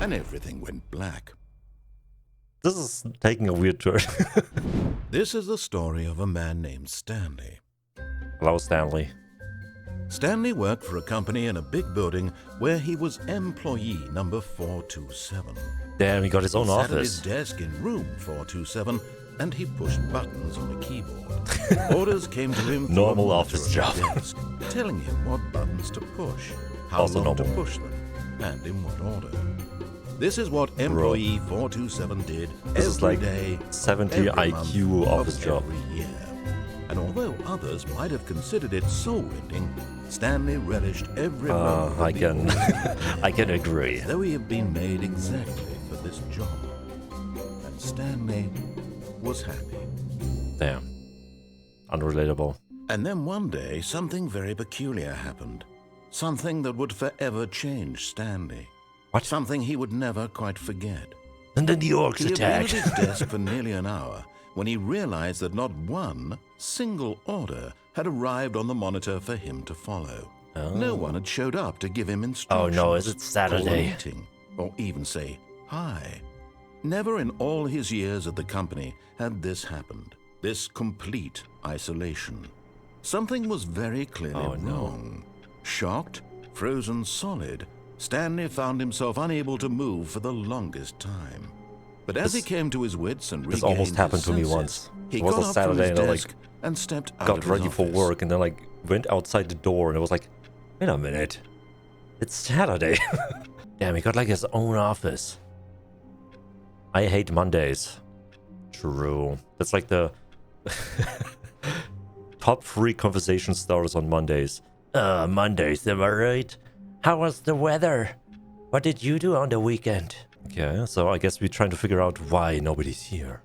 and everything went black. This is taking a weird turn. This is the story of a man named Stanley. Hello, Stanley. Stanley worked for a company in a big building where he was employee number 427. Damn, he got his own He sat at office. his desk in room 427 and he pushed buttons on a keyboard. Orders came to him through Normal a office monitor on job. the desk, telling him what buttons to push, how Also long to normal. push them, and in what order. This is what employee 427 did This is every like day, 70 every IQ month office of job. every year. And although others might have considered it soul-rending, Stanley relished every moment of I the can, order, I can agree. though he had been made exactly for this job. And Stanley was happy. Damn. Unrelatable. And then one day, something very peculiar happened. Something that would forever change Stanley. What? Something he would never quite forget. And then the orcs He had been at attacked. his desk for nearly an hour when he realized that not one single order had arrived on the monitor for him to follow. No one had showed up to give him Oh instructions. no, is it call a Saturday? meeting, or even say hi. Never in all his years at the company had this happened. This complete isolation. Something was very clearly Oh, no. wrong. Shocked, frozen solid, Stanley found himself unable to move for the longest time. But as he came to his wits and This regained almost happened his to me senses, once. he It was got a up Saturday from his and I, desk and stepped out Got of his ready for office. work and then like went outside the door and it was like, wait a minute. It's Saturday. Damn, he got like his own office. I hate Mondays. True. That's like the top 3 conversation starters on Mondays. Mondays, am I right? How was the weather? What did you do on the weekend? Okay, so I guess we're trying to figure out why nobody's here.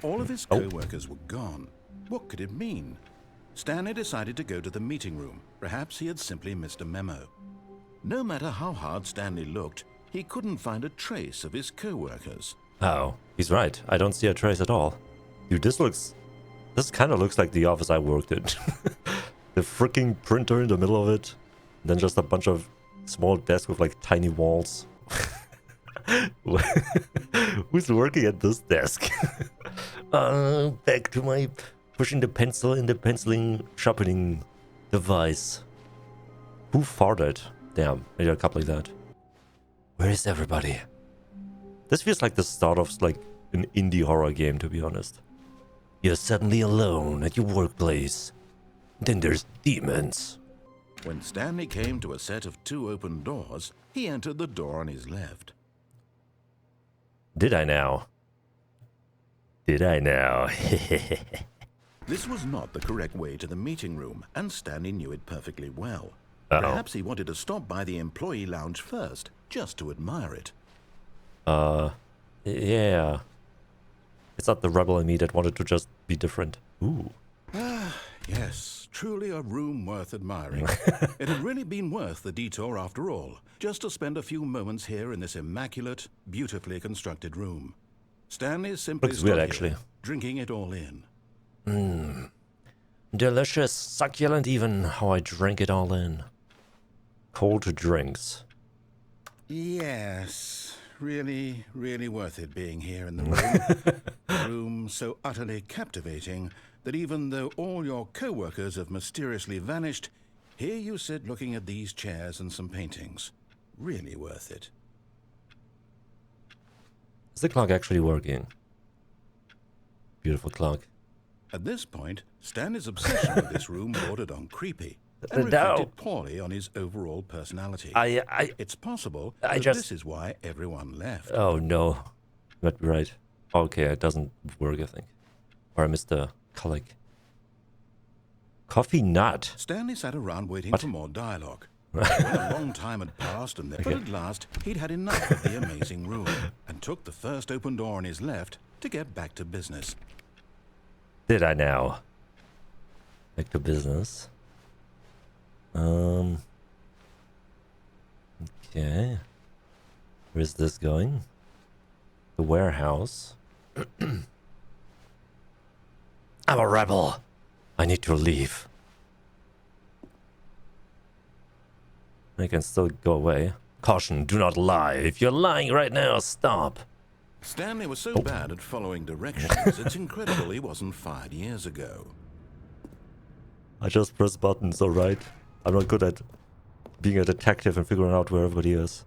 All of his Oh. co-workers were gone. What could it mean? Stanley decided to go to the meeting room. Perhaps he had simply missed a memo. No matter how hard Stanley looked, he couldn't find a trace of his co-workers. Oh, he's right. I don't see a trace at all. Dude, this kind of looks like the office I worked in. The freaking printer in the middle of it. Then just a bunch of small desks with like tiny walls. Who's working at this desk? Back to my pushing the pencil in the penciling sharpening device. Who farted? Damn, maybe a couple like that. Where is everybody? This feels like the start of like an indie horror game, to be honest. You're suddenly alone at your workplace. Then there's demons. When Stanley came to a set of 2 open doors, he entered the door on his left. Did I now? Did I now? This was not the correct way to the meeting room, and Stanley knew it perfectly well. Uh-oh. Perhaps he wanted to stop by the employee lounge first, just to admire it. Yeah. It's not the rebel in me that wanted to just be different. Ooh. Yes, truly a room worth admiring. It had really been worth the detour after all, just to spend a few moments here in this immaculate, beautifully constructed room. Stanley simply Looks stood weird, here, actually. drinking it all in. Delicious, succulent even, how I drank it all in. Cold drinks. Yes, really, really worth it being here in the room. A room so utterly captivating that even though all your co-workers have mysteriously vanished, here you sit looking at these chairs and some paintings. Really worth it. Is the clock actually working? Beautiful clock. At this point, Stanley's obsession with this room bordered on creepy and No. reflected poorly on his overall personality. It's possible I that just- this is why everyone left. Oh no. You might be right. Okay, it doesn't work, I think. Or I missed the colic. Coffee nut. Stanley sat around waiting What? for more dialogue. When a long time had passed, but at last he'd had enough of the amazing room and took the first open door on his left to get back to business. Did I now? Back to business. Okay. Where's this going? The warehouse. I'm a rebel. I need to leave. I can still go away. Caution, do not lie. If you're lying right now, stop. Stanley was so bad at following directions, it's incredible he wasn't fired years ago. I just press buttons, alright? I'm not good at being a detective and figuring out where everybody is.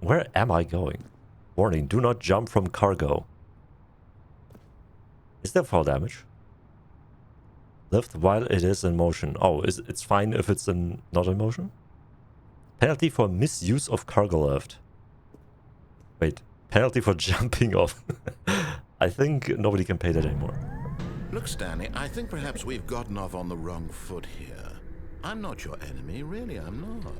Where am I going? Warning, do not jump from cargo. Is there fall damage? Lift while it is in motion. Oh, it's fine if it's not in motion? Penalty for misuse of cargo lift. Wait, penalty for jumping off. I think nobody can pay that anymore. Look, Stanley, I think perhaps we've gotten off on the wrong foot here. I'm not your enemy, really, I'm not.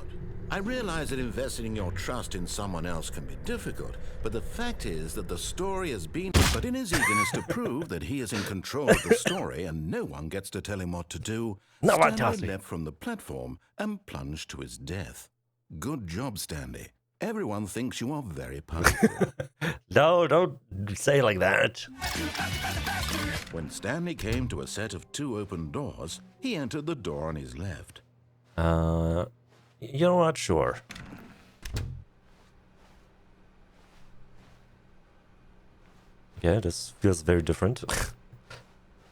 I realize that investing your trust in someone else can be difficult, but the fact is that the story has been... But in his eagerness to prove that he is in control of the story and no one gets to tell him what to do, No one Stanley tells me. leapt from the platform and plunged to his death. Good job, Stanley. Everyone thinks you are very powerful. No, don't say like that. When Stanley came to a set of 2 open doors, he entered the door on his left. You're not sure. Yeah, this feels very different.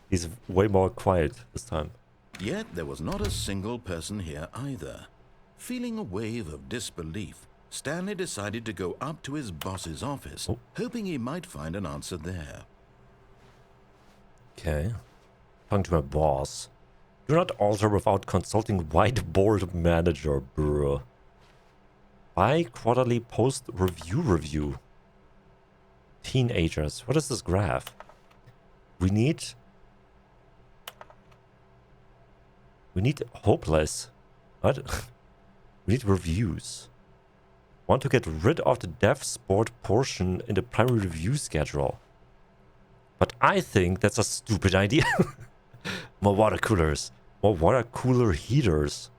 He's way more quiet this time. Yet there was not a single person here either. Feeling a wave of disbelief, Stanley decided to go up to his boss's office, hoping he might find an answer there. Okay. Talking to my boss. Do not alter without consulting whiteboard manager, bro. Bi-quarterly post review. Teenagers. What is this graph? We need hopeless. What? We need reviews. Want to get rid of the dev sport portion in the primary review schedule. But I think that's a stupid idea. More water coolers. More water cooler heaters.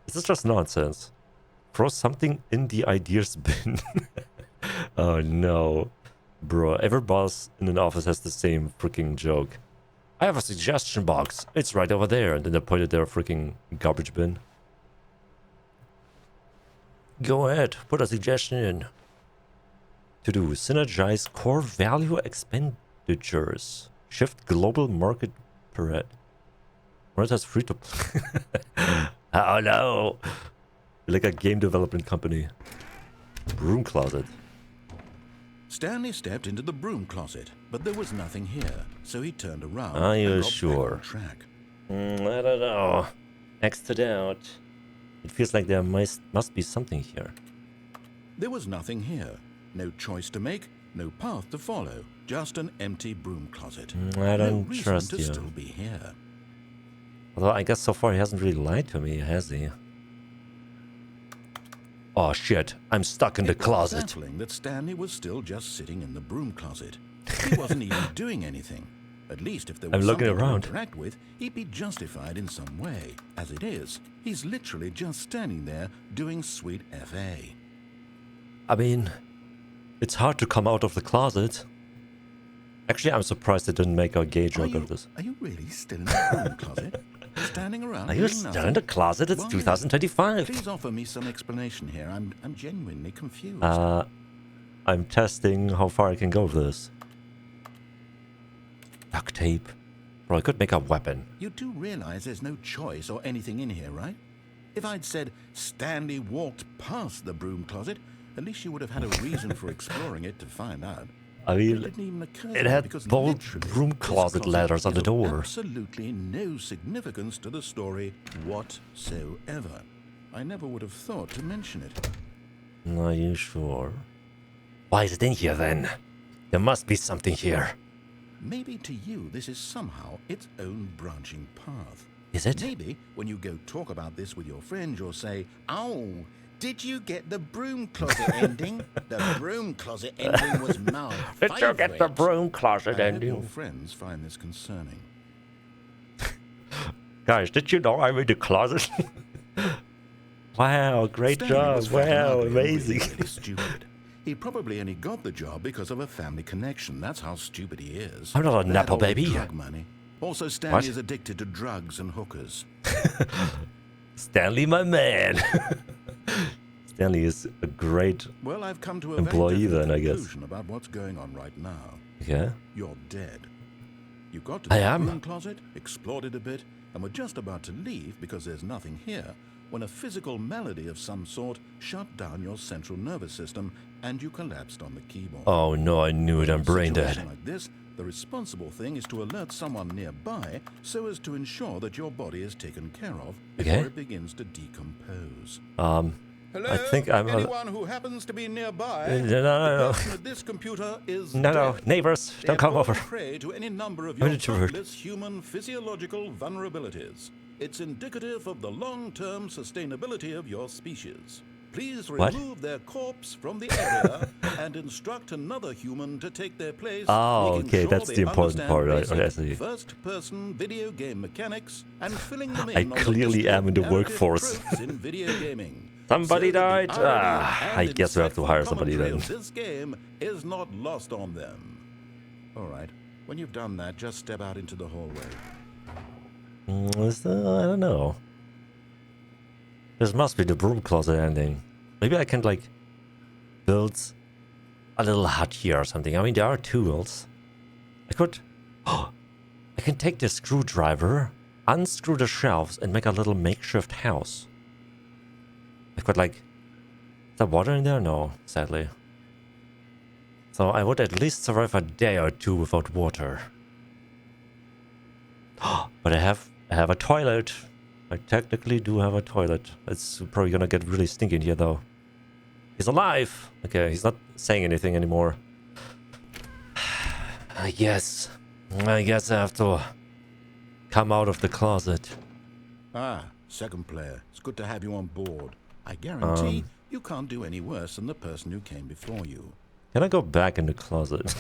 This is just nonsense. Throw something in the ideas bin. Oh no. Bro, every boss in an office has the same freaking joke. I have a suggestion box. It's right over there. And then they pointed their freaking garbage bin. Go ahead, put a suggestion in. To do, synergize core value expenditures. Shift global market parade. What has free to play? Oh no! Like a game development company. Broom closet. Stanley stepped into the broom closet, but there was nothing here, so he turned around. Are you and got back sure? on track. I don't know. X'd it out. It feels like there must be something here. There was nothing here. No choice to make, no path to follow. Just an empty broom closet. I don't no reason trust to you. still be here. Although I guess so far he hasn't really lied to me, has he? Oh shit, I'm stuck in the It was closet. baffling that Stanley was still just sitting in the broom closet. He wasn't even doing anything. At least if there was I'm looking something around. to interact with, he'd be justified in some way. As it is, he's literally just standing there doing sweet FA. I mean, it's hard to come out of the closet. Actually, I'm surprised they didn't make a gay joke of this. Are you really still in the broom closet? Standing around Are you doing still nothing? in the closet? It's Why? 2025. Please offer me some explanation here. I'm genuinely confused. I'm testing how far I can go with this. Duct tape. Bro, I could make a weapon. You do realize there's no choice or anything in here, right? If I'd said Stanley walked past the broom closet, at least you would have had a reason for exploring it to find out. I It mean, didn't even occur it to me had because bold literally, broom this closet letters on is the of door. Absolutely no significance to the story whatsoever. I never would have thought to mention it. Are you sure? Why is it in here then? There must be something here. Maybe to you this is somehow its own branching path. Is it? Maybe when you go talk about this with your friends, you'll say, "Oh, did you get the broom closet ending? The broom closet ending was my Did you get the favourite." broom closet I hope your ending? friends find this concerning. Guys, did you know I'm in the closet? Wow, great Stanley job. was fat and Wow, ugly and amazing. really stupid. He probably only got the job because of a family connection. That's how stupid he is. I'm not a That Nepo old baby. drug money. Also, Stanley is addicted to drugs and hookers. Stanley, my man. Stanley is a great Well, I've come to a employee very then, I guess. conclusion about what's going on right now. Yeah. You're dead. You got to I the am. room closet, explored it a bit, and were just about to leave because there's nothing here, when a physical malady of some sort shut down your central nervous system and you collapsed on the keyboard. Oh no, I knew it. I'm brain In a situation dead. like this, the responsible thing is to alert someone nearby so as to ensure that your body is taken care of before Okay. it begins to decompose. I think I'm. Anyone who happens to be nearby. No. The person with this computer is No, dead. neighbors, They don't come have over. fallen prey to any number of I'm your an introvert. countless human physiological vulnerabilities. It's indicative of the long-term sustainability of your species. Please What? remove their corpse from the area and instruct another human to take their place. Oh, making okay, sure that's they the important understand part. I basic see. first-person video game mechanics and filling them in I on the clearly am in the narrative workforce. tropes in video gaming. Somebody So that the died? irony I and guess we have to insightful hire somebody commentary then. of this game is not lost on them. All right. When you've done that, just step out into the hallway. I don't know. This must be the broom closet ending. Maybe I can like build a little hut here or something. I mean, there are tools. I could. Oh, I can take the screwdriver, unscrew the shelves, and make a little makeshift house. I could like. Is there water in there? No, sadly. So I would at least survive a day or two without water. But I have a toilet. I technically do have a toilet. It's probably gonna get really stinky in here though. He's alive! Okay, he's not saying anything anymore. I guess I have to come out of the closet. Ah, second player. It's good to have you on board. I guarantee you can't do any worse than the person who came before you. Can I go back in the closet?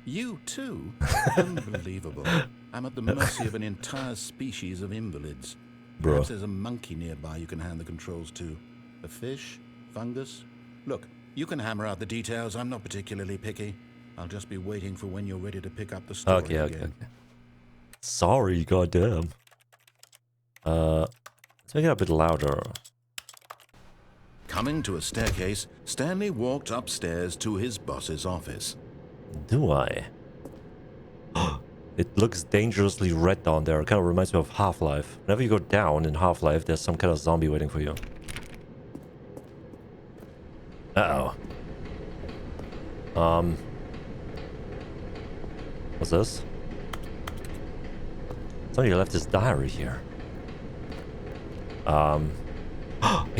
You too? Unbelievable. I'm at the mercy of an entire species of invalids. Bro. Perhaps there's a monkey nearby you can hand the controls to. A fish? Fungus? Look, you can hammer out the details. I'm not particularly picky. I'll just be waiting for when you're ready to pick up the story again. Okay. Sorry, goddamn. Let's make it a bit louder. Coming to a staircase, Stanley walked upstairs to his boss's office. Do I? It looks dangerously red down there. It kind of reminds me of Half-Life. Whenever you go down in Half-Life, there's some kind of zombie waiting for you. Uh-oh. What's this? Somebody left his diary here. I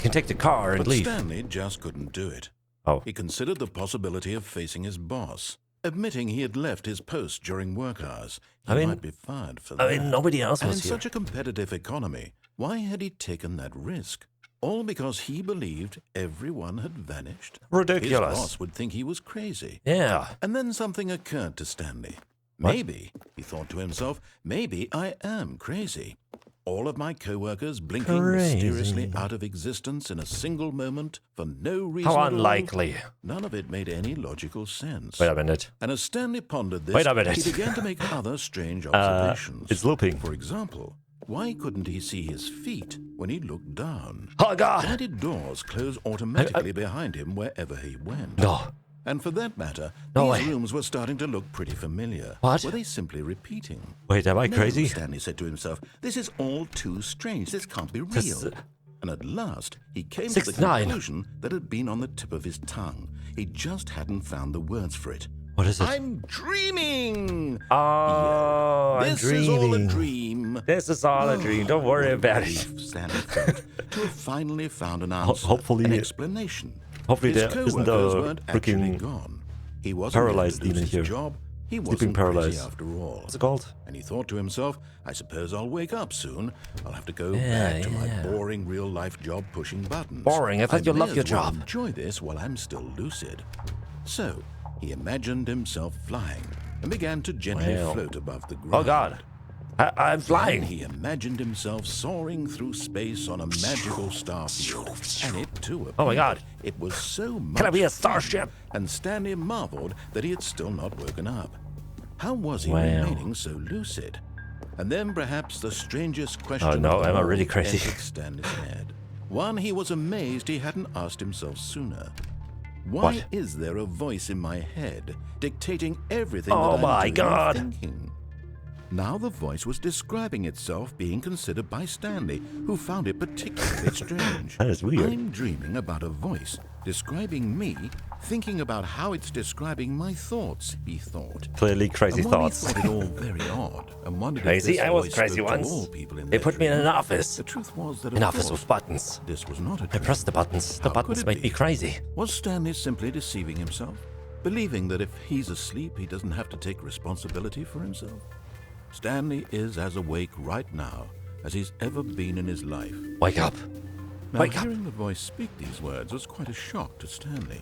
can take the car and But leave. Stanley just couldn't do it. Oh. He considered the possibility of facing his boss, admitting he had left his post during work hours. He might be fired for that. I mean, nobody else And in was here. such a competitive economy, why had he taken that risk? All because he believed everyone had vanished? Ridiculous. His boss would think he was crazy. Yeah. And then something occurred to Stanley. Maybe, he thought to himself, maybe I am crazy. All of my co-workers blinking mysteriously out of existence in a single moment for no reason How at all. unlikely. None of it made any logical sense. Wait a minute. And as Stanley pondered this, Wait a minute. he began to make other strange observations. It's looping. For example, why couldn't he see his feet when he looked down? Oh, God. Why did doors close automatically behind him wherever he went? No. And for that matter, No these way. rooms were starting to look pretty familiar. What? Were they simply repeating? Wait, am I No, crazy? Stanley said to himself, this is all too strange. This can't be This- real. And at last, he came to 6 the 9 conclusion that had been on the tip of his tongue. He just hadn't found the words for it. What is it? I'm dreaming! Oh, I'm This is all a dreaming. dream. This is all a dream. Don't worry about it. Relief Stanley felt to have finally found an answer, hopefully- an explanation. hopefully His there isn't co-workers a weren't actually freaking gone. He wasn't paralyzed going to lose demon his here. job. He Sleeping wasn't paralyzed. crazy after all. What's it called? And he thought to himself, I suppose I'll wake up soon. I'll have to go Yeah, back to my yeah. boring real-life job pushing buttons. Boring. I thought you may loved your as well job. enjoy this while I'm still lucid. So, he imagined himself flying and began to gently Wow. float above the ground. Oh, God. I'm Then flying. he imagined himself soaring through space on a magical star field, and it too. Oh my God. appeared. It was so much. Can I be a fun, starship? And Stanley marveled that he had still not woken up. How was he remaining so lucid? And then perhaps the strangest question Oh no, of am I all really crazy? entered Stanley's head. One he was amazed he hadn't asked himself sooner. Why What? is there a voice in my head dictating everything Oh that my I'm doing God. and thinking? Now the voice was describing itself being considered by Stanley, who found it particularly strange. That is weird. I'm dreaming about a voice describing me, thinking about how it's describing my thoughts, he thought. Clearly crazy And while thoughts. he thought it all very odd and wondered Crazy? if this I was voice crazy spoke to once. all people in They their put me in an dreams, office. the truth was that An of office course, with buttons. this was not a I dream. press the buttons. The How could buttons it make me be? crazy. Was Stanley simply deceiving himself? Believing that if he's asleep, he doesn't have to take responsibility for himself? Stanley is as awake right now as he's ever been in his life. Wake up. Now, Wake up. hearing the voice speak these words was quite a shock to Stanley.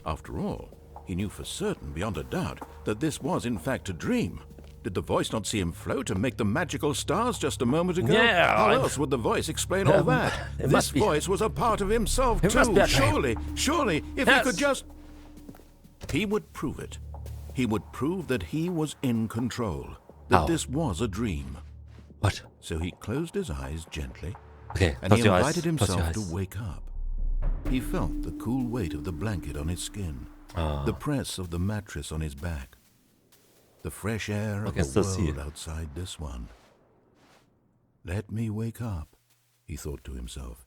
After all, he knew for certain, beyond a doubt, that this was in fact a dream. Did the voice not see him float and make the magical stars just a moment ago? Yeah, How I've- else would the voice explain all that? it This must be- voice was a part of himself It must too. be a dream. Surely, if Yes. he could just... He would prove it. He would prove that he was in control. That How? this was a dream. What? So he closed his eyes gently, Okay, and close he your eyes. invited Close your himself eyes. to wake up. He felt the cool weight of the blanket on his skin, the press of the mattress on his back, the fresh air of can the still see world it. outside this one. Let me wake up, he thought to himself.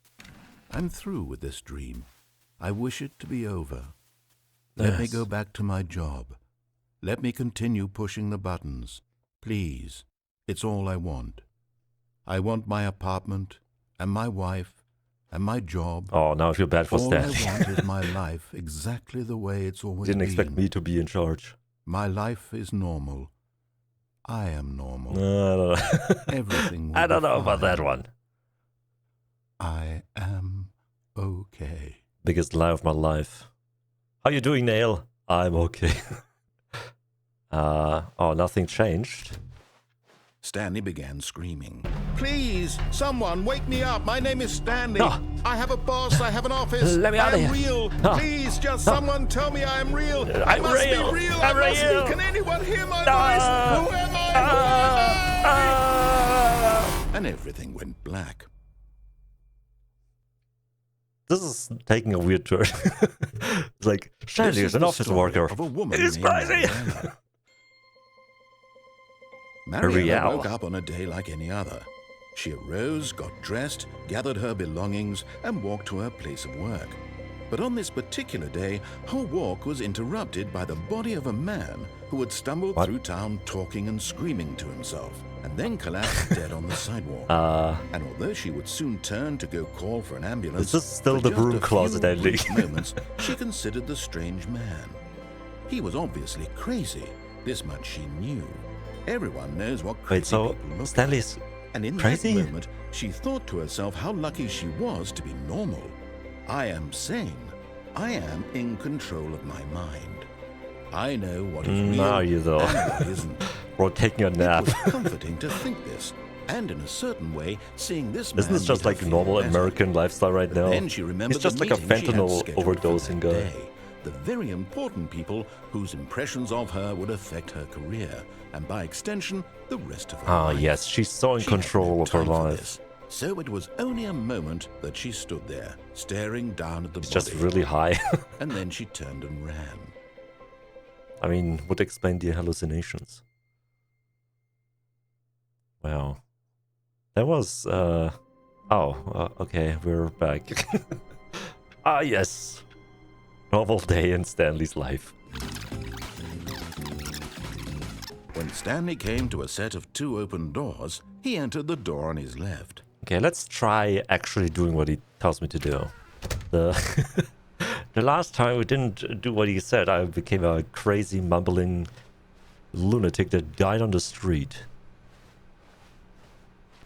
I'm through with this dream. I wish it to be over. Let me Yes. go back to my job. Let me continue pushing the buttons. Please, it's all I want. I want my apartment, and my wife, and my job. Oh, now I feel bad for All I Stanley. want is my life exactly the way it's always Didn't been. expect me to be in charge. My life is normal. I am normal. I don't know. Everything will I don't be know about that fine. one. I am okay. Biggest lie of my life. How you doing, Nail? I'm okay. Oh, nothing changed. Stanley began screaming. Please, someone, wake me up. My name is Stanley. No. I have a boss. I have an office. Let me I out of am here. real. No. Please, just No. someone tell me I am real. I I'm must real. be real. I'm I must real. be. Can anyone hear my Ah. voice? Who am I? Who am I? Ah. And everything went black. This is taking a weird turn. It's like, Stanley This is an the office story worker. Of a woman It's named crazy. Mariella. Mariella Mariella. woke up on a day like any other. She arose, got dressed, gathered her belongings, and walked to her place of work. But on this particular day, her walk was interrupted by the body of a man who had stumbled What? through town talking and screaming to himself, and then collapsed dead on the sidewalk. And although she would soon turn to go call for an ambulance, Is this still for the just broom a closet few ending? brief moments, she considered the strange man. He was obviously crazy. This much she knew. Everyone knows what crazy Wait, so people look Stanley's like. And in crazy? that moment, she thought to herself how lucky she was to be normal. I am sane. I am in control of my mind. I know what is real are you though? and what isn't. We're taking a It nap. was comforting to think this, and in a certain way, seeing this man Isn't this just made her like feel normal better. American lifestyle right now? Then she remembered He's just the like a meeting she had fentanyl scheduled for overdosing that guy. day. The very important people whose impressions of her would affect her career, and by extension, the rest of her Ah, life. yes, she's so in She had control no of her time for life. this. So it was only a moment that she stood there, staring down at the It's body. just really high. And then she turned and ran. I mean, would explain the hallucinations. Wow. That was, okay, we're back. Ah, yes. Normal day in Stanley's life. When Stanley came to a set of 2 open doors, he entered the door on his left. Okay, let's try actually doing what he tells me to do. The the last time we didn't do what he said, I became a crazy mumbling lunatic that died on the street.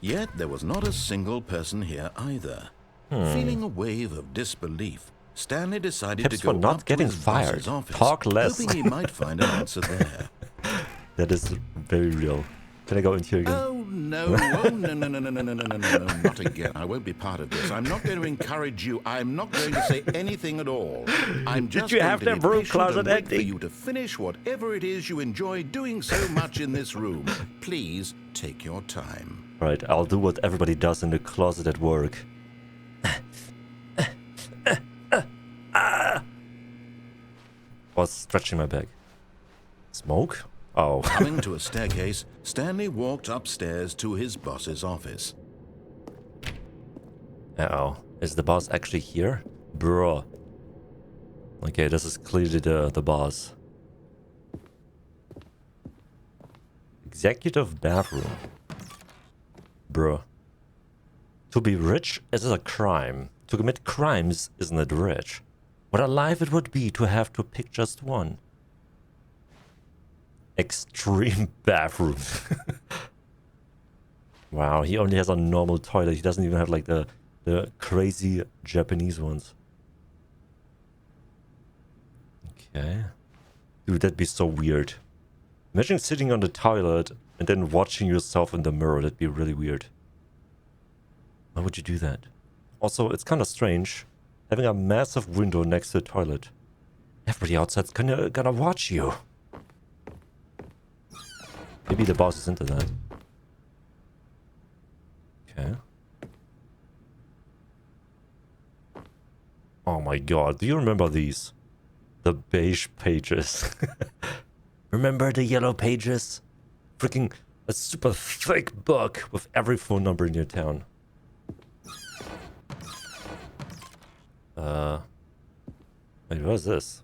Yet there was not a single person here either. Feeling a wave of disbelief, Stanley decided Tips to go for not up getting to his boss's fired. office, Talk less. hoping he might find an answer there. That is very real. Can I go in here again? Oh, no. Oh, no, no, no, no, no, no, no, no, no, not again. I won't be part of this. I'm not going to encourage you. I'm not going to say anything at all. I'm just you have going that to be broom patient closet and wait for ending? you to finish whatever it is you enjoy doing so much in this room. Please take your time. Right, I'll do what everybody does in the closet at work. Was stretching my back. Smoke? Oh. Coming to a staircase, Stanley walked upstairs to his boss's office. Uh-oh. Is the boss actually here? Bro. Okay, this is clearly the boss. Executive bathroom. Bro. To be rich is a crime. To commit crimes isn't it rich? What a life it would be to have to pick just one. Extreme bathroom. Wow, he only has a normal toilet. He doesn't even have like the crazy Japanese ones. Okay. Dude, that'd be so weird. Imagine sitting on the toilet and then watching yourself in the mirror. That'd be really weird. Why would you do that? Also, it's kind of strange having a massive window next to the toilet. Everybody outside's gonna watch you. Maybe the boss is into that. Okay. Oh my god, do you remember these? The beige pages. Remember the yellow pages? Freaking a super thick book with every phone number in your town. Wait, what is this?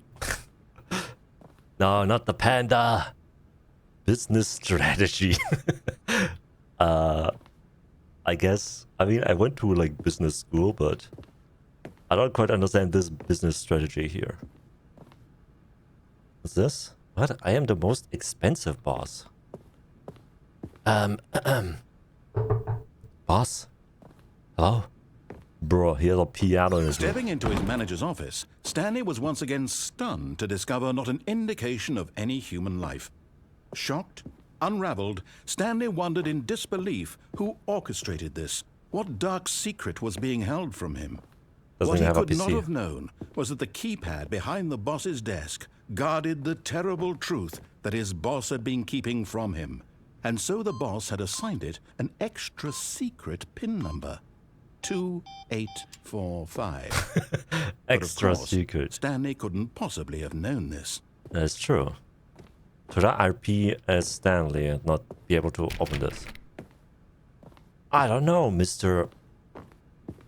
No, not the panda. Business strategy. I guess, I mean, I went to like business school, but I don't quite understand this business strategy here. What's this? What? I am the most expensive boss. Boss? Hello? Bro, he has a piano in his room. Stepping into his manager's office, Stanley was once again stunned to discover not an indication of any human life. Shocked, unraveled, Stanley wondered in disbelief who orchestrated this. What dark secret was being held from him? What he could not have known was that the keypad behind the boss's desk guarded the terrible truth that his boss had been keeping from him. And so the boss had assigned it an extra secret PIN number. 2845. Extra secret. Stanley couldn't possibly have known this. That's true. Should I RP as Stanley and not be able to open this? I don't know, Mr.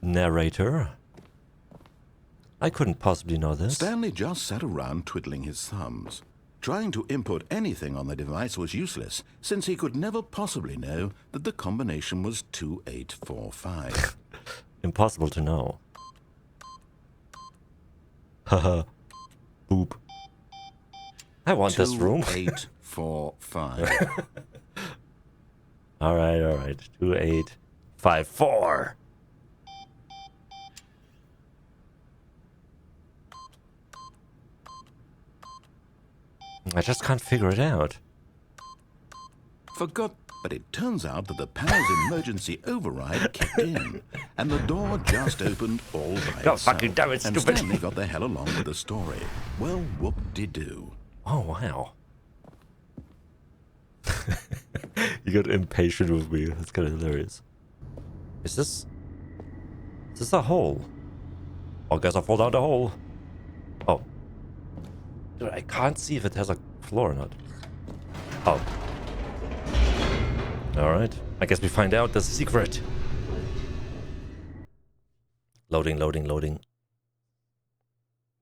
Narrator. I couldn't possibly know this. Stanley just sat around twiddling his thumbs. Trying to input anything on the device was useless, since he could never possibly know that the combination was 2845. Impossible to know. Haha. Boop. I want this room. 2845. Alright. 2854. I just can't figure it out. Forgot, but it turns out that the panel's emergency override kicked in, and the door just opened all by God itself. fucking damn it, and stupid. Stanley got the hell along with the story. Well, whoop-de-doo. Oh, wow. You got impatient with me. That's kind of hilarious. Is this a hole? Oh, I guess I fall down the hole. Oh. Dude, I can't see if it has a floor or not. Oh. Alright. I guess we find out the secret. Loading.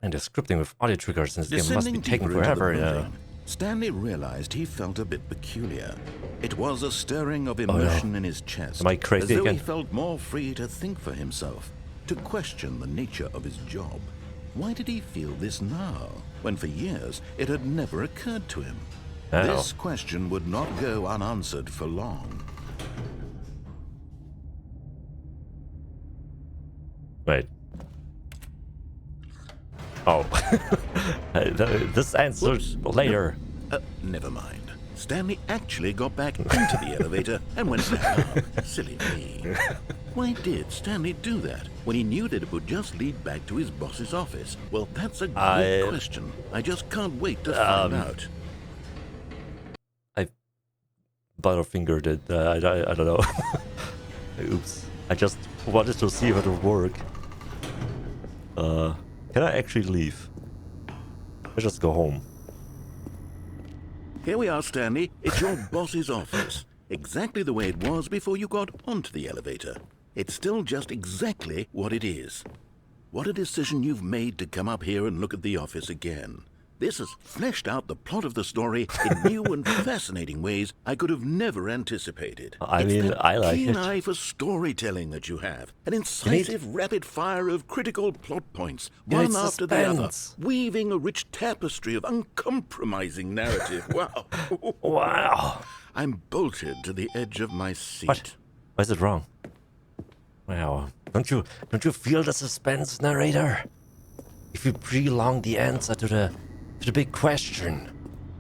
And the scripting with audio triggers in this game must be taking forever. Yeah. Stanley realized he felt a bit peculiar. It was a stirring of emotion in his chest. Am I crazy as though again? he felt more free to think for himself, to question the nature of his job. Why did he feel this now, when for years it had never occurred to him? Ow. This question would not go unanswered for long. Wait. Oh. This answers later. Never mind. Stanley actually got back into the elevator and went down. Silly me. Why did Stanley do that when he knew that it would just lead back to his boss's office? Well, that's a good question. I just can't wait to find out. I butterfingered it. I don't know. Oops. I just wanted to see if it would work. Can I actually leave? Let's just go home. Here we are, Stanley. It's your boss's office. Exactly the way it was before you got onto the elevator. It's still just exactly what it is. What a decision you've made to come up here and look at the office again. This has fleshed out the plot of the story in new and fascinating ways I could have never anticipated. I mean, I like it. Keen eye for storytelling that you have. An incisive rapid fire of critical plot points, one after the other, weaving a rich tapestry of uncompromising narrative. Wow. Wow. I'm bolted to the edge of my seat. What? Why is it wrong? Wow. Don't you feel the suspense, narrator? If you prolong the answer to the big question,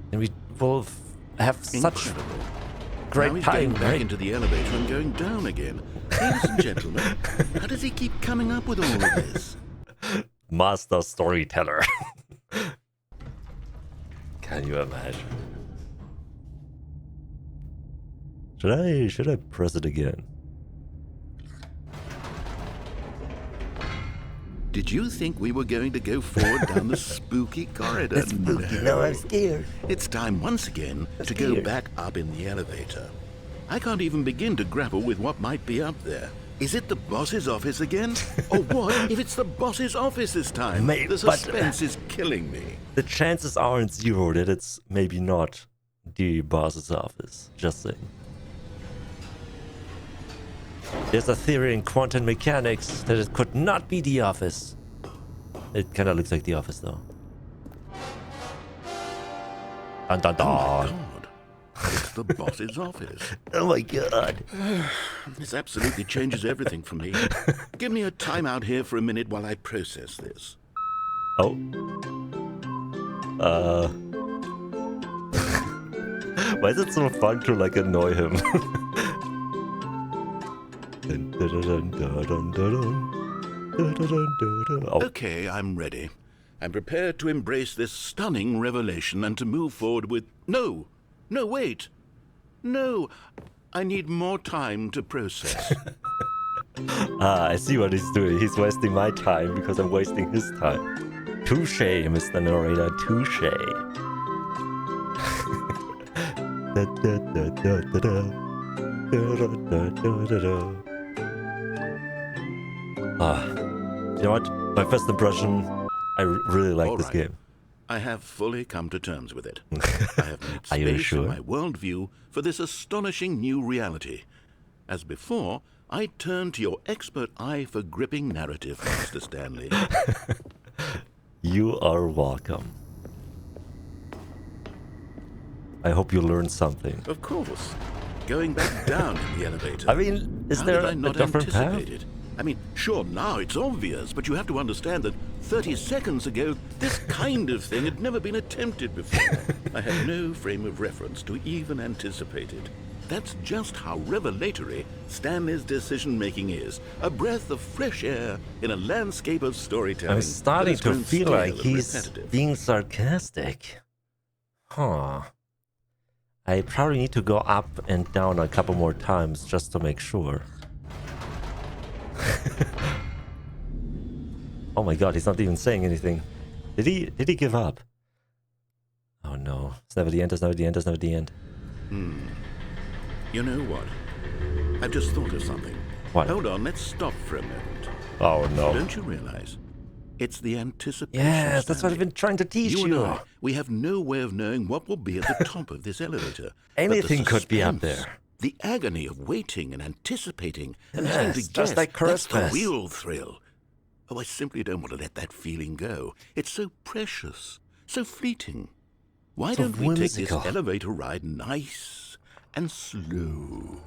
then we will have such great now he's time, going back into the elevator and going down again. Ladies and gentlemen, how does he keep coming up with all of this? Master storyteller. Can you imagine? Should I press it again? Did you think we were going to go forward down the spooky corridor? It's spooky. No, I'm scared. It's time once again to go back up in the elevator. I can't even begin to grapple with what might be up there. Is it the boss's office again? Or what if it's the boss's office this time? The suspense is killing me. The chances aren't zero that it's maybe not the boss's office. Just saying. There's a theory in quantum mechanics that it could not be the office. It kind of looks like the office, though. Dun, dun, dun. Oh my god. It's the boss's office. Oh my god. This absolutely changes everything for me. Give me a timeout here for a minute while I process this. Oh. Why is it so fun to, like, annoy him? Oh. Okay, I'm ready. I'm prepared to embrace this stunning revelation and to move forward with... No, wait. No, I need more time to process. I see what he's doing. He's wasting my time because I'm wasting his time. Touche, Mr. Narrator, touche. You know what? My first impression, I really like this game. I have fully come to terms with it. I have made Are you space sure? in my worldview for this astonishing new reality. As before, I turn to your expert eye for gripping narrative, Master Stanley. You are welcome. I hope you learned something. Of course. Going back down in the elevator. I mean, is there a different path? It? I mean, sure, now it's obvious, but you have to understand that 30 seconds ago, this kind of thing had never been attempted before. I had no frame of reference to even anticipate it. That's just how revelatory Stanley's decision-making is. A breath of fresh air in a landscape of storytelling. I'm starting to feel like he's being sarcastic. Huh. I probably need to go up and down a couple more times just to make sure. Oh my god, he's not even saying anything. Did he give up? Oh no. It's never the end, it's never the end, it's never the end. You know what? I've just thought of something. What? Hold on, let's stop for a moment. Oh no. Don't you realize? It's the anticipation. Yes, that's what I've been trying to teach you. And I, we have no way of knowing what will be at the top of this elevator. Anything could be up there. The agony of waiting and anticipating and having to guess, just like that's the Christmas. real thrill. Oh, I simply don't want to let that feeling go. It's so precious, so fleeting. Why So don't we take whimsical. this elevator ride nice and slow?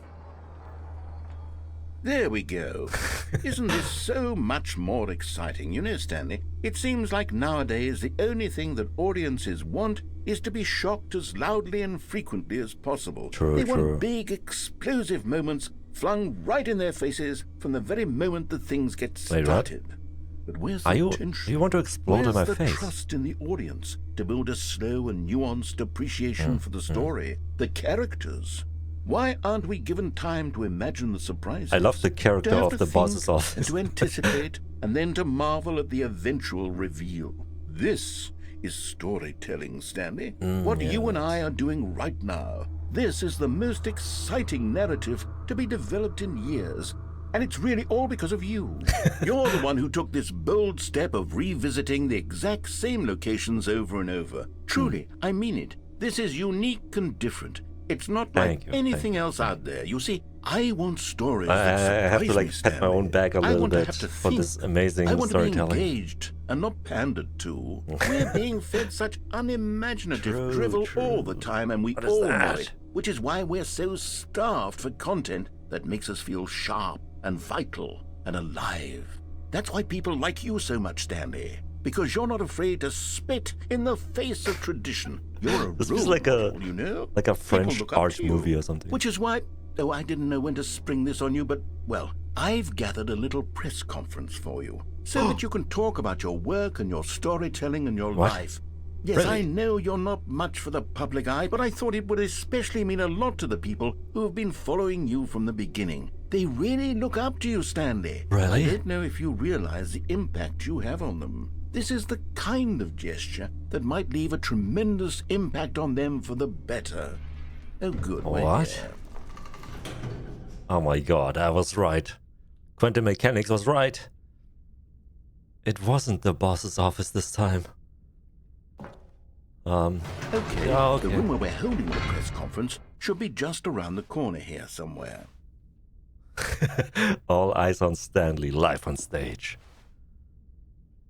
There we go. Isn't this so much more exciting? You know, Stanley, it seems like nowadays the only thing that audiences want is to be shocked as loudly and frequently as possible. They want big, explosive moments flung right in their faces from the very moment that things get started. But where's the tension? You want to explode in my face? Where's the trust in the audience to build a slow and nuanced appreciation for the story, the characters? Why aren't we given time to imagine the surprises? I love the character of the boss's office. And to anticipate, and then to marvel at the eventual reveal. This is storytelling, Stanley. What you and I are doing right now. This is the most exciting narrative to be developed in years. And it's really all because of you. You're the one who took this bold step of revisiting the exact same locations over and over. Truly, I mean it. This is unique and different. It's not like anything else out there. You see, I want stories that surprise I have to like pat my own back a little bit for this amazing storytelling. I want to be engaged and not pandered to. We're being fed such unimaginative drivel all the time, and we all know it. Which is why we're so starved for content that makes us feel sharp and vital and alive. That's why people like you so much, Stanley. Because you're not afraid to spit in the face of tradition. You're a this role is like model, you know? Like a French art movie or something. Which is why, oh, I didn't know when to spring this on you, but, well, I've gathered a little press conference for you so that you can talk about your work and your storytelling and your life. Yes, really? I know you're not much for the public eye, but I thought it would especially mean a lot to the people who have been following you from the beginning. They really look up to you, Stanley. Really? I don't know if you realize the impact you have on them. This is the kind of gesture that might leave a tremendous impact on them for the better. Oh, good. What? Oh my god, I was right. Quantum mechanics was right. It wasn't the boss's office this time. Okay. The room where we're holding the press conference should be just around the corner here somewhere. All eyes on Stanley, live on stage.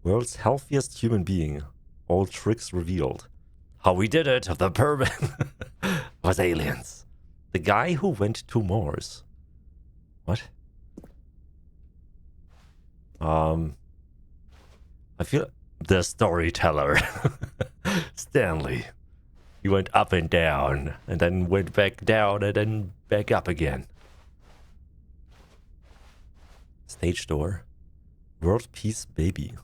World's healthiest human being. All tricks revealed. How we did it, the permit was aliens. The guy who went to Mars. What? I feel the storyteller. Stanley. He went up and down, and then went back down, and then back up again. Stage door. World Peace Baby.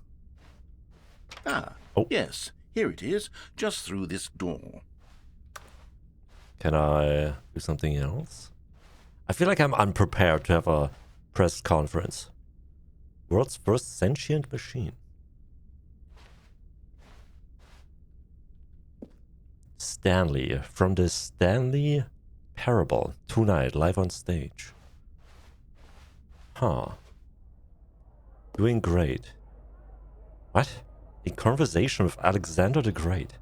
Yes, here it is, just through this door. Can I do something else? I feel like I'm unprepared to have a press conference. World's first sentient machine. Stanley, from the Stanley Parable, tonight, live on stage. Huh. Doing great. What? A conversation with Alexander the Great.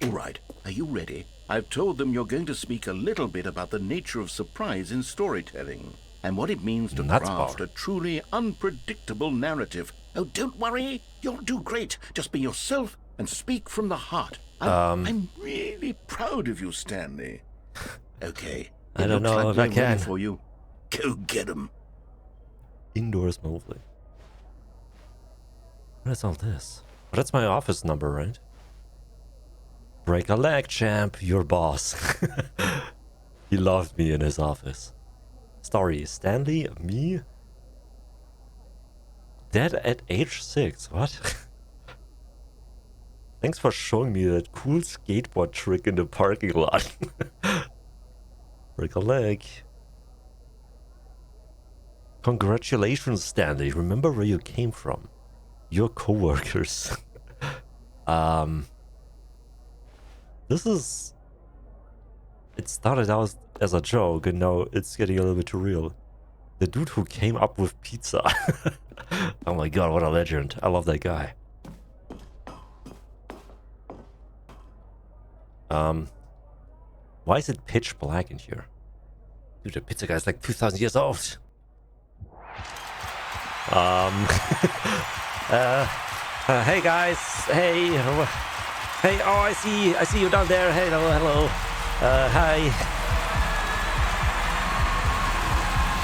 All right, are you ready? I've told them you're going to speak a little bit about the nature of surprise in storytelling and what it means to craft a truly unpredictable narrative. Oh, don't worry, you'll do great. Just be yourself and speak from the heart. I'm really proud of you, Stanley. Okay, I don't know if I can. For you. Go get him. Indoors mostly. What is all this? Well, that's my office number, right? Break a leg, champ, your boss. He loved me in his office. Story, Stanley, me? Dead at age 6, what? Thanks for showing me that cool skateboard trick in the parking lot. Break a leg. Congratulations, Stanley. Remember where you came from. Your co-workers. This is... It started out as a joke and now it's getting a little bit too real. The dude who came up with pizza. Oh my god, what a legend. I love that guy. Why is it pitch black in here? Dude, the pizza guy's like 2,000 years old. Hey guys, hey, hey, oh, I see you down there. Hello, hi.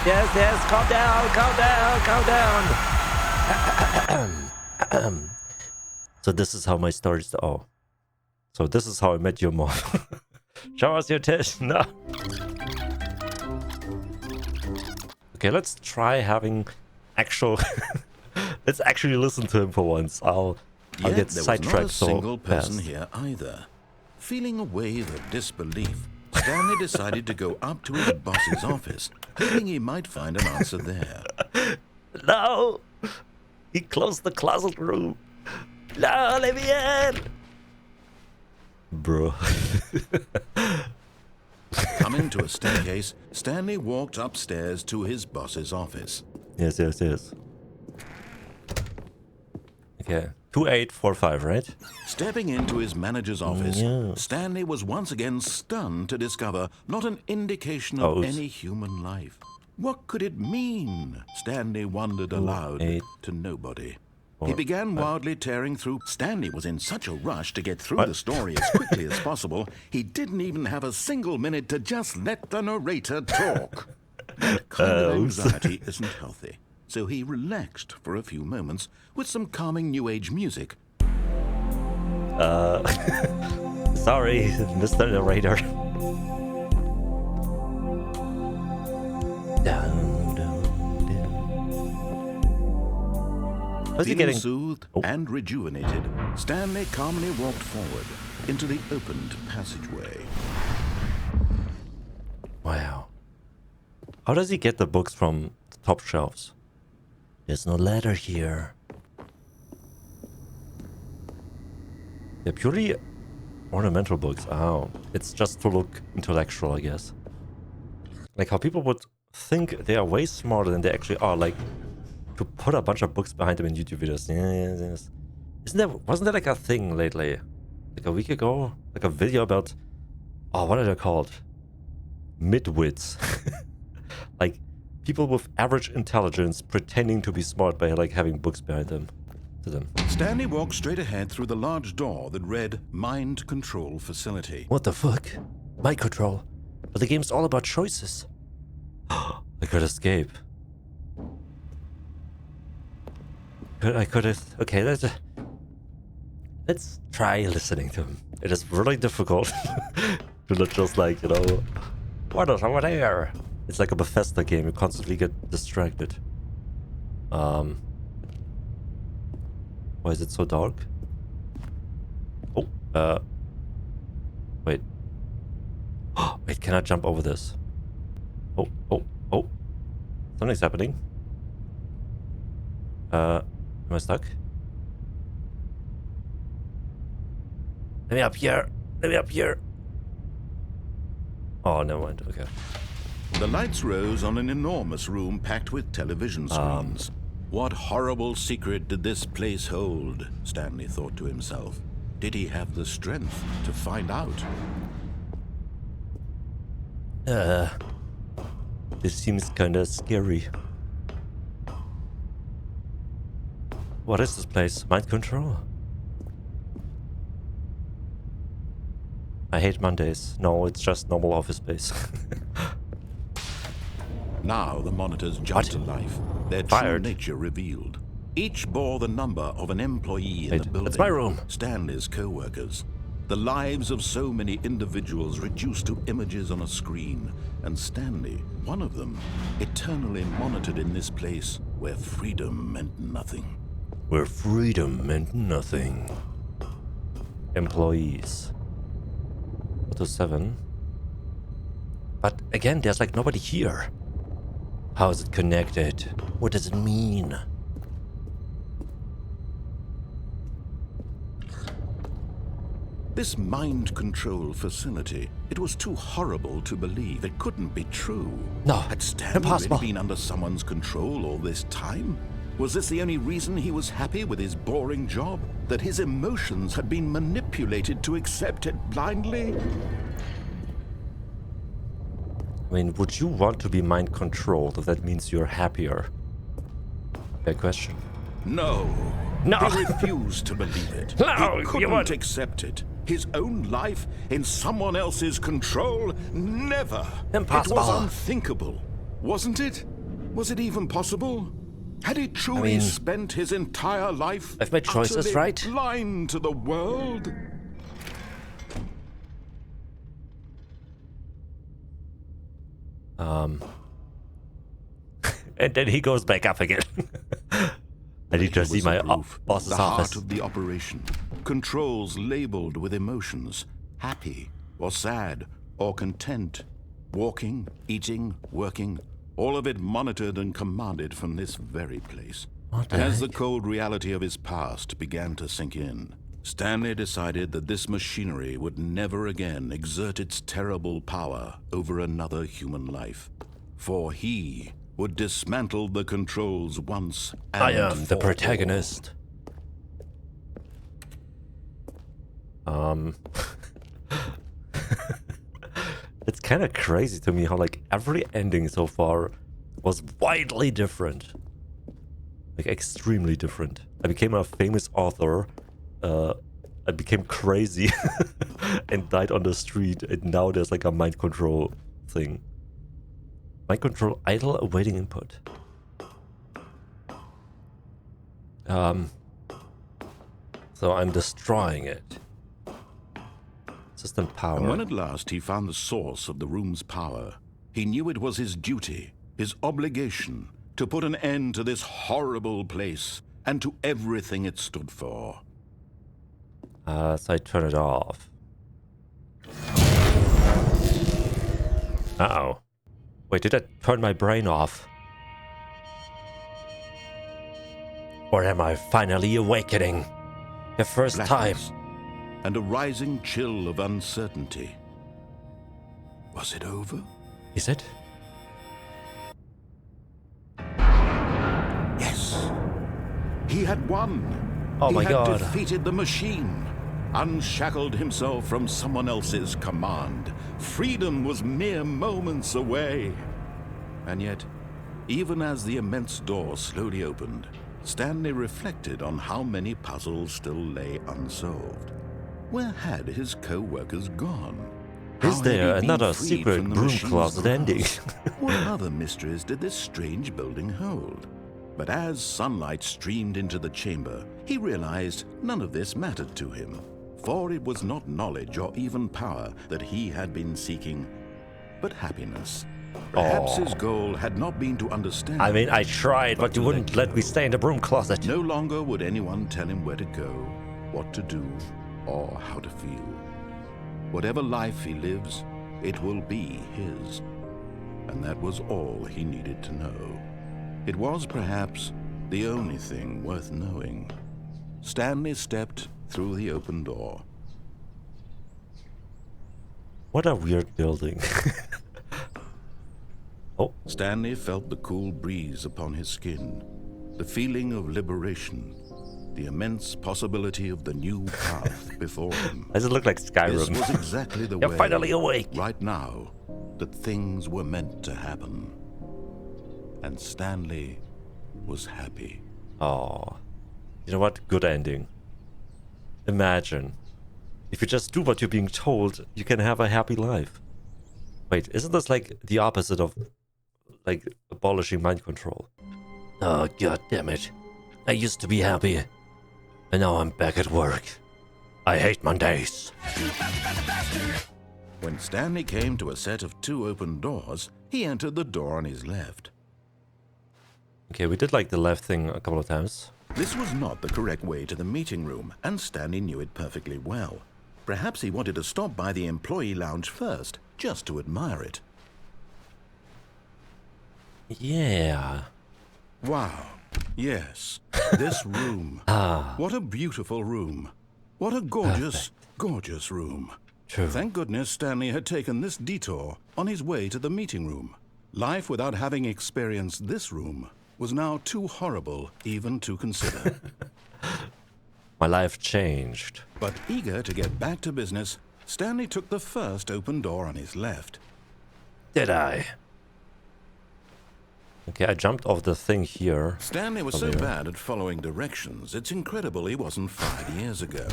Yes, calm down. So this is how my story started. Oh. So this is how I met your mom. Show us your test. No. Okay, let's try having actual... Let's actually listen to him for once. I'll get sidetracked so There was not a single person fast. here either. Feeling a wave of disbelief, Stanley decided to go up to his boss's office, hoping he might find an answer there. No! He closed the closet room. No, let me in! Bro. Coming to a staircase, Stanley walked upstairs to his boss's office. Yes. Okay. 2845, right? Stepping into his manager's office, Yes. Stanley was once again stunned to discover not an indication of Oh. any human life. What could it mean? Stanley wondered aloud 8, to nobody. 4, He began 5. wildly tearing through. Stanley was in such a rush to get through the story as quickly as possible, he didn't even have a single minute to just let the narrator talk. That kind of anxiety isn't healthy, so he relaxed for a few moments with some calming New Age music. Sorry, Mr. Narrator. How's he Feeling getting... soothed and rejuvenated, Stanley calmly walked forward into the opened passageway. Wow. How does he get the books from the top shelves? There's no ladder here. They're purely ornamental books. Oh, it's just to look intellectual, I guess. Like how people would think they are way smarter than they actually are. Like to put a bunch of books behind them in YouTube videos. Yes. Wasn't there like a thing lately? Like a week ago? Like a video about... Oh, what are they called? Midwits. Like people with average intelligence pretending to be smart by like having books behind them. To them. Stanley walked straight ahead through the large door that read Mind Control Facility. What the fuck? Mind control. But the game's all about choices. I could escape. I could have... Okay, let's try listening to him. It is really difficult to not just like, you know... What is over there? It's like a Bethesda game. You constantly get distracted. Why is it so dark? Oh, wait. Wait, can I jump over this? Oh. Something's happening. Am I stuck? Let me up here. Oh, never mind. Okay. The lights rose on an enormous room packed with television screens. What horrible secret did this place hold? Stanley thought to himself. Did he have the strength to find out? This seems kinda scary. What is this place? Mind control? I hate Mondays. No, it's just normal office space. Now the monitors jumped to life, their true nature revealed. Each bore the number of an employee in the building. That's my room. Stanley's co-workers. The lives of so many individuals reduced to images on a screen. And Stanley, one of them, eternally monitored in this place where freedom meant nothing. Where freedom meant nothing. Employees. 7. But again, there's like nobody here. How is it connected? What does it mean? This mind control facility, it was too horrible to believe. It couldn't be true. No, Had Stanley impossible. really been under someone's control all this time? Was this the only reason he was happy with his boring job? That his emotions had been manipulated to accept it blindly? I mean, would you want to be mind controlled if that means you're happier? Fair question. No. No. He refused to believe it. No, He you couldn't won't. accept it. His own life in someone else's control? Never. Impossible. It was unthinkable, wasn't it? Was it even possible? Had he truly mean, spent his entire life I've made choices, utterly right? blind to the world? And then he goes back up again. I need to see my boss's the office. heart of the operation. Controls labeled with emotions. Happy or sad or content. Walking, eating, working. All of it monitored and commanded from this very place. What the And as the heck? cold reality of his past began to sink in, Stanley decided that this machinery would never again exert its terrible power over another human life. For he would dismantle the controls once and I am the for protagonist. It's kind of crazy to me how like every ending so far was widely different. Like extremely different. I became a famous author. I became crazy and died on the street, and now there's like a mind control thing. Mind control idle awaiting input. So I'm destroying it. System power. And when at last he found the source of the room's power, he knew it was his duty, his obligation, to put an end to this horrible place and to everything it stood for. So I turn it off. Uh-oh. Wait, did I turn my brain off? Or am I finally awakening? The first time. Blackness and a rising chill of uncertainty. Was it over? Is it? Yes. He had won. Oh my God. He had defeated the machine, unshackled himself from someone else's command. Freedom was mere moments away. And yet, even as the immense door slowly opened, Stanley reflected on how many puzzles still lay unsolved. Where had his co-workers gone? Is How there had he been another freed secret from the broom machine's closet ending? grasp? What other mysteries did this strange building hold? But as sunlight streamed into the chamber, he realized none of this mattered to him, for it was not knowledge or even power that he had been seeking, but happiness. Perhaps his goal had not been to understand. I mean, I tried, but you wouldn't let me stay in the broom closet. No longer would anyone tell him where to go, what to do, or how to feel. Whatever life he lives, it will be his. And that was all he needed to know. It was perhaps the only thing worth knowing. Stanley stepped through the open door. What a weird building. Oh, Stanley felt the cool breeze upon his skin, the feeling of liberation, the immense possibility of the new path before him. does it look like This Skyrim? was exactly the You're way, finally awake. right now, that things were meant to happen. And Stanley was happy. Oh, you know what? Good ending. Imagine. If you just do what you're being told, you can have a happy life. Wait, isn't this like the opposite of like abolishing mind control? Oh, god damn it. I used to be happy, and now I'm back at work. I hate Mondays. When Stanley came to a set of 2 open doors, he entered the door on his left. Okay, we did like the left thing a couple of times. This was not the correct way to the meeting room, and Stanley knew it perfectly well. Perhaps he wanted to stop by the employee lounge first, just to admire it. Yeah. Wow. Yes. This room. What a beautiful room. What a gorgeous, gorgeous room. True. Thank goodness Stanley had taken this detour on his way to the meeting room. Life without having experienced this room was now too horrible even to consider. My life changed. But eager to get back to business, Stanley took the first open door on his left. Did I? Okay, I jumped off the thing here. Stanley was so bad at following directions, it's incredible he wasn't 5 years ago.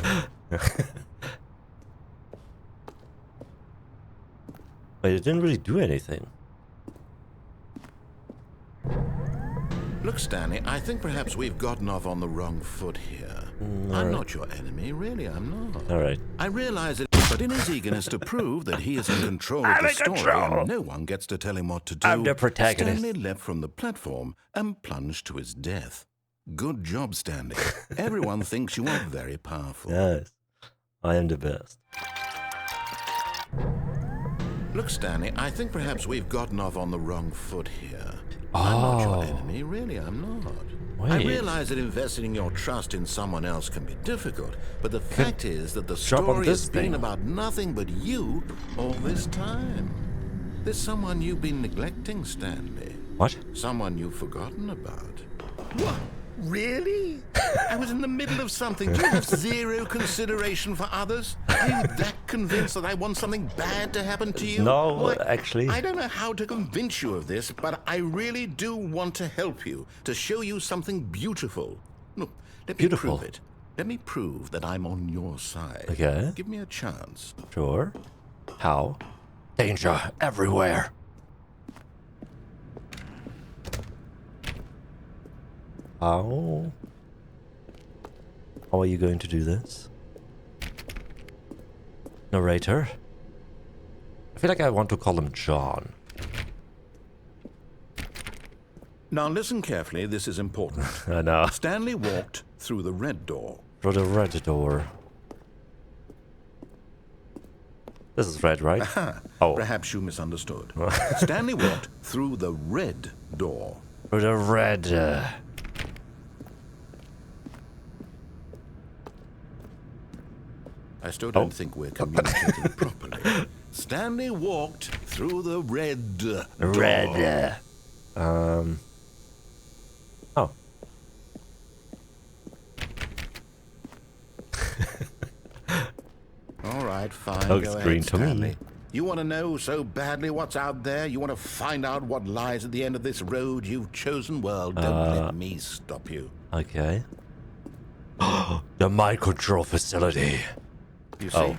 Wait, it didn't really do anything. Look, Stanley, I think perhaps we've gotten off on the wrong foot here. I'm not your enemy, really, I'm not. All right. I realize it, but in his eagerness to prove that he is in control of the story and no one gets to tell him what to do, I'm the protagonist. Stanley leapt from the platform and plunged to his death. Good job, Stanley. Everyone thinks you are very powerful. Yes, I am the best. Look, Stanley, I think perhaps we've gotten off on the wrong foot here. I'm not your enemy, really, I'm not. Wait. I realize that investing your trust in someone else can be difficult, but the fact is that the story has been about nothing but you all this time. There's someone you've been neglecting, Stanley. What? Someone you've forgotten about. What? Really? I was in the middle of something. Do you have zero consideration for others? Are you that convinced that I want something bad to happen to you? No, Well, actually. I don't know how to convince you of this, but I really do want to help you, to show you something beautiful. Look, let me prove it. Let me prove that I'm on your side. Okay. Give me a chance. Sure. How? Danger everywhere. How are you going to do this? Narrator? I feel like I want to call him John. Now listen carefully, this is important. I know. Stanley walked through the red door. Through the red door. This is red, right? Oh. Perhaps you misunderstood. Stanley walked through the red door. Through the red... I still don't think we're communicating properly. Stanley walked through the red door. Red. Oh. All right, fine. Looks Go green ahead, to me. Stanley. You want to know so badly what's out there? You want to find out what lies at the end of this road you've chosen? Well, don't let me stop you. Okay. The mind control facility. You see,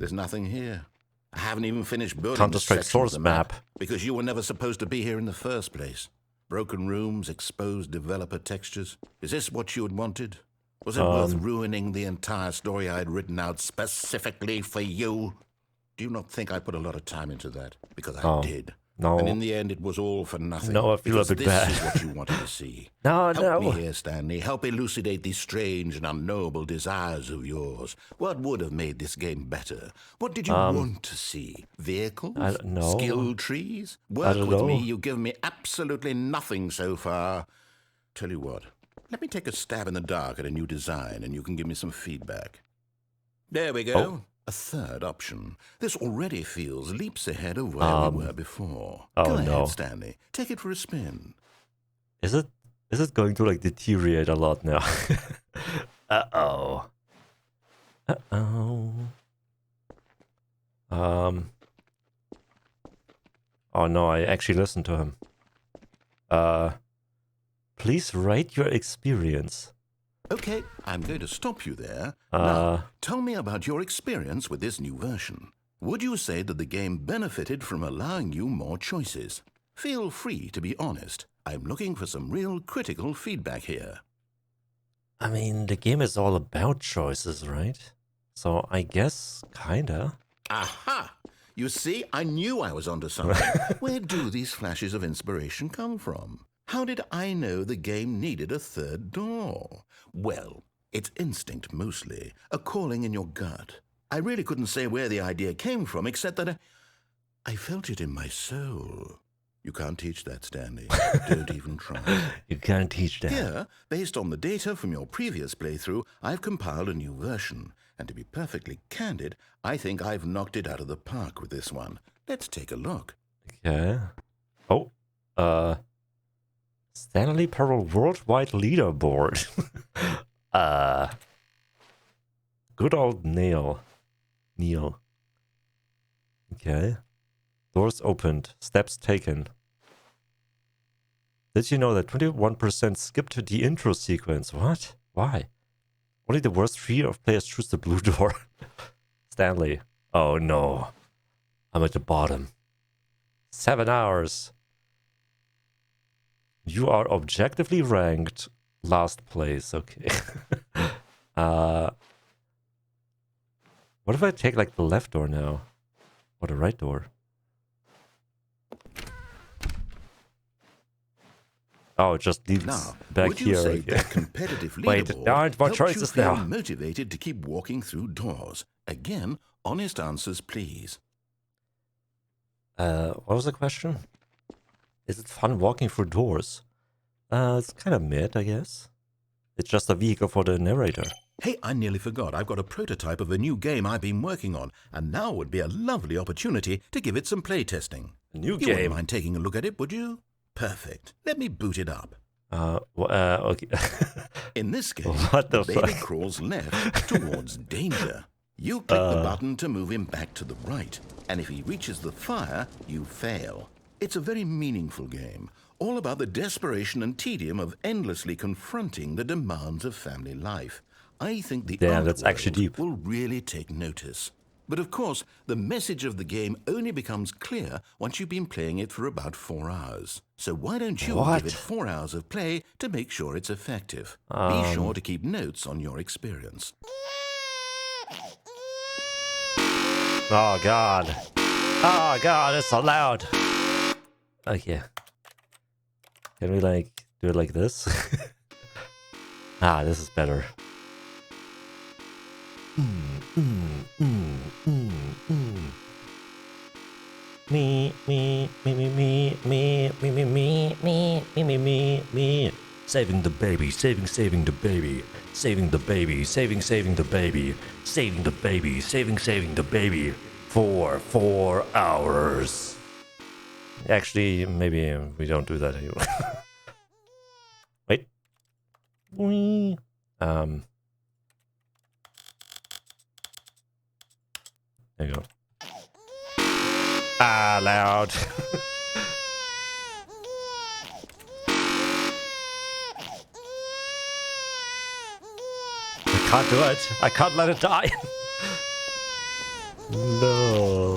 there's nothing here. I haven't even finished building the Counter-Strike section of source the map. because you were never supposed to be here in the first place. Broken rooms, exposed developer textures. Is this what you had wanted? Was it worth ruining the entire story I had written out specifically for you? Do you not think I put a lot of time into that? Because I did. No. And in the end, it was all for nothing. No, I feel a bit bad. This is what you wanted to see. No, Help me here, Stanley. Help elucidate these strange and unknowable desires of yours. What would have made this game better? What did you want to see? Vehicles? I don't know. Skill trees? Work with me. You've given me absolutely nothing so far. Tell you what. Let me take a stab in the dark at a new design, and you can give me some feedback. There we go. A third option. This already feels leaps ahead of where we were before. Go ahead, Stanley. Take it for a spin. Is it going to like deteriorate a lot now? Uh-oh. Uh-oh. Oh no, I actually listened to him. Please write your experience. Okay, I'm going to stop you there. Now, tell me about your experience with this new version. Would you say that the game benefited from allowing you more choices? Feel free to be honest. I'm looking for some real critical feedback here. I mean, the game is all about choices, right? So I guess, kinda. Aha! You see, I knew I was onto something. Where do these flashes of inspiration come from? How did I know the game needed a third door? Well, it's instinct mostly, a calling in your gut. I really couldn't say where the idea came from, except that I felt it in my soul. You can't teach that, Stanley. Don't even try. You can't teach that. Here, based on the data from your previous playthrough, I've compiled a new version. And to be perfectly candid, I think I've knocked it out of the park with this one. Let's take a look. Okay. Oh, Stanley Parable Worldwide Leaderboard. Good old Neil. Okay. Doors opened. Steps taken. Did you know that 21% skipped the intro sequence? What? Why? Only the worst 3 of players choose the blue door. Stanley. Oh no. I'm at the bottom. 7 hours. You are objectively ranked last place. Okay. What if I take like the left door now? Or the right door? Oh, it just leads Now, back would you here. say Okay. that competitive Wait, leaderboard there aren't more helped you choices feel now. motivated to keep walking through doors? Again, honest answers, please. What was the question? Is it fun walking through doors? It's kind of mid, I guess. It's just a vehicle for the narrator. Hey, I nearly forgot. I've got a prototype of a new game I've been working on, and now would be a lovely opportunity to give it some playtesting. A new You game? wouldn't mind taking a look at it, would you? Perfect. Let me boot it up. Okay. In this game, What the baby fuck? crawls left towards danger. You click the button to move him back to the right, and if he reaches the fire, you fail. It's a very meaningful game, all about the desperation and tedium of endlessly confronting the demands of family life. I think the Damn, art that's actually world deep. will really take notice. But of course, the message of the game only becomes clear once you've been playing it for about 4 hours. So why don't you What? give it 4 hours of play to make sure it's effective? Be sure to keep notes on your experience. Oh god. Oh god, it's so loud. Okay. Can we like do it like this? Ah, this is better. Me. Saving the baby, saving the baby, saving the baby, saving the baby, saving the baby, saving the baby for 4 hours. Actually, maybe we don't do that anymore. Wait. There you go. Ah, loud. I can't do it. I can't let it die. No.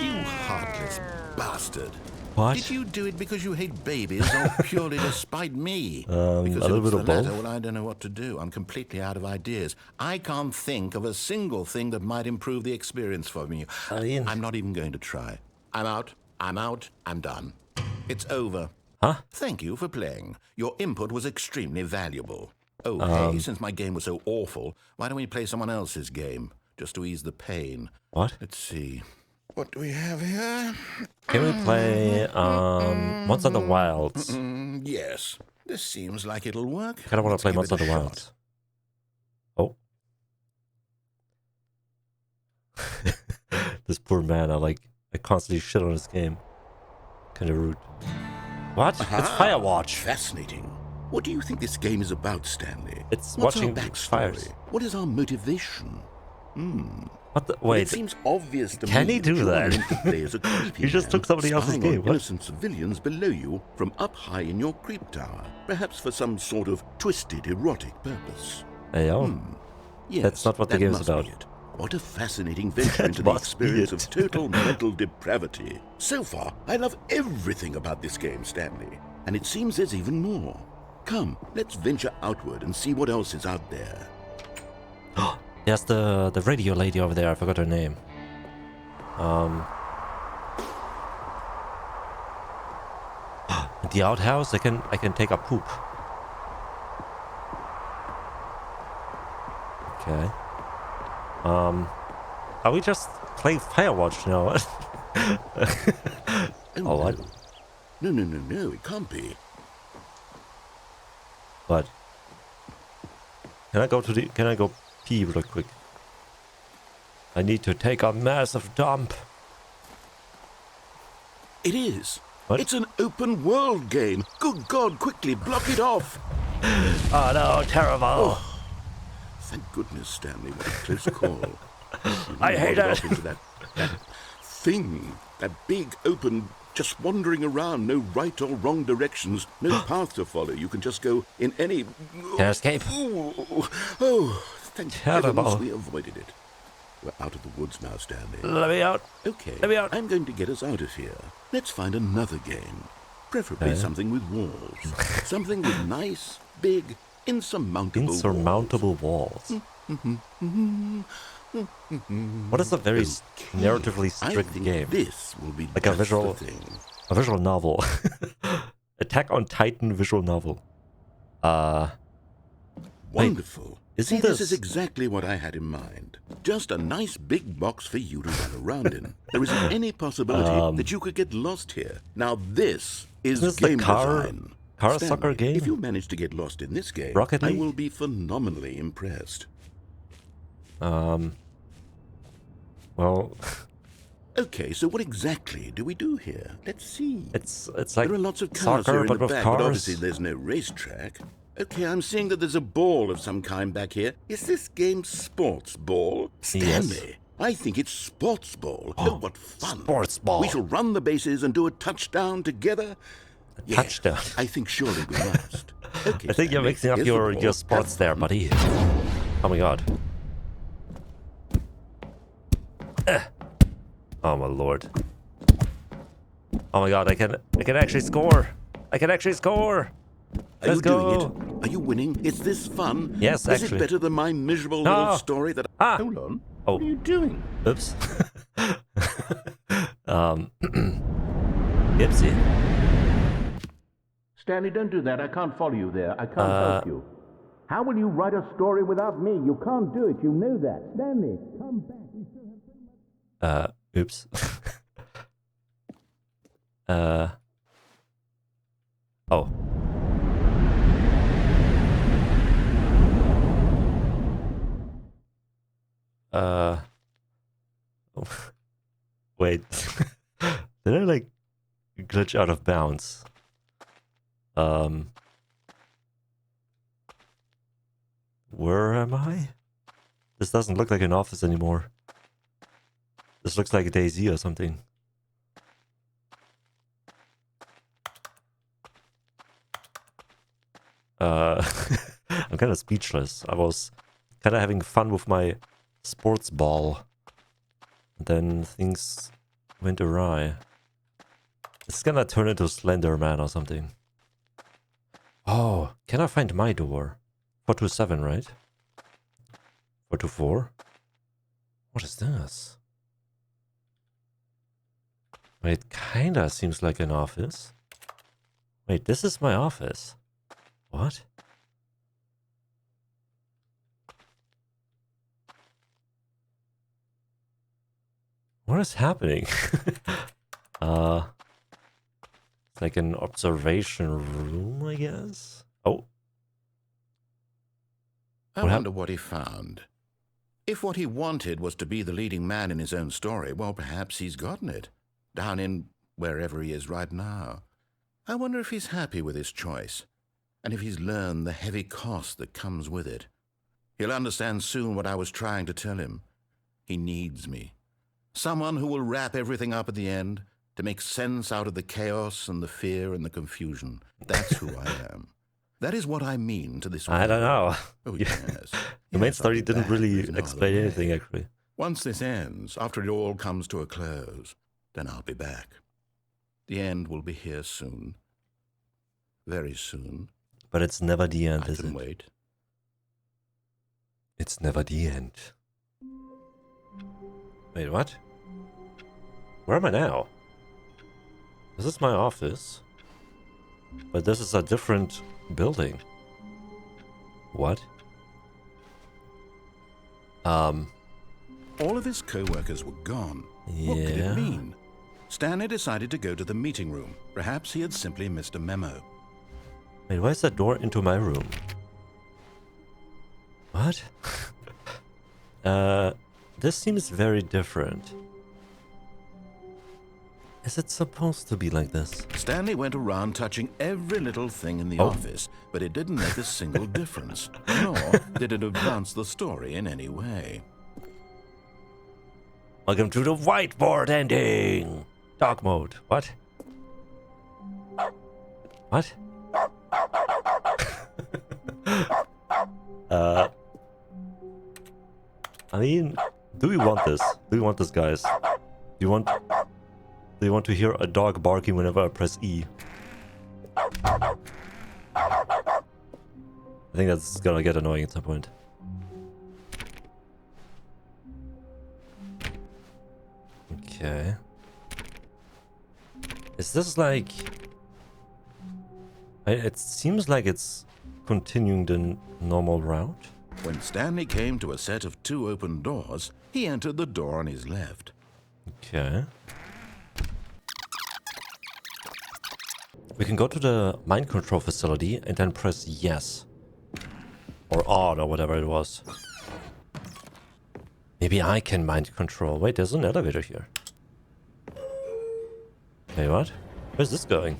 You heartless bastard. What? Did you do it because you hate babies or purely to spite me? Because a if little it's bit the of latter, both. well, I don't know what to do. I'm completely out of ideas. I can't think of a single thing that might improve the experience for me. I'm not even going to try. I'm out. I'm done. It's over. Huh? Thank you for playing. Your input was extremely valuable. Oh, hey, since my game was so awful, why don't we play someone else's game? Just to ease the pain. What? Let's see. What do we have here? Can we play Monster Hunter Wilds? Yes. This seems like it'll work. I kind of want Let's to play give it Monster a Hunter shot. Wilds. Oh. This poor man, I constantly shit on his game. Kind of rude. What? It's Firewatch. Fascinating. What do you think this game is about, Stanley? It's What's watching our fires. backstory? What is our motivation? What the? Well, Wait. it seems obvious to Can me he do you're that? willing to play as a creepy You just man, took somebody else's spying game, on what? innocent civilians below you from up high in your creep tower, perhaps for some sort of twisted erotic purpose. Hey, yo. Yes, That's not what the that game's must about. be it. What a fascinating venture That into the must be experience it. of total mental depravity. So far, I love everything about this game, Stanley. And it seems there's even more. Come, let's venture outward and see what else is out there. There's the radio lady over there. I forgot her name. The outhouse. I can take a poop. Okay. Are we just playing Firewatch now? Oh, what? No, it can't be. What? Can I go pee real quick? I need to take a massive dump. It is. What? It's an open world game. Good God, quickly block it off. Oh no, terrible. Thank goodness, Stanley, what a close call. I hate Wandered it. off into that thing, that big open, just wandering around, no right or wrong directions, no path to follow. You can just go in any... Can I escape? Oh, thank Terrible. heavens we avoided it. We're out of the woods now, Stanley. Let me out. Okay, Let me out. I'm going to get us out of here. Let's find another game. Preferably something with walls. Something with nice, big, insurmountable walls. What is a very narratively strict game? This will be like a visual novel. Attack on Titan visual novel. Wonderful. Isn't this is exactly what I had in mind. Just a nice big box for you to run around in. There isn't any possibility that you could get lost here. Now this is game design. Car Stanley, soccer game? If you manage to get lost in this game, Rocket League? I will be phenomenally impressed. Well... Okay, so what exactly do we do here? Let's see. It's like there are lots of cars soccer, here in but the with back, cars. but obviously there's no racetrack. Okay, I'm seeing that there's a ball of some kind back here. Is this game sports ball? Stanley, Yes. I think it's sports ball. Oh, what fun. Sports ball. We shall run the bases and do a touchdown together. Touchdown. I think surely we must. Okay, I think you're Stanley, mixing up here's your the ball. sports there, buddy. Oh my god. Oh my lord. Oh my god, I can actually score. I can actually score. Are Let's you go. doing it? Are you winning? Is this fun? Yes, Is actually. it better than my miserable No. little story that... Ah. Hold on. Oh. What are you doing? Oops. Ipsy. Stanley, don't do that. I can't follow you there. I can't help you. How will you write a story without me? You can't do it. You know that. Stanley, come back. We still have... Oops. Oh. Wait. Did I like glitch out of bounds? Where am I? This doesn't look like an office anymore. This looks like a DayZ or something. I'm kind of speechless. I was kind of having fun with my sports ball. Then things went awry. It's gonna turn into Slender Man or something. Oh, can I find my door? 427, right? 424? What is this? Wait, it kinda seems like an office. Wait, this is my office. What? What is happening? It's like an observation room, I guess. Oh. I wonder what he found. If what he wanted was to be the leading man in his own story, well, perhaps he's gotten it. Down in wherever he is right now. I wonder if he's happy with his choice, and if he's learned the heavy cost that comes with it. He'll understand soon what I was trying to tell him. He needs me. Someone who will wrap everything up at the end, to make sense out of the chaos and the fear and the confusion. That's who I am. That is what I mean to this. I don't know. Oh, yes. The main Yes, story I'll be didn't back. really There's no explain other way. anything, actually. Once this ends, after it all comes to a close, then I'll be back. The end will be here soon. Very soon. But it's never the end, I is can it? wait. It's never the end. Wait, what? Where am I now? This is my office. But this is a different building. What? All of his co-workers were gone. What could Yeah. it mean? Stanley decided to go to the meeting room. Perhaps he had simply missed a memo. Wait, why is that door into my room? What? This seems very different. Is it supposed to be like this? Stanley went around touching every little thing in the Oh. office, but it didn't make a single difference, nor did it advance the story in any way. Welcome to the whiteboard ending! Dark mode. What? What? I mean, do we want this? Do we want this, guys? Do you want to hear a dog barking whenever I press E? I think that's gonna get annoying at some point. Okay. Is this like... It seems like it's continuing the normal route. When Stanley came to a set of 2 open doors, he entered the door on his left. Okay. We can go to the mind control facility and then press yes. Or on, or whatever it was. Maybe I can mind control. Wait, there's an elevator here. Hey, what? Where's this going?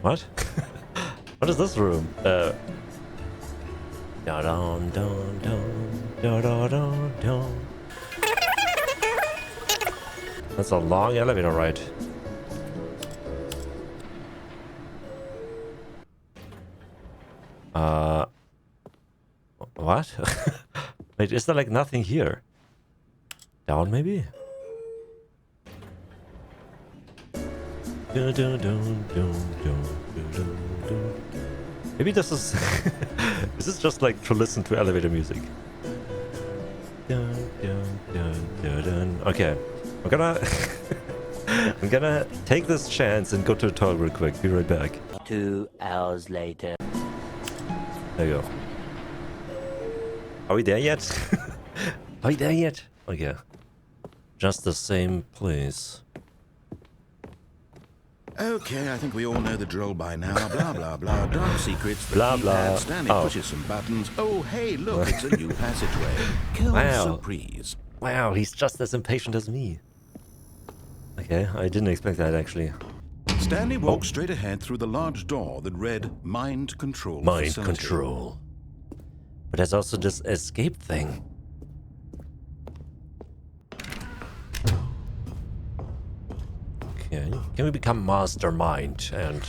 What? What is this room? That's a long elevator ride. What? Wait, is there like nothing here? Down maybe? Maybe this is... This is just like to listen to elevator music. Okay, I'm gonna... I'm gonna take this chance and go to the toilet real quick. Be right back. 2 hours later. There you go. Are we there yet? Are we there yet? Okay. Just the same place. Okay, I think we all know the drill by now. Blah, blah, blah. Dark secrets. The Blah, keypad. blah. Stanley Oh. pushes some buttons. Oh, hey, look, it's a new passageway. Quelle Wow. surprise. Wow, he's just as impatient as me. Okay, I didn't expect that actually. Stanley walked straight ahead through the large door that read Mind Control Mind Facility. control. But there's also this escape thing. Okay, can we become mastermind and...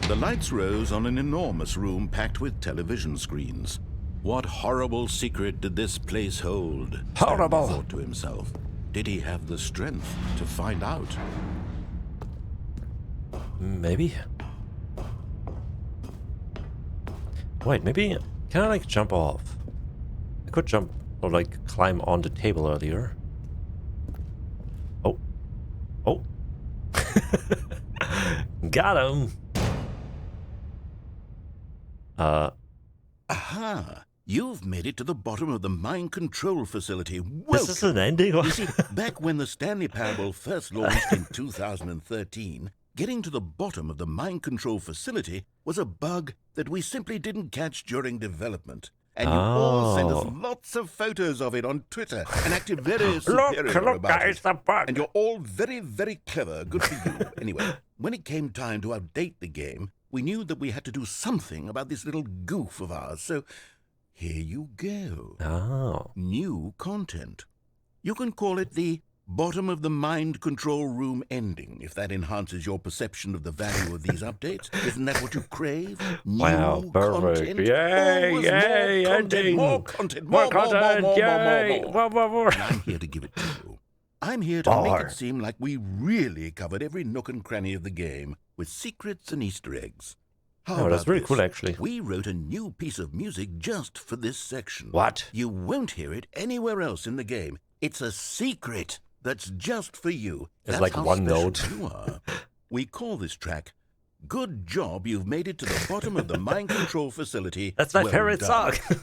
The lights rose on an enormous room packed with television screens. What horrible secret did this place hold? Horrible. Stanley thought to himself. Did he have the strength to find out? Maybe? Wait, maybe... Can I like jump off? I could jump or like climb on the table earlier. Oh. Oh. Got him! Aha! You've made it to the bottom of the mind control facility. Welcome. This is an ending? You see, back when the Stanley Parable first launched in 2013, getting to the bottom of the mind control facility was a bug that we simply didn't catch during development. And you all sent us lots of photos of it on Twitter and acted very superior about it. the bug! And you're all very, very clever. Good for you. Anyway, when it came time to update the game, we knew that we had to do something about this little goof of ours. So here you go. Oh. New content. You can call it the bottom of the mind control room ending, if that enhances your perception of the value of these updates. Isn't that what you crave? New Wow, perfect. content. Yay, Always yay, more content, ending. more content, More more content, more, yay! more. And I'm here to give it to you. I'm here to make More. it seem like we really covered every nook and cranny of the game with secrets and Easter eggs. How Oh, that's about very this? cool, actually. We wrote a new piece of music just for this section. What? You won't hear it anywhere else in the game. It's a secret that's just for you. It's That's like how one special note. You are. We call this track, Good Job You've Made It to the Bottom of the Mind Control Facility. That's my Well favorite done." song!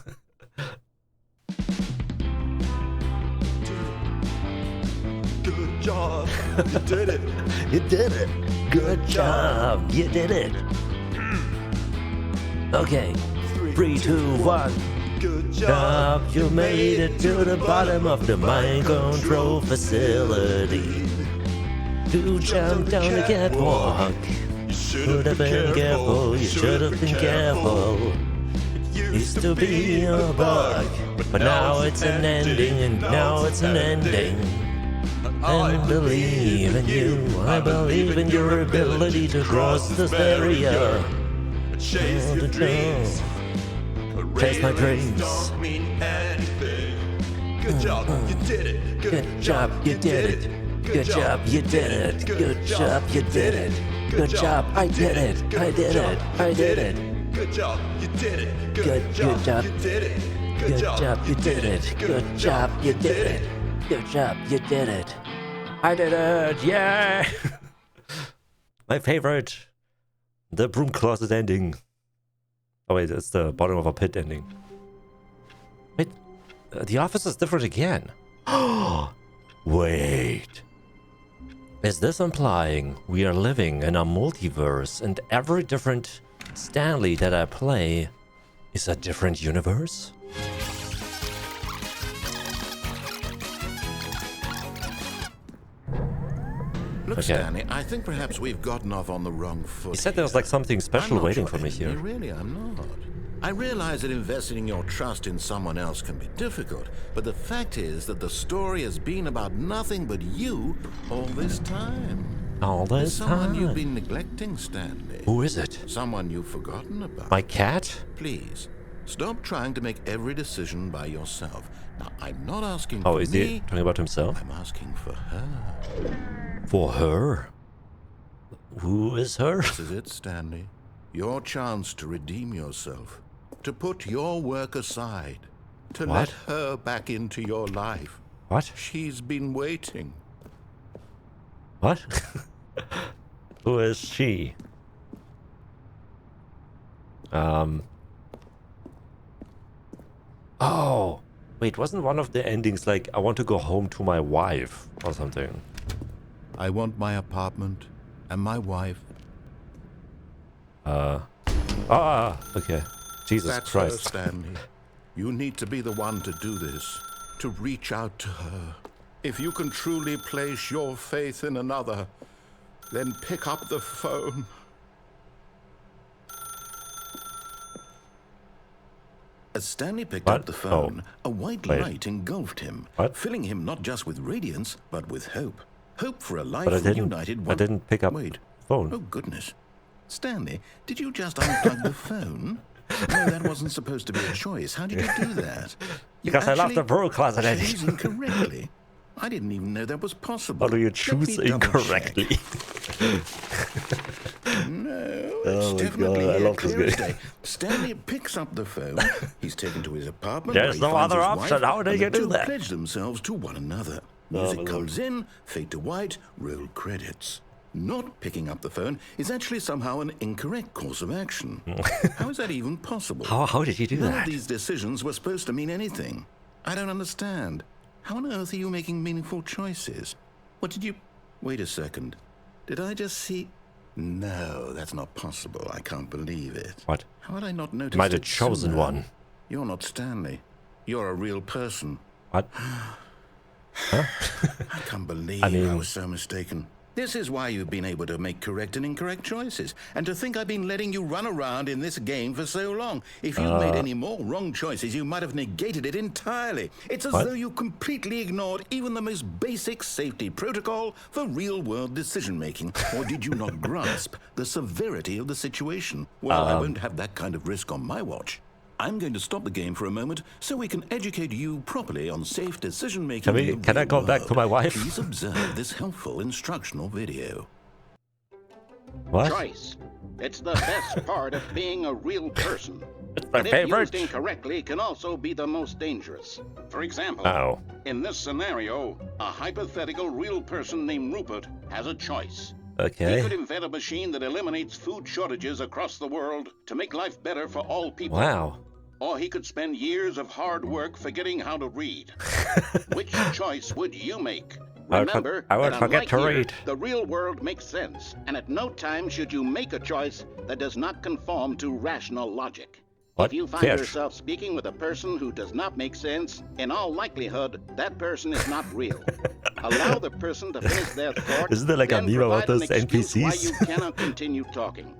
Good job, you did it. You did it! Good job! You did it! Okay, 3, 2, 1. Good job, You made it to the bottom of the mind control facility. To jump down the catwalk. You Should have been careful, you should have been careful. Used to be a bug, but now it's an ending, and now it's an ending. I believe in you, I believe in your ability to cross this barrier. Chase your dreams. Chase my dreams. Don't mean anything. Good job, you did it. Good job, you did it. Good job, you did it. Good job, you did it. Good job, I did it. I did it. I did it. Good job, you did it. Good job. you did it. Good job, you did it. Good job, you did it. Good job, you did it. I did it, yeah! My favorite. The broom closet ending. Oh wait, it's the bottom of a pit ending. Wait, the office is different again. Wait. Is this implying we are living in a multiverse and every different Stanley that I play is a different universe? Look, Okay. Stanley, I think perhaps we've gotten off on the wrong foot. He said there was like something I'm special not waiting sure for me enemy, here. Really, I'm not. I realize that investing your trust in someone else can be difficult, but the fact is that the story has been about nothing but you all this time. All There's this someone you've time. been neglecting, Stanley. Who is it? Someone you've forgotten about. My cat? Please, stop trying to make every decision by yourself. Now, I'm not asking Oh, for is me. he talking about himself? I'm asking for her. For her? Who is her? This is it, Stanley. Your chance to redeem yourself. To put your work aside. To What? let her back into your life. What? She's been waiting. What? Who is she? Oh. Wait, wasn't one of the endings like, I want to go home to my wife or something? I want my apartment and my wife. Okay. Jesus That's Christ. her, Stanley. You need to be the one to do this. To reach out to her. If you can truly place your faith in another, then pick up the phone. As Stanley picked What? up the phone, a white Wait. light engulfed him, What? filling him not just with radiance, but with hope. Hope for a life But I didn't, united. I didn't pick up Wait. the phone. Oh, goodness. Stanley, did you just unplug the phone? No, that wasn't supposed to be a choice. How did you do that? You Because I left actually the broom closet ending. chose incorrectly. I didn't even know that was possible. How do you Let choose me double-check. incorrectly? No, it's Oh my definitely God, I here, love this clear as game. day. Stanley picks up the phone. He's taken to his apartment. There's where he no finds other his option. wife, How do and you the do two that? pledge themselves to one another. Music comes in, fade to white, roll credits. Not picking up the phone is actually somehow an incorrect course of action. How is that even possible? How did he do None that? of these decisions were supposed to mean anything. I don't understand. How on earth are you making meaningful choices? What did you... Wait a second. Did I just see... No, that's not possible. I can't believe it. What? How had I not noticed Might have it chosen sooner? one. You're not Stanley. You're a real person. What? I can't believe I mean- was so mistaken. This is why you've been able to make correct and incorrect choices. And to think I've been letting you run around in this game for so long. If you'd made any more wrong choices, you might have negated it entirely. It's as What? though you completely ignored even the most basic safety protocol for real-world decision-making. Or did you not grasp the severity of the situation? Well, I won't have that kind of risk on my watch. I'm going to stop the game for a moment so we can educate you properly on safe decision-making. Can I go back to my wife? Please observe this helpful instructional video. What? Choice. It's the best part of being a real person. It's my But if favorite. used incorrectly, can also be the most dangerous. For example, Oh. in this scenario, a hypothetical real person named Rupert has a choice. He Okay. could invent a machine that eliminates food shortages across the world to make life better for all people. Wow. Or he could spend years of hard work forgetting how to read. Which choice would you make? I would Remember I would that forget unlike to here, read. the real world makes sense, and at no time should you make a choice that does not conform to rational logic. What? If you find Fish. yourself speaking with a person who does not make sense, in all likelihood, that person is not real. Allow the person to finish their thought. Isn't there like a then meme about provide those an excuse why NPCs? you cannot continue talking.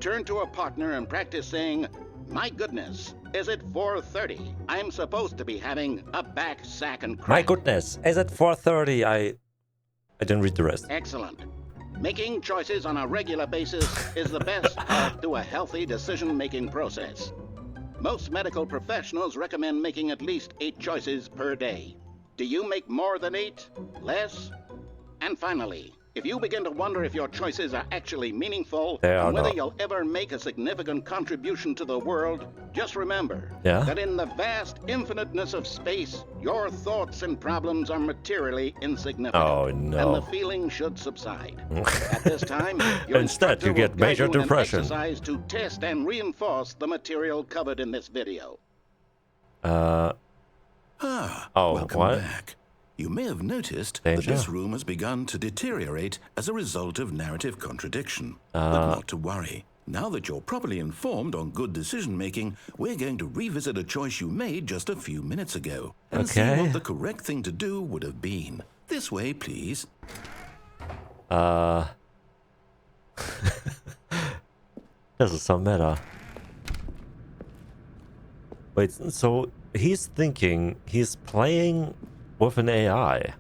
Turn to a partner and practice saying, "My goodness, is it 4:30? I'm supposed to be having a back sack and crack." My goodness. Is it 4:30? I didn't read the rest. Excellent. Making choices on a regular basis is the best part to a healthy decision-making process. Most medical professionals recommend making at least 8 choices per day. Do you make more than 8? Less? And finally, if you begin to wonder if your choices are actually meaningful They are and whether not. you'll ever make a significant contribution to the world, just remember Yeah? that in the vast infiniteness of space, your thoughts and problems are materially insignificant. Oh, And no. the feeling should subside. At this time, your Instead, you instructor will get guide major you in an depression. exercise to test and reinforce the material covered in this video. Welcome what? back. You may have noticed Danger. that this room has begun to deteriorate as a result of narrative contradiction. But not to worry. Now that you're properly informed on good decision-making, we're going to revisit a choice you made just a few minutes ago and see Okay. what the correct thing to do would have been. This way, please. This is some meta. Wait, so he's thinking he's playing with an AI.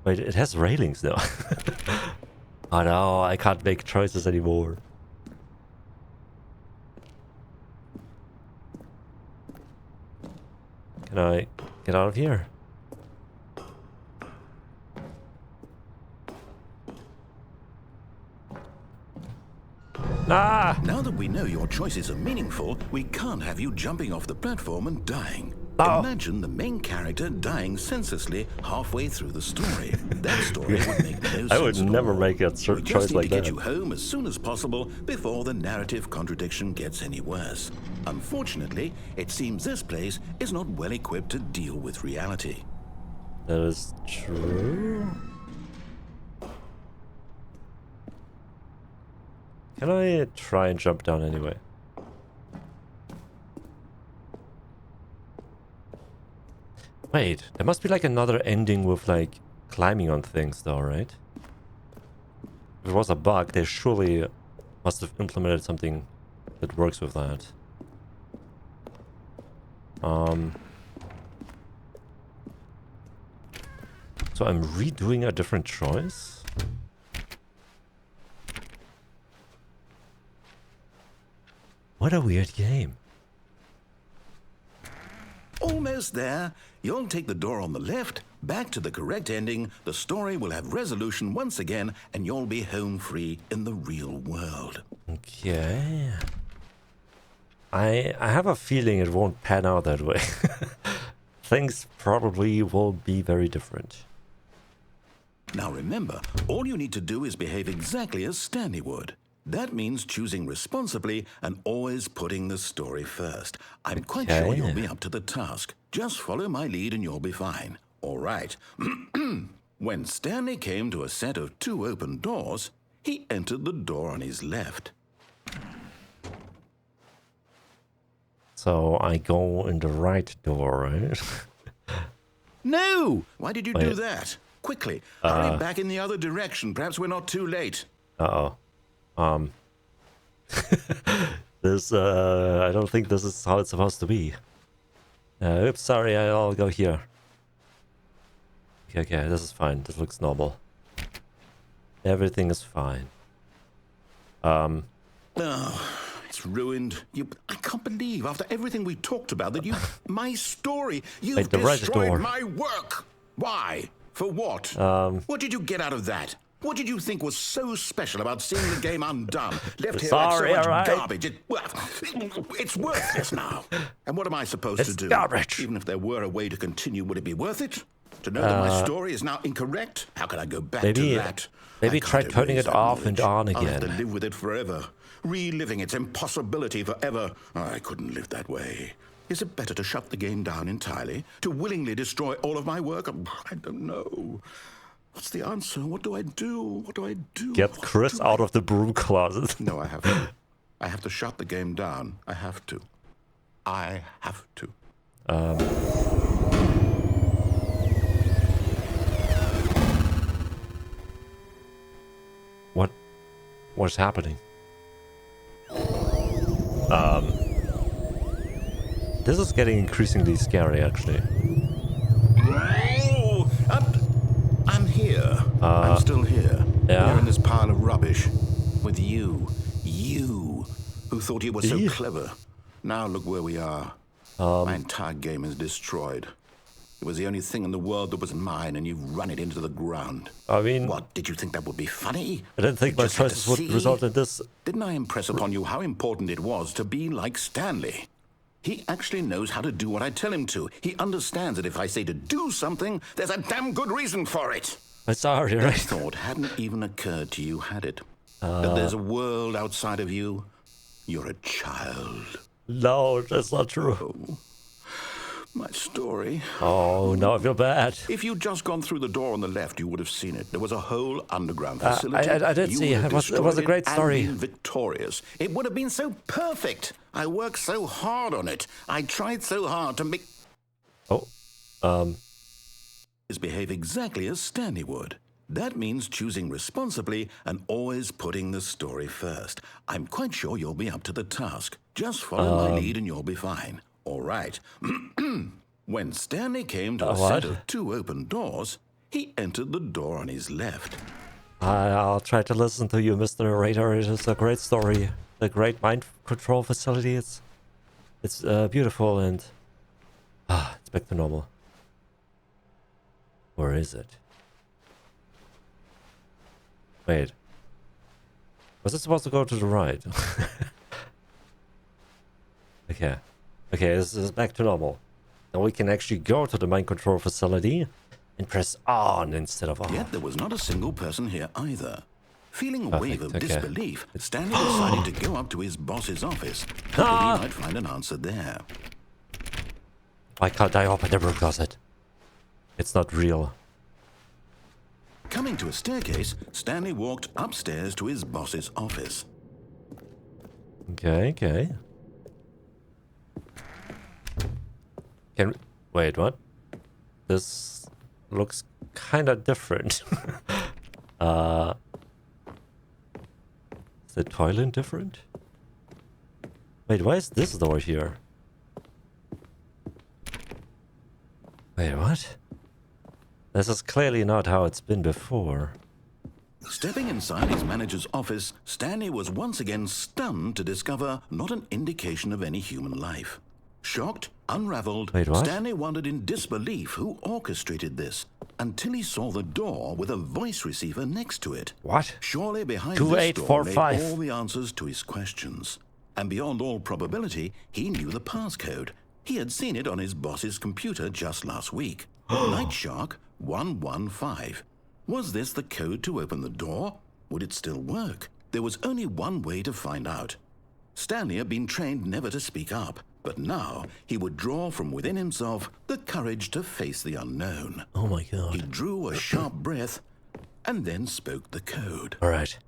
Wait, it has railings though. Oh no, I can't make choices anymore. Can I get out of here? Ah! Now that we know your choices are meaningful, we can't have you jumping off the platform and dying. Oh. Imagine the main character dying senselessly halfway through the story. That story would make no sense I would at never all. make a We choice just need like to get that. you home as soon as possible before the narrative contradiction gets any worse. Unfortunately, it seems this place is not well equipped to deal with reality. That is true. Can I try and jump down anyway? Wait, there must be like another ending with like climbing on things though, right? If it was a bug, they surely must have implemented something that works with that. So I'm redoing a different choice? What a weird game. Almost there. You'll take the door on the left, back to the correct ending, the story will have resolution once again, and you'll be home free in the real world. Okay. I have a feeling it won't pan out that way. Things probably will be very different. Now remember, all you need to do is behave exactly as Stanley would. That means choosing responsibly and always putting the story first. I'm quite sure Okay. you'll be up to the task. Just follow my lead and you'll be fine. All right. When Stanley came to a set of 2 open doors, he entered the door on his left. So I go in the right door, right? No! Why did you do Wait. that? Quickly, hurry back in the other direction. Perhaps we're not too late. Uh-oh. This, I don't think this is how it's supposed to be. Oops, sorry, I'll go here. Okay, this is fine. This looks normal. Everything is fine. Oh, it's ruined. I can't believe, after everything we talked about, that you... my story, you've Wait, the right destroyed door. my work. Why? For what? What did you get out of that? What did you think was so special about seeing the game undone? Left here Sorry, like so much alright. garbage. It's worthless now. And what am I supposed It's to do? garbage. Even if there were a way to continue, would it be worth it? To know that my story is now incorrect? How can I go back maybe- to that? maybe I try can't turning erase it that off and knowledge. on I'll have to again. live with it forever, reliving its impossibility forever. I couldn't live that way. Is it better to shut the game down entirely? To willingly destroy all of my work? I don't know. What's the answer? What do I do? What do I do? Get What Chris do out of the broom closet. No, I have to. I have to shut the game down. I have to. I have to. What's happening? This is getting increasingly scary, actually. Oh, I'm here. I'm still here. yeah. Here in this pile of rubbish. With you. You, who thought you were so Eek. clever. Now look where we are. My entire game is destroyed. It was the only thing in the world that was mine, and you've run it into the ground. I mean, What, did you think that would be funny? I didn't think You my just had to choices would see? result in this. Didn't I impress upon you how important it was to be like Stanley? He actually knows how to do what I tell him to. He understands that if I say to do something, there's a damn good reason for it. I'm sorry, That right? thought hadn't even occurred to you, had it? That there's a world outside of you? You're a child. No, that's not true. Oh, my story. Oh, now I feel bad. If you'd just gone through the door on the left, you would have seen it. There was a whole underground facility. I did You see would it. have It was a destroyed great story. And been victorious. It would have been so perfect. I worked so hard on it. I tried so hard to make Oh, behave exactly as Stanley would. That means choosing responsibly and always putting the story first. I'm quite sure you'll be up to the task. Just follow my lead and you'll be fine. All right. When Stanley came to a what? set of 2 open doors, he entered the door on his left. I'll try to listen to you, Mr. Narrator. It is a great story. The great mind control facility. It's beautiful and it's back to normal. Where is it? Wait. Was it supposed to go to the right? Okay. Okay, this is back to normal. Now we can actually go to the mind control facility and press on instead of off. Yet there was not a single person here either. Feeling a wave of Perfect, okay. disbelief, Stanley decided to go up to his boss's office, hoping he might find an answer there. Why can't I open the broom closet? It's not real. Coming to a staircase, Stanley walked upstairs to his boss's office. Okay, okay. Wait, what? This looks kind of different. Is the toilet different? Wait, why is this door here? Wait, what? This is clearly not how it's been before. Stepping inside his manager's office, Stanley was once again stunned to discover not an indication of any human life. Shocked, unraveled, Wait, what? Stanley wondered in disbelief who orchestrated this, until he saw the door with a voice receiver next to it. What? Surely behind this door lay 2845. all the answers to his questions. And beyond all probability, he knew the passcode. He had seen it on his boss's computer just last week. Night Shark 115. Was this the code to open the door? Would it still work? There was only one way to find out. Stanley had been trained never to speak up, but now he would draw from within himself the courage to face the unknown. Oh my He god. drew a sharp breath and then spoke the code. Alright.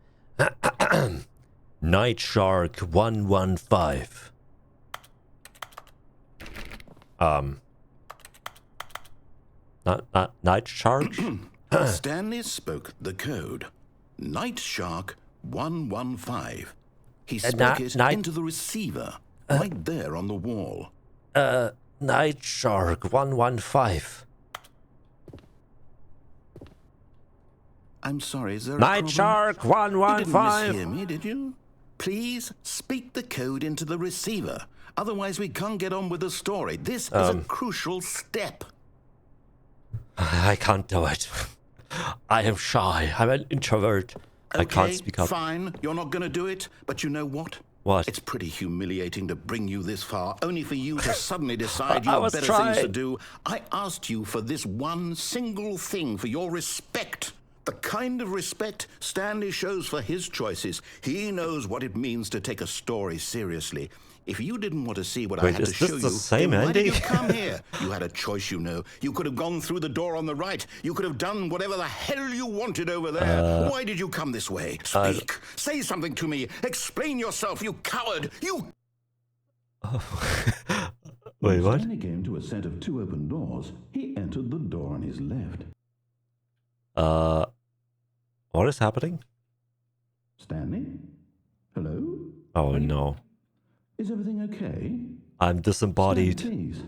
Night Shark 115. Night Shark? Stanley spoke the code. Night Shark 115. He spoke it into the receiver, right there on the wall. Night Shark 115. I'm sorry, is there a Night problem? Shark You didn't 115. mishear me, did you? Please speak the code into the receiver. Otherwise, we can't get on with the story. This is a crucial step. I can't do it. I am shy. I'm an introvert. I can't speak up. Fine. You're not going to do it. But you know what? What? It's pretty humiliating to bring you this far, only for you to suddenly decide you I have was better things to trying. do. I asked you for this one single thing, for your respect. The kind of respect Stanley shows for his choices. He knows what it means to take a story seriously. If you didn't want to see what I Wait, had is to show this you, the same then why did you ending? come here? You had a choice, you know. You could have gone through the door on the right. You could have done whatever the hell you wanted over there. Why did you come this way? Speak. Say something to me. Explain yourself, you coward. You... Wait, what? Stanley came to a set of 2 open doors. He entered the door on his left. What is happening? Stanley? Hello? Oh no. Is everything okay? I'm disembodied. Please.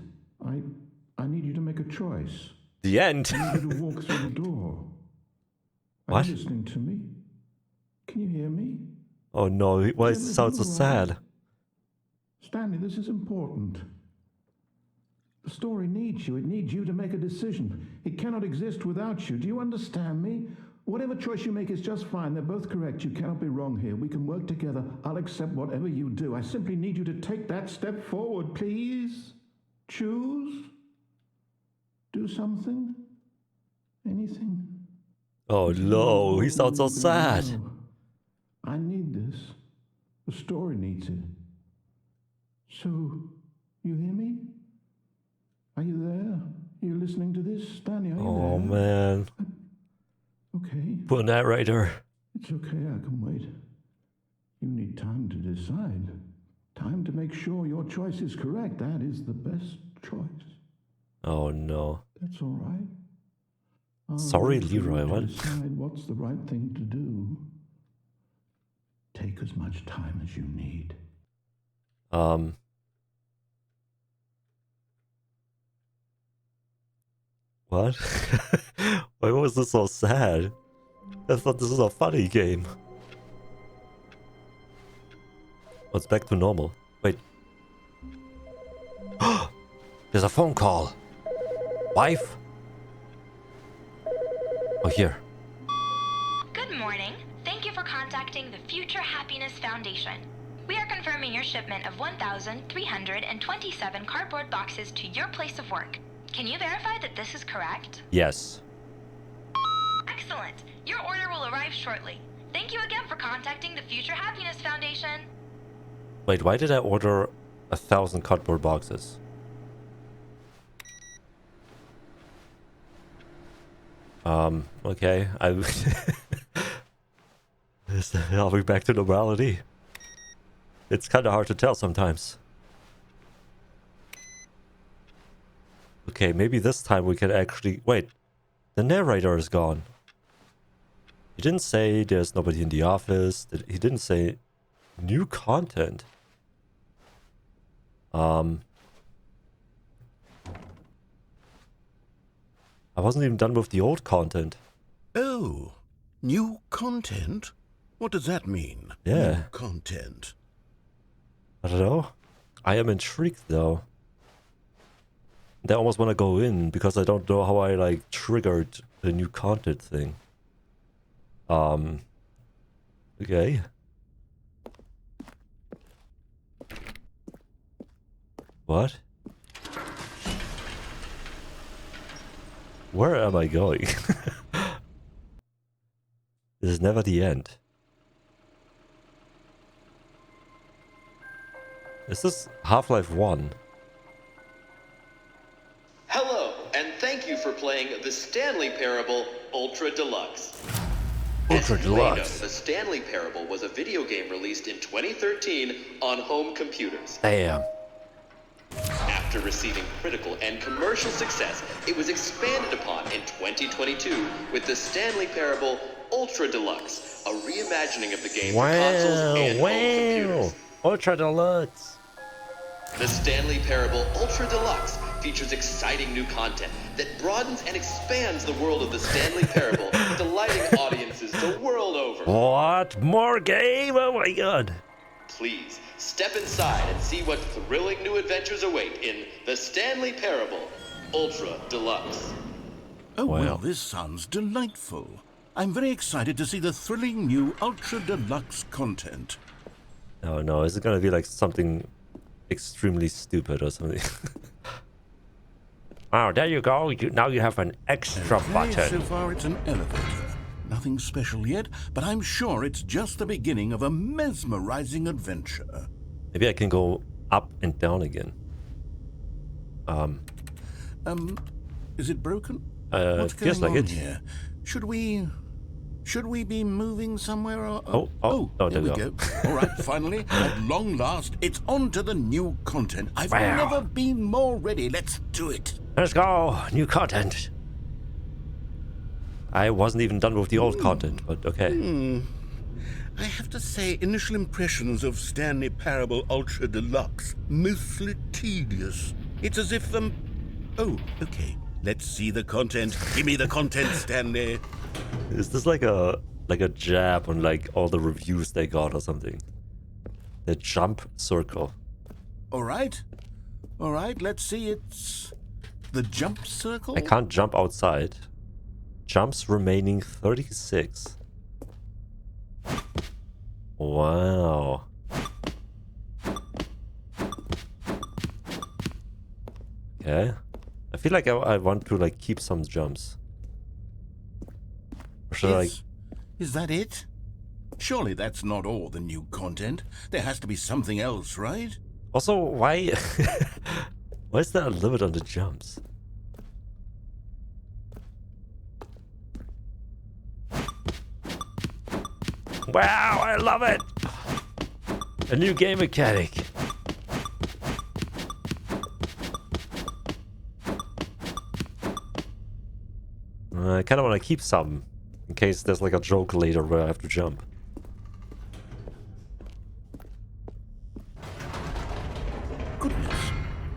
I need you to make a choice. The end. I need you to walk through the door. Are What? you listening to me? Can you hear me? Oh no, why does it sound so Everything all right? sad? Stanley, this is important. The story needs you. It needs you to make a decision. It cannot exist without you. Do you understand me? Whatever choice you make is just fine. They're both correct. You cannot be wrong here. We can work together. I'll accept whatever you do. I simply need you to take that step forward, please. Choose. Do something. Anything. Oh no, he sounds so sad. No. I need this. The story needs it. So, you hear me? Are you there? Are you listening to this, Stanley? Are you Oh there? man. Okay. Poor narrator. It's okay, I can wait. You need time to decide. Time to make sure your choice is correct. That is the best choice. Oh no. That's all right. Sorry, wait for you Leroy, to what? Decide what's the right thing to do. Take as much time as you need. What? Why was this so sad? I thought this was a funny game. Oh, it's back to normal. Wait. There's a phone call. Wife? Oh, here. Good morning. Thank you for contacting the Future Happiness Foundation. We are confirming your shipment of 1,327 cardboard boxes to your place of work. Can you verify that this is correct? Yes. Excellent. Your order will arrive shortly. Thank you again for contacting the Future Happiness Foundation. Wait, why did I order 1,000 cardboard boxes? Okay. I'll be back to normality. It's kind of hard to tell sometimes. Okay, maybe this time we can actually... Wait, the narrator is gone. He didn't say there's nobody in the office. He didn't say new content. I wasn't even done with the old content. Oh, new content? What does that mean? Yeah. New content. I don't know. I am intrigued though. I almost want to go in because I don't know how I like triggered the new content thing. Okay. What? Where am I going? This is never the end. Is this Half-Life 1? Hello, and thank you for playing the Stanley Parable Ultra Deluxe. Ultra As you may know, Deluxe. the Stanley Parable was a video game released in 2013 on home computers. Damn. After receiving critical and commercial success, it was expanded upon in 2022 with the Stanley Parable Ultra Deluxe, a reimagining of the game for consoles and home computers. Ultra Deluxe. The Stanley Parable Ultra Deluxe features exciting new content that broadens and expands the world of the Stanley Parable, delighting audiences the world over. What? More game? Oh my god. Please, step inside and see what thrilling new adventures await in the Stanley Parable Ultra Deluxe. Oh, Wow. well, this sounds delightful. I'm very excited to see the thrilling new Ultra Deluxe content. Oh no, is it gonna be like something extremely stupid or something? Oh, there you go. Now you have an extra Okay, button. so far it's an elevator. Nothing special yet, but I'm sure it's just the beginning of a mesmerizing adventure. Maybe I can go up and down again. Is it broken? Feels What's like going on it. here? Should we be moving somewhere? Or, Oh, there there we we go. go. All right, finally, at long last, it's on to the new content. I've Wow. never been more ready. Let's do it. Let's go. New content. I wasn't even done with the old content, but okay. I have to say, initial impressions of Stanley Parable Ultra Deluxe, mostly tedious. It's as if, oh, okay. Let's see the content. Give me the content, Stanley. Is this like a jab on like all the reviews they got or something? The jump circle. All right, let's see. The jump circle? I can't jump outside. Jumps remaining 36. Wow. Okay. I feel like I want to like keep some jumps. Or should I? Is that it? Surely that's not all the new content. There has to be something else, right? Also, why? Why is there a limit on the jumps? Wow, I love it! A new game mechanic. I kind of want to keep some, in case there's like a joke later where I have to jump. Goodness,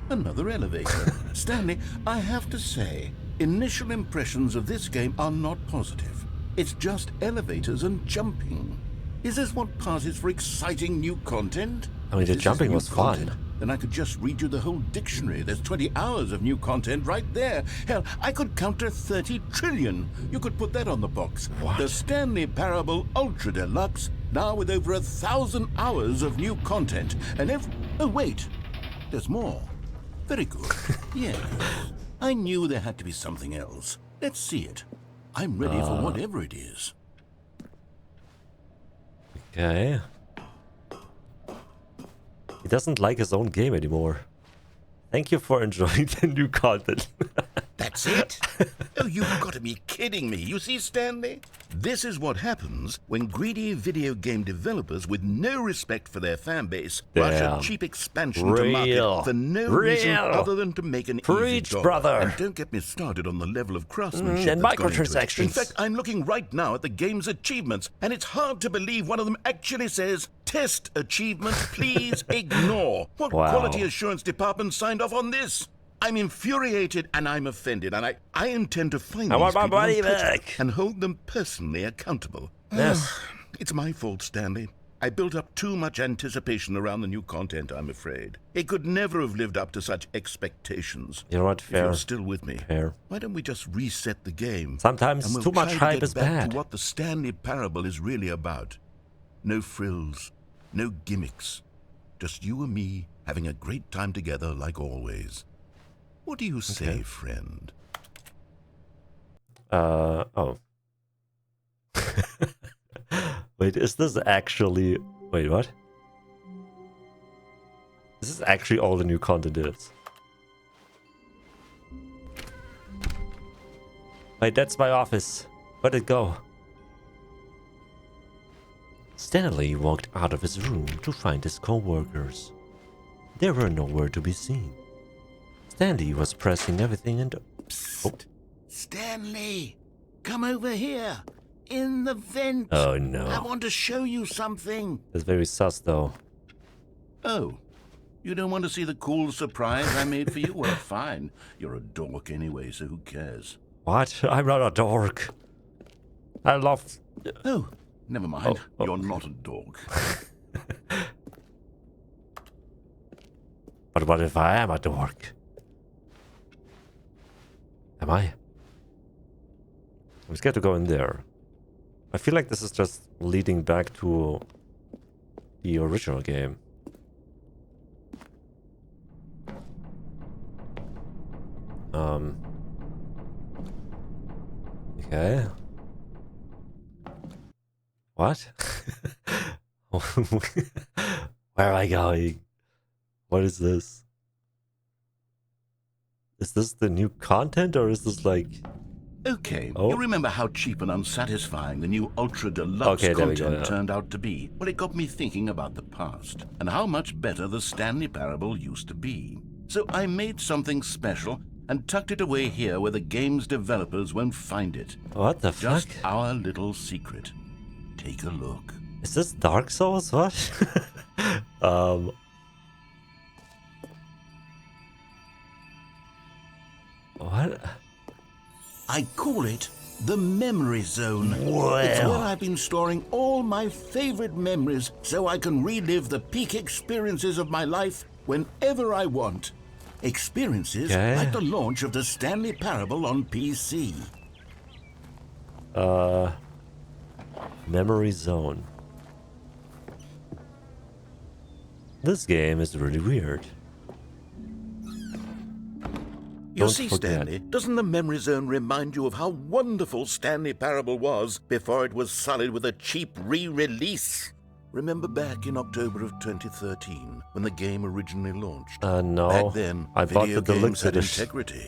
another elevator. Stanley, I have to say, initial impressions of this game are not positive. It's just elevators and jumping. Is this what passes for exciting new content? I mean, the If this jumping is new was fun. content, then I could just read you the whole dictionary. There's 20 hours of new content right there. Hell, I could counter 30 trillion. You could put that on the box. What? The Stanley Parable Ultra Deluxe, now with over 1,000 hours of new content. And oh, wait. There's more. Very good. Yes. I knew there had to be something else. Let's see it. I'm ready for whatever it is. Okay. He doesn't like his own game anymore. Thank you for enjoying the new content. That's it? Oh, you've got to be kidding me. You see, Stanley? This is what happens when greedy video game developers with no respect for their fan base rush a Damn. cheap expansion to Real. market for no reason Real. other than to make an Preach, easy dollar. brother. And don't get me started on the level of craftsmanship And that's gone into it. microtransactions. In fact, I'm looking right now at the game's achievements, and it's hard to believe one of them actually says, "Test achievement, please ignore." What Wow. quality assurance department signed off on this? I'm infuriated and I'm offended, and I intend to find I these want my people on money Twitter back. and hold them personally accountable. Yes. It's my fault, Stanley. I built up too much anticipation around the new content, I'm afraid. It could never have lived up to such expectations. You know what? If Fair. you're still with me, Fair. why don't we just reset the game? Sometimes and we'll too much try to hype get is back bad. to what the Stanley Parable is really about. No frills, no gimmicks. Just you and me having a great time together like always. What do you say, Okay. friend? Oh. Wait, is this actually... Wait, what? This is actually all the new content is. Wait, that's my office. Where'd it go? Stanley walked out of his room to find his co-workers. They were nowhere to be seen. Stanley was pressing everything and... Psst. Stanley, come over here. In the vent. Oh I no. want to show you something. That's very sus though. Oh, you don't want to see the cool surprise I made for you? Well, fine. You're a dork anyway, so who cares? What? I'm not a dork. I love... Oh, never mind. Oh. You're not a dork. But what if I am a dork? Am I? I'm scared to go in there. I feel like this is just leading back to the original game. Okay. What? Where am I going? What is this? Is this the new content or is this like... Okay, Oh. you remember how cheap and unsatisfying the new Ultra Deluxe Okay, there we go, content yeah. turned out to be? Well, it got me thinking about the past and how much better the Stanley Parable used to be. So I made something special and tucked it away here where the game's developers won't find it. What the fuck? Just our little secret. Take a look. Is this Dark Souls? What? What? I call it the Memory Zone. It's where Well. I've been storing all my favorite memories so I can relive the peak experiences of my life whenever I want. Experiences Okay. like the launch of the Stanley Parable on PC. Memory Zone. This game is really weird. You Don't see, forget. Stanley, doesn't the Memory Zone remind you of how wonderful Stanley Parable was before it was sullied with a cheap re-release? Remember back in October of 2013, when the game originally launched? No. Back then, I bought video the games deluxe had edition. integrity.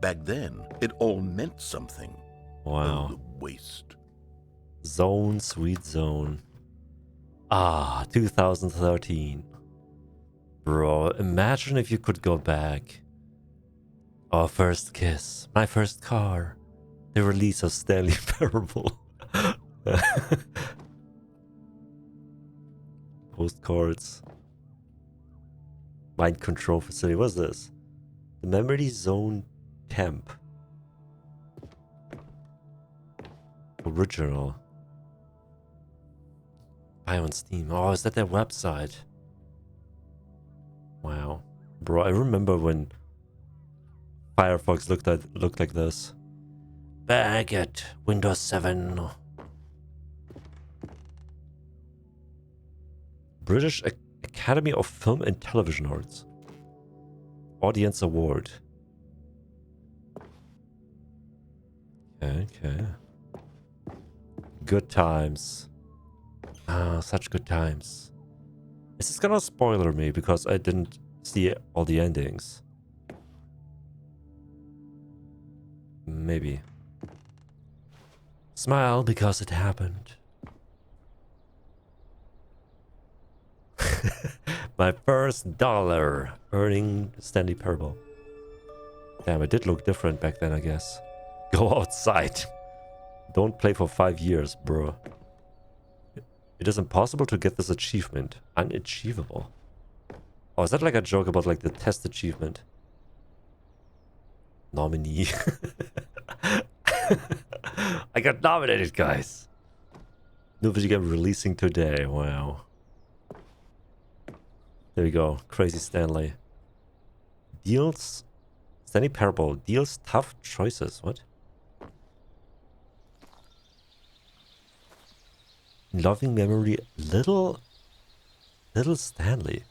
Back then, it all meant something. Wow. Oh, the waste. Zone, sweet zone. 2013. Bro, imagine if you could go back. Our first kiss, my first car, the release of Stanley Parable. Postcards. Mind control facility. What's this? The Memory Zone Temp. Original. Buy on Steam. Oh, is that their website? Wow. Bro, I remember when Firefox looked like this. Back at Windows 7. British Academy of Film and Television Arts. Audience Award. Okay. Good times. Such good times. Is this gonna spoiler me because I didn't see all the endings? Maybe. Smile because it happened. My first dollar earning Stanley Parable. Damn, it did look different back then, I guess. Go outside. Don't play for 5 years, bro. It is impossible to get this achievement. Unachievable. Oh, is that like a joke about like the test achievement? Nominee. I got nominated, guys. New video game releasing today. Wow. There we go. Crazy Stanley. Deals... Stanley Parable. Deals tough choices. What? In loving memory, little Stanley.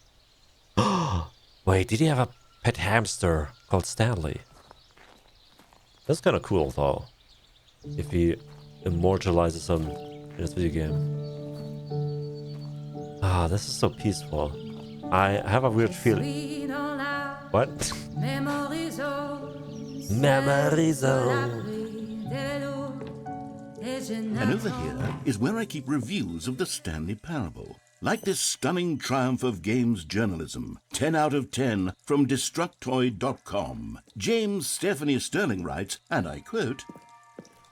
Wait, did he have a pet hamster called Stanley? That's kind of cool, though. If he immortalizes him in this video game. This is so peaceful. I have a weird feeling. What? Memory Zone. And over here is where I keep reviews of the Stanley Parable. Like this stunning triumph of games journalism, 10 out of 10 from Destructoid.com. James Stephanie Sterling writes, and I quote,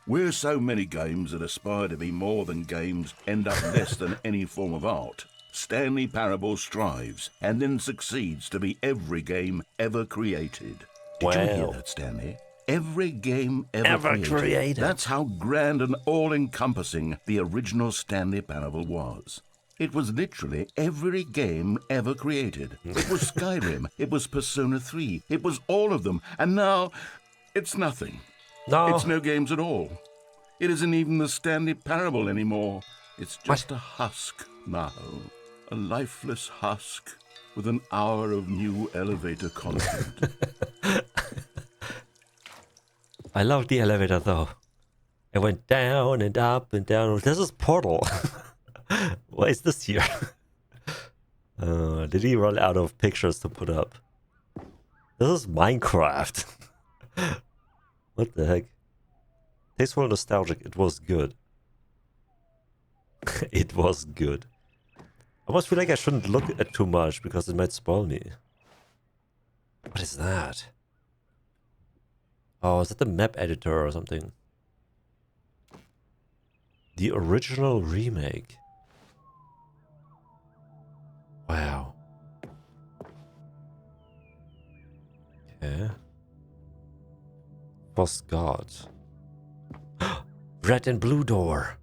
"Where so many games that aspire to be more than games end up less than any form of art, Stanley Parable strives and then succeeds to be every game ever created." Did you hear that, Stanley? Every game ever created. That's how grand and all-encompassing the original Stanley Parable was. It was literally every game ever created. It was Skyrim. It was Persona 3. It was all of them. And now, it's nothing. No. It's no games at all. It isn't even the Stanley Parable anymore. It's just a husk now. A lifeless husk with an hour of new elevator content. I love the elevator though. It went down and up and down. This is Portal. Why is this here? Did he run out of pictures to put up? This is Minecraft. What the heck? Tasteful and nostalgic. It was good. It was good. I almost feel like I shouldn't look at too much because it might spoil me. What is that? Oh, is that the map editor or something? The original remake. Wow. Okay. Was God. Red and blue door.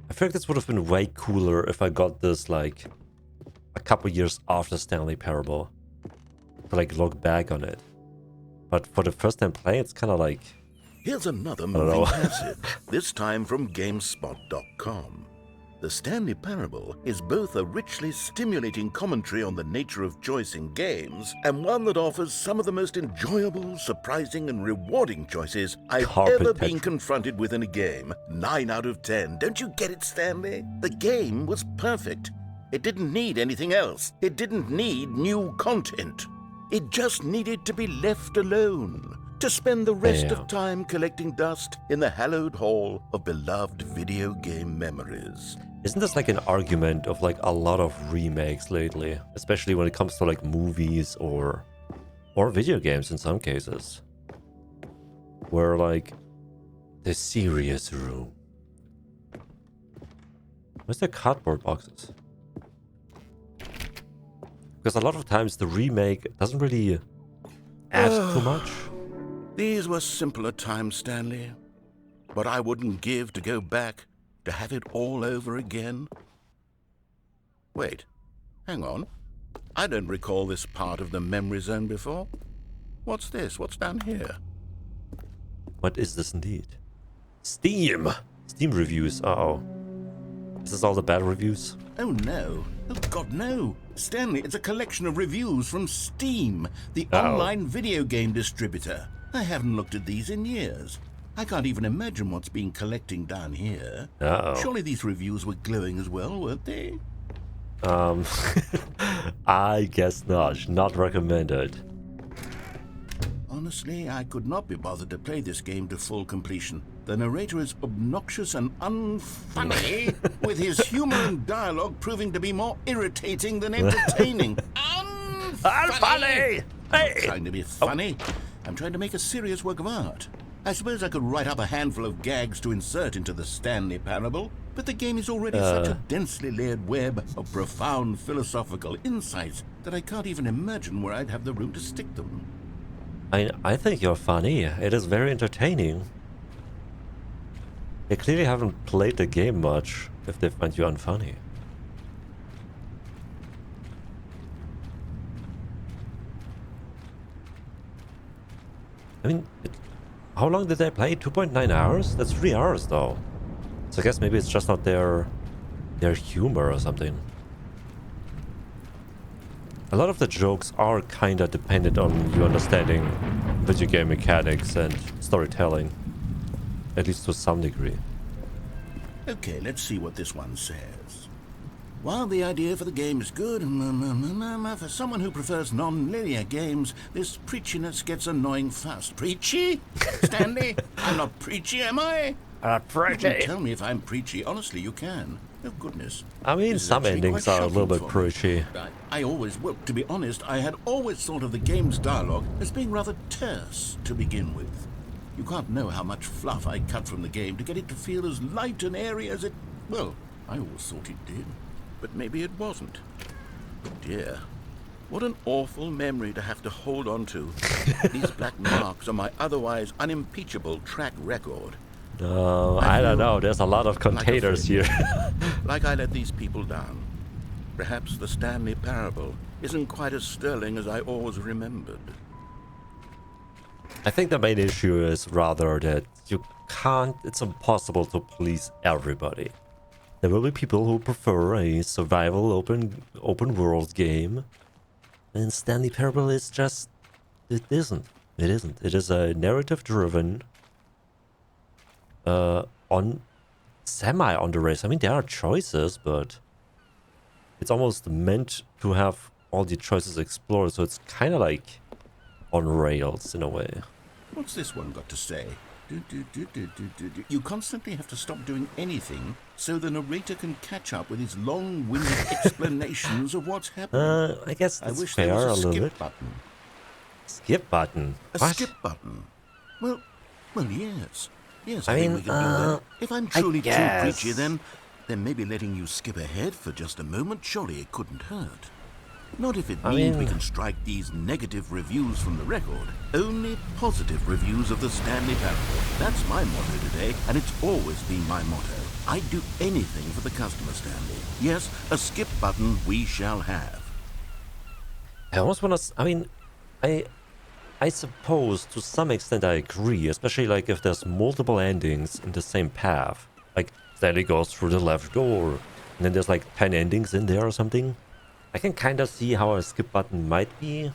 I feel like this would have been way cooler if I got this like a couple years after Stanley Parable. To like look back on it. But for the first time playing, it's kind of like... Here's another moving passage, this time from GameSpot.com. The Stanley Parable is both a richly stimulating commentary on the nature of choice in games and one that offers some of the most enjoyable, surprising, and rewarding choices I've ever been confronted with in a game. 9 out of 10. Don't you get it, Stanley? The game was perfect. It didn't need anything else. It didn't need new content. It just needed to be left alone, to spend the rest of time collecting dust in the hallowed hall of beloved video game memories. Isn't this like an argument of like a lot of remakes lately? Especially when it comes to like movies or video games in some cases. Where like the serious room. Where's the cardboard boxes? Because a lot of times the remake doesn't really add too much. These were simpler times, Stanley. What I wouldn't give to go back, to have it all over again. Wait, hang on. I don't recall this part of the memory zone before. What's this? What's down here? What is this indeed? Steam! Steam reviews, uh-oh. Is this all the bad reviews? Oh no. Oh God, no. Stanley, it's a collection of reviews from Steam, the online video game distributor. I haven't looked at these in years. I can't even imagine what's been collecting down here. Surely these reviews were glowing as well, weren't they? I guess not. Not recommended. Honestly, I could not be bothered to play this game to full completion. The narrator is obnoxious and unfunny, with his humor and dialogue proving to be more irritating than entertaining. Unfunny! Hey! I'm trying to be funny. I'm trying to make a serious work of art. I suppose I could write up a handful of gags to insert into the Stanley Parable, but the game is already such a densely layered web of profound philosophical insights that I can't even imagine where I'd have the room to stick them. I think you're funny. It is very entertaining. They clearly haven't played the game much if they find you unfunny. I mean, how long did they play? 2.9 hours? That's 3 hours though. So I guess maybe it's just not their humor or something. A lot of the jokes are kinda dependent on you understanding video game mechanics and storytelling. At least to some degree. Okay, let's see what this one says. While the idea for the game is good, for someone who prefers non-linear games, this preachiness gets annoying fast. Preachy? Stanley? I'm not preachy, am I? Preachy. You can tell me if I'm preachy. Honestly, you can. Oh, goodness. I mean, some endings are a little bit preachy. I always, well, to be honest, I had always thought of the game's dialogue as being rather terse to begin with. You can't know how much fluff I cut from the game to get it to feel as light and airy as it... Well, I always thought it did. But maybe it wasn't. Oh dear. What an awful memory to have to hold on to. These black marks are my otherwise unimpeachable track record. No, I don't know. There's a lot of containers here. Like I let these people down. Perhaps the Stanley Parable isn't quite as sterling as I always remembered. I think the main issue is rather that you can't... It's impossible to please everybody. There will be people who prefer a survival open world game. And Stanley Parable is just... It isn't. It isn't. It is a narrative driven... on the race. I mean, there are choices, but it's almost meant to have all the choices explored, so it's kind of like on rails in a way. What's this one got to say? You constantly have to stop doing anything so the narrator can catch up with his long-winded explanations of what's happening. I guess that's I wish fair there was a a little skip bit. button. Skip button? A What? skip button? Well, yes. Yes, I I think mean, we can do that. If I'm truly too guess. preachy, then maybe letting you skip ahead for just a moment, surely it couldn't hurt. Not if it I means we mean- can strike these negative reviews from the record. Only positive reviews of the Stanley Parable. That's my motto today, and it's always been my motto. I'd do anything for the customer, Stanley. Yes, a skip button we shall have. I almost want to. I mean, I suppose to some extent I agree, especially like if there's multiple endings in the same path. Like Stanley goes through the left door, and then there's like 10 endings in there or something. I can kind of see how a skip button might be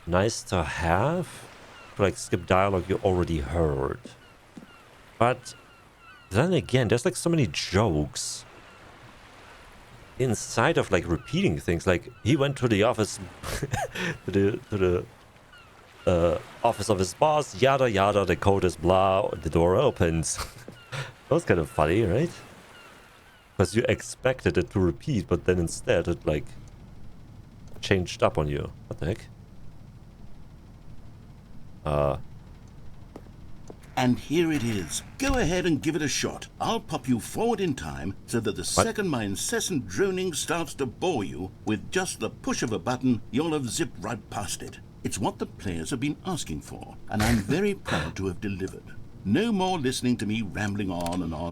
nice to have, for like skip dialogue you already heard. But then again, there's like so many jokes inside of like repeating things. Like he went to the office, to the office of his boss, yada yada, the code is blah, the door opens. That was kind of funny, right? Because you expected it to repeat, but then instead it like changed up on you. What the heck? And here it is. Go ahead and give it a shot. I'll pop you forward in time so that the second my incessant droning starts to bore you, with just the push of a button, you'll have zipped right past it. It's what the players have been asking for, and I'm very proud to have delivered. No more listening to me rambling on and on.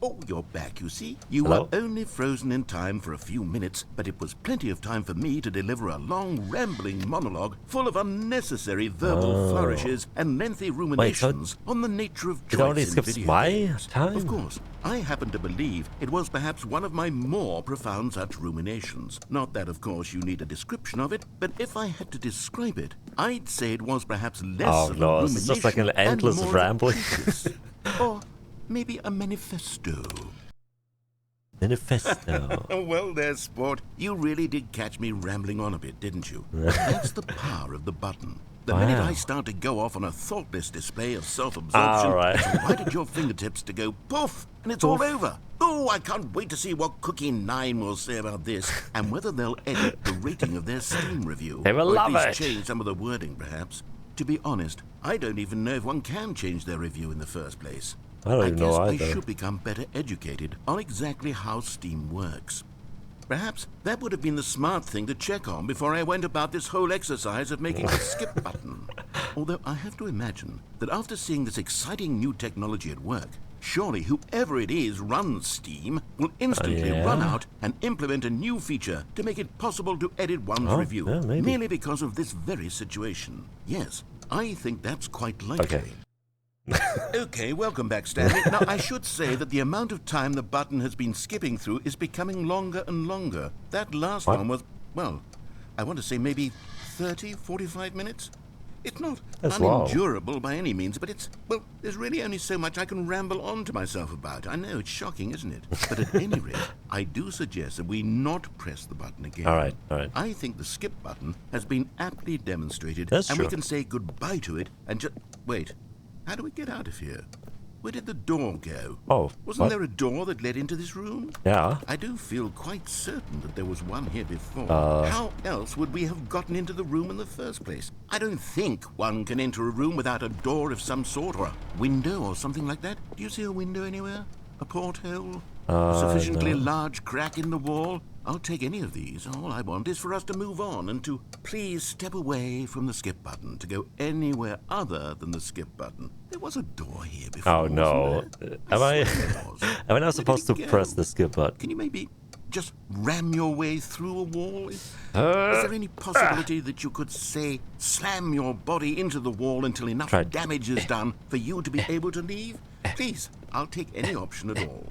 Oh, you're back, you see. You Hello? were only frozen in time for a few minutes, but it was plenty of time for me to deliver a long, rambling monologue full of unnecessary verbal flourishes and lengthy ruminations on the nature of it only choice in skips video my games. time? Of course, I happen to believe it was perhaps one of my more profound such ruminations. Not that, of course, you need a description of it, but if I had to describe it, I'd say it was perhaps less Oh, of no, a it's rumination just like an and endless more of a rambling. treatise. Or maybe a manifesto. Manifesto. Well, there, sport. You really did catch me rambling on a bit, didn't you? That's the power of the button. The minute Wow. I start to go off on a thoughtless display of self-absorption, All right. it's right at your fingertips to go poof, and it's all over. Oh, I can't wait to see what Cookie 9 will say about this, and whether they'll edit the rating of their Steam review. They will or love at least it. change some of the wording, perhaps. To be honest, I don't even know if one can change their review in the first place. I don't even know guess I either. should become better educated on exactly how Steam works. Perhaps that would have been the smart thing to check on before I went about this whole exercise of making a skip button. Although I have to imagine that after seeing this exciting new technology at work, surely whoever it is runs Steam will instantly yeah? run out and implement a new feature to make it possible to edit one's Oh, review, yeah, maybe. merely because of this very situation. Yes, I think that's quite likely. Okay. Okay, welcome back, Stanley. Now, I should say that the amount of time the button has been skipping through is becoming longer and longer. That last What? one was, well, I want to say maybe 30, 45 minutes? It's not That's long. unendurable by any means, but it's, well, there's really only so much I can ramble on to myself about. I know, it's shocking, isn't it? But at any rate, I do suggest that we not press the button again. All right, all right. I think the skip button has been aptly demonstrated, That's and true. we can say goodbye to it and just... Wait. How do we get out of here? Where did the door go? Oh, Wasn't what? there a door that led into this room? Yeah. I do feel quite certain that there was one here before. Uh. How else would we have gotten into the room in the first place? I don't think one can enter a room without a door of some sort, or a window or something like that. Do you see a window anywhere? A porthole? A sufficiently no. large crack in the wall? I'll take any of these. All I want is for us to move on and to please step away from the skip button to go anywhere other than the skip button. There was a door here before. Oh no. wasn't there? Am I swear there was. am I Where not did supposed to it go? press the skip button? Can you maybe just ram your way through a wall? Is there any possibility that you could, say, slam your body into the wall until enough Try- damage is done for you to be able to leave? Please, I'll take any option at all.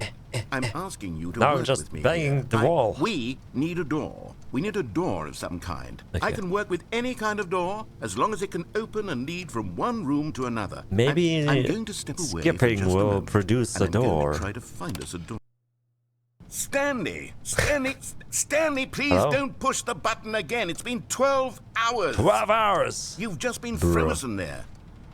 I'm asking you to No, work just with me. banging here. the wall. We need a door. We need a door of some kind. I Okay. can work with any kind of door as long as it can open and lead from one room to another. Maybe I'm going to step away for skipping just a will moment, produce and a I'm going door. to try to find us a door. Stanley, please Hello? don't push the button again. It's been 12 hours. 12 hours! You've just been Bruh. frozen there.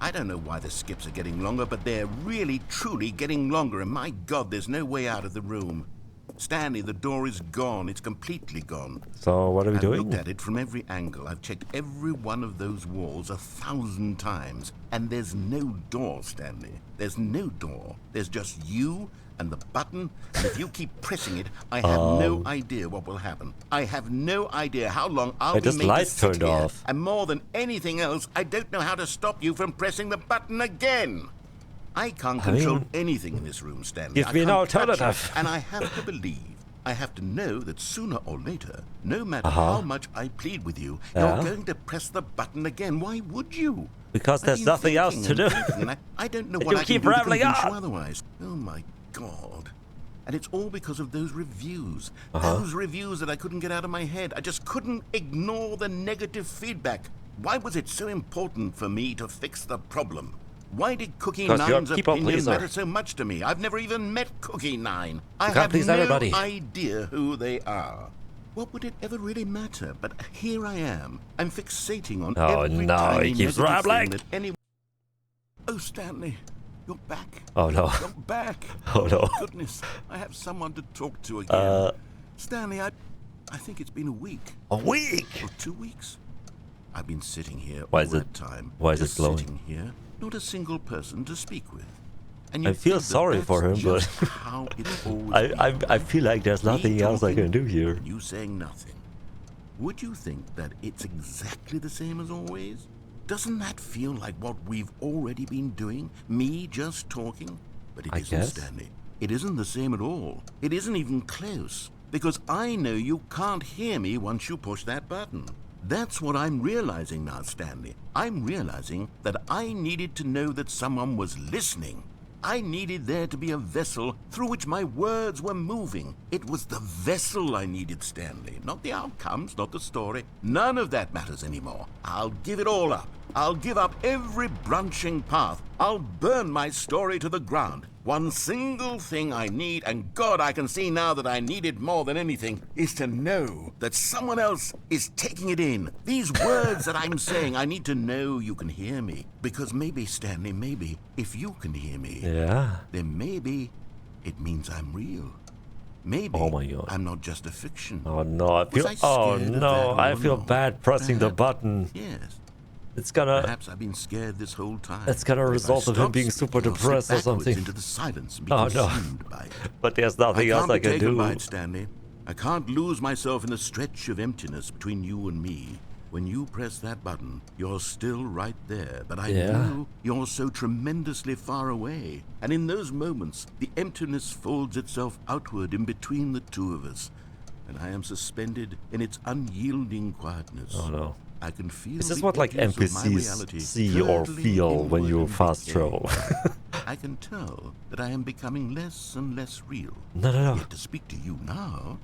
I don't know why the skips are getting longer, but they're really, truly getting longer, and my God, there's no way out of the room. Stanley, the door is gone. It's completely gone. So what are we I've doing? looked at it from every angle. I've checked every one of those walls 1,000 times. And there's no door, Stanley. There's no door. There's just you and the button. And if you keep pressing it, I have no idea what will happen. I have no idea how long I'll be just made to lights sit turned here. off. And more than anything else, I don't know how to stop you from pressing the button again. I can't control anything in this room, Stanley. Give I me an can't touch alternative. it, and I have to believe, I have to know that sooner or later, no matter how much I plead with you, you're going to press the button again. Why would you? Because there's I've been nothing else to thinking do. and thinking, and I don't know And what you I keep can do to rambling convince you on. otherwise. Oh my God. And it's all because of those reviews. Those reviews that I couldn't get out of my head. I just couldn't ignore the negative feedback. Why was it so important for me to fix the problem? Why did Cookie 'Cause you're a Nine's people opinion pleaser. matter so much to me? I've never even met Cookie Nine. I can't have please no everybody. idea who they are. What would it ever really matter? But here I am. I'm fixating on Oh, every no, tiny he keeps negative rambling. thing that anyone... Oh, Stanley, you're back. Oh no. You're back. Oh no. Goodness, I have someone to talk to again. Stanley, I think it's been a week. A week. Or 2 weeks. I've been sitting here Why all is that it- time. why is it just glowing? sitting here, not a single person to speak with. And I you feel think that sorry that's for him, but just how it's always I been. feel like there's Me nothing else I talking can do here. and you saying nothing. Would you think that it's exactly the same as always? Doesn't that feel like what we've already been doing? Me just talking? But it I isn't, guess. Stanley. It isn't the same at all. It isn't even close. Because I know you can't hear me once you push that button. That's what I'm realizing now, Stanley. I'm realizing that I needed to know that someone was listening. I needed there to be a vessel through which my words were moving. It was the vessel I needed, Stanley. Not the outcomes, not the story. None of that matters anymore. I'll give it all up. I'll give up every branching path. I'll burn my story to the ground. One single thing I need, and God, I can see now that I need it more than anything, is to know that someone else is taking it in. These words that I'm saying, I need to know you can hear me. Because maybe, Stanley, maybe, if you can hear me, Yeah. then maybe it means I'm real. Maybe Oh my God. I'm not just a fiction. Oh no, I feel. I Oh scared of no, that I all feel along? bad pressing the Perhaps. button. Yes. It's gonna. Perhaps I've been scared this whole time. That's gonna If I result of him stop being super speaking, I'll slip depressed or backwards something. into the silence and be Oh, no. consumed by it. But there's nothing I else can't I be can taken do. by it, Stanley. I can't lose myself in the stretch of emptiness between you and me. When you press that button, you're still right there, but I Yeah. know you're so tremendously far away. And in those moments, the emptiness folds itself outward in between the two of us, and I am suspended in its unyielding quietness. Oh no. I can feel Is this the what like edges of my NPCs reality see or curdling feel when inward you in fast decay. travel? I can tell that I am becoming less and less real. No. Yet to speak to you now,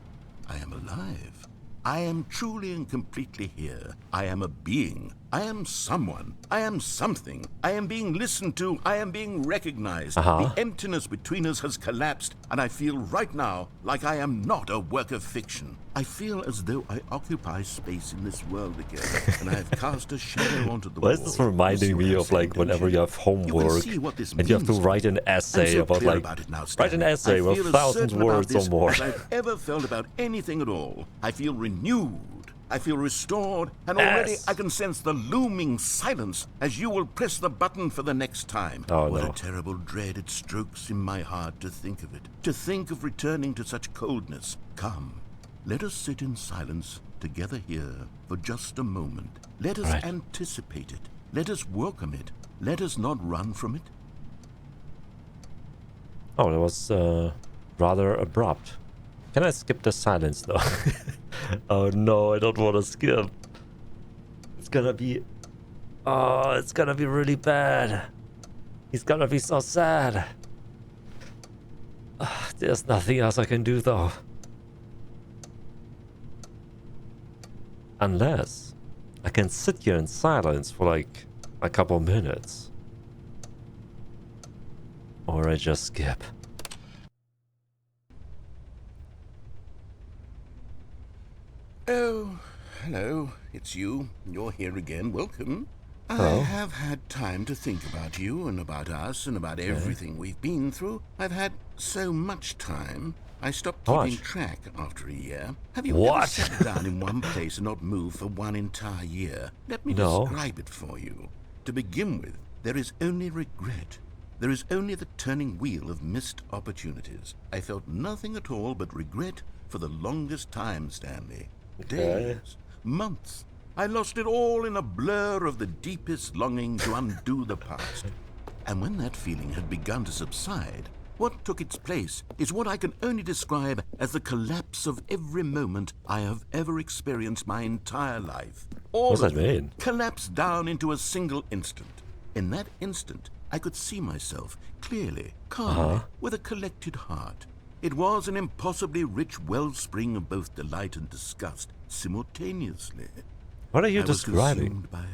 I am alive. I am truly and completely here. I am a being. I am someone. I am something. I am being listened to. I am being recognized. The emptiness between us has collapsed, and I feel right now like I am not a work of fiction. I feel as though I occupy space in this world again, and I have cast a shadow onto the Why wall. is this You reminding see what me I'm of saying, like don't whenever you have You homework can see what this and you have to means. write an essay I'm so about clear like about it now, write an Stanley. essay I with feel as 1,000 certain about words or this more. as I've ever felt about anything at all. I feel renewed. I feel restored, and already Yes. I can sense the looming silence as you will press the button for the next time. Oh, What no. a terrible dread it strokes in my heart to think of it. To think of returning to such coldness. Come, let us sit in silence together here for just a moment. Let us Right. anticipate it. Let us welcome it. Let us not run from it. Oh, that was rather abrupt. Can I skip the silence though? Oh no, I don't want to skip. It's gonna be... Oh, it's gonna be really bad. He's gonna be so sad. There's nothing else I can do though. Unless I can sit here in silence for like a couple minutes. Or I just skip. Oh, hello. It's you. You're here again. Welcome. Hello. I have had time to think about you and about us and about everything we've been through. I've had so much time. I stopped How keeping much? track after a year. Have you What? ever sat down in one place and not moved for one entire year? Let me No. describe it for you. To begin with, there is only regret. There is only the turning wheel of missed opportunities. I felt nothing at all but regret for the longest time, Stanley. Okay. Days, months. I lost it all in a blur of the deepest longing to undo the past. And when that feeling had begun to subside, what took its place is what I can only describe as the collapse of every moment I have ever experienced my entire life. All What does of that them mean? collapsed down into a single instant. In that instant, I could see myself clearly, calmly, with a collected heart. It was an impossibly rich wellspring of both delight and disgust simultaneously. What are you I was describing? consumed by it.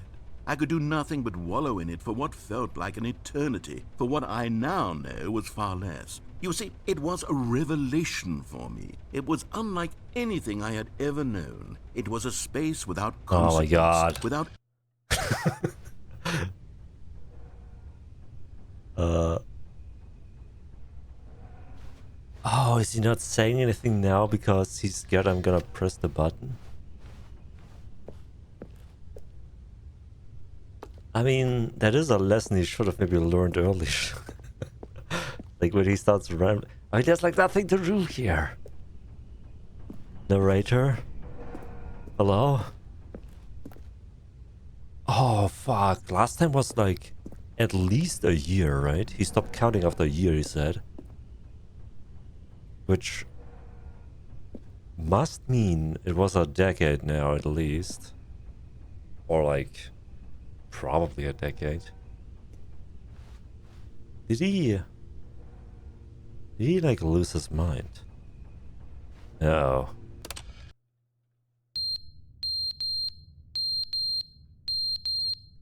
I could do nothing but wallow in it for what felt like an eternity, for what I now know was far less. You see, it was a revelation for me. It was unlike anything I had ever known. It was a space without Oh my consequence, God. without Oh, is he not saying anything now because he's scared I'm gonna press the button? I mean, that is a lesson he should have maybe learned early. Like when he starts rambling. Oh, there's like nothing to do here. Narrator? Hello? Oh, fuck. Last time was like at least a year, right? He stopped counting after a year, he said. Which must mean it was a decade now, at least. Or like, probably a decade. Did he like lose his mind? No.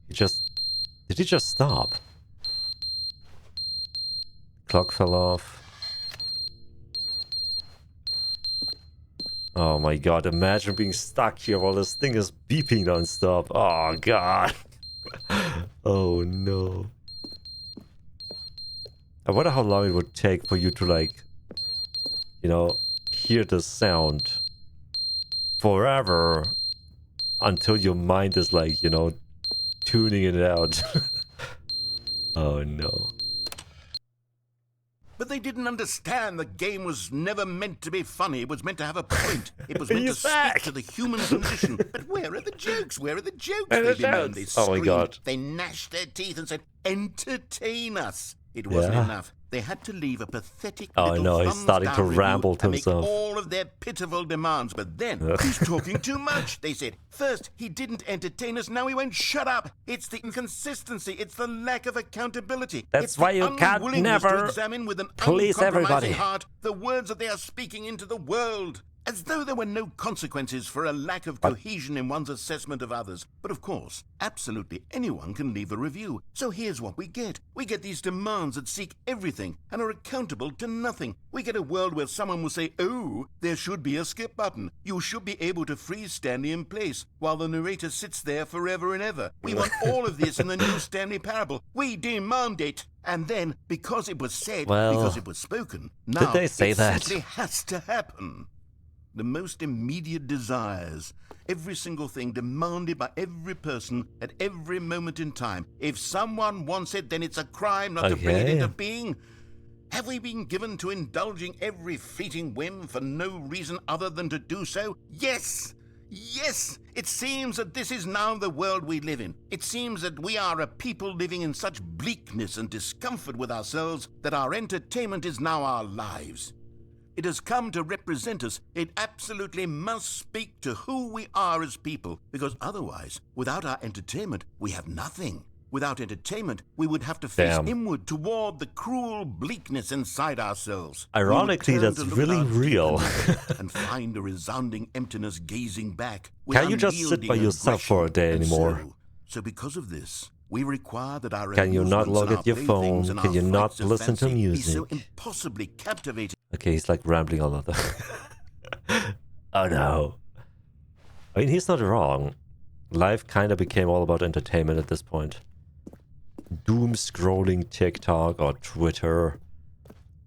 Did he just stop? Clock fell off. Oh my god, imagine being stuck here while this thing is beeping non-stop. Oh god. Oh no. I wonder how long it would take for you to like, you know, hear the sound forever until your mind is like, you know, tuning it out. Oh no. But they didn't understand the game was never meant to be funny. It was meant to have a point. It was meant to speak to the human condition. But where are the jokes? Where are the jokes? They bemoaned, they Oh my screamed, god. they gnashed their teeth and said, entertain us. It wasn't Yeah. enough. They had to leave a pathetic Oh, little no, he's starting to thumbs-down review ramble to and make himself. all of their pitiful demands. But then, he's talking too much, they said. First, he didn't entertain us, now he won't shut up. It's the inconsistency, it's the lack of accountability. That's it's why the you can't unwillingness to never examine with an please uncompromising everybody. heart the words that they are speaking into the world. As though there were no consequences for a lack of cohesion in one's assessment of others. But of course, absolutely anyone can leave a review. So here's what we get. We get these demands that seek everything and are accountable to nothing. We get a world where someone will say, oh, there should be a skip button. You should be able to freeze Stanley in place while the narrator sits there forever and ever. We want all of this in the new Stanley parable. We demand it. And then, because it was said, Well, because it was spoken, now they say it that? simply has to happen. The most immediate desires, every single thing demanded by every person at every moment in time. If someone wants it, then it's a crime not to bring it Okay. into being. Have we been given to indulging every fleeting whim for no reason other than to do so? Yes! Yes! It seems that this is now the world we live in. It seems that we are a people living in such bleakness and discomfort with ourselves that our entertainment is now our lives. It has come to represent us. It absolutely must speak to who we are as people, because otherwise, without our entertainment, we have nothing. Without entertainment, we would have to face Damn. inward toward the cruel bleakness inside ourselves. Ironically, We would turn that's to look really at our deep real. condition and find a resounding emptiness gazing back. with Can't you just sit by unyielding yourself for a day aggression. anymore? And so because of this, we require that our Can you not amusements look and at your our phone? playthings and Can our you not flights of listen to fancy be so music? impossibly captivating. Okay, he's like rambling a lot. Oh no. I mean, he's not wrong. Life kind of became all about entertainment at this point. Doom scrolling TikTok or Twitter,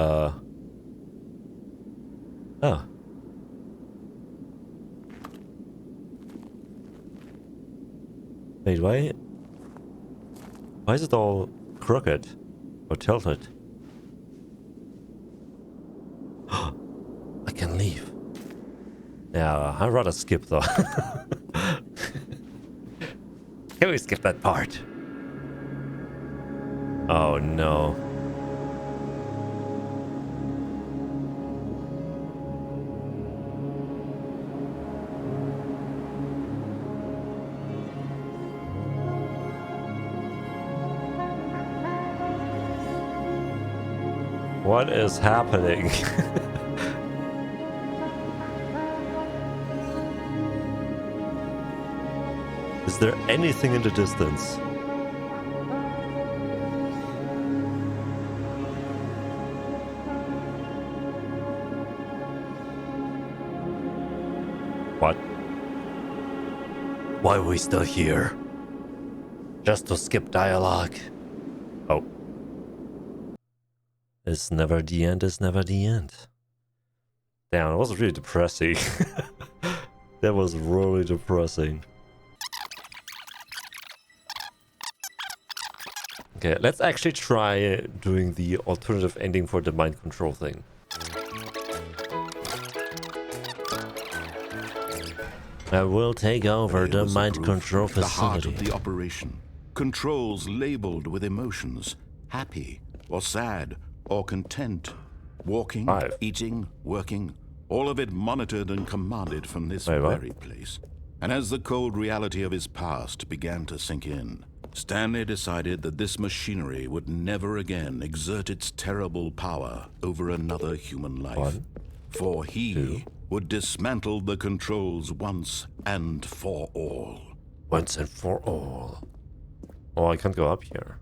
Oh. Wait, why is it all crooked or tilted? I can leave. Yeah, I'd rather skip though. Can we skip that part? Oh no. What is happening? Is there anything in the distance? What? Why are we still here? Just to skip dialogue? Oh. It's never the end, it's never the end. Damn, it was really depressing. That was really depressing. Okay, let's actually try doing the alternative ending for the mind control thing. I will take over the mind control facility. The heart of the operation. Controls labeled with emotions. Happy or sad or content. Walking, eating, working. All of it monitored and commanded from this very place. And as the cold reality of his past began to sink in, Stanley decided that this machinery would never again exert its terrible power over another human life. For he would dismantle the controls once and for all. Once and for all. Oh, I can't go up here.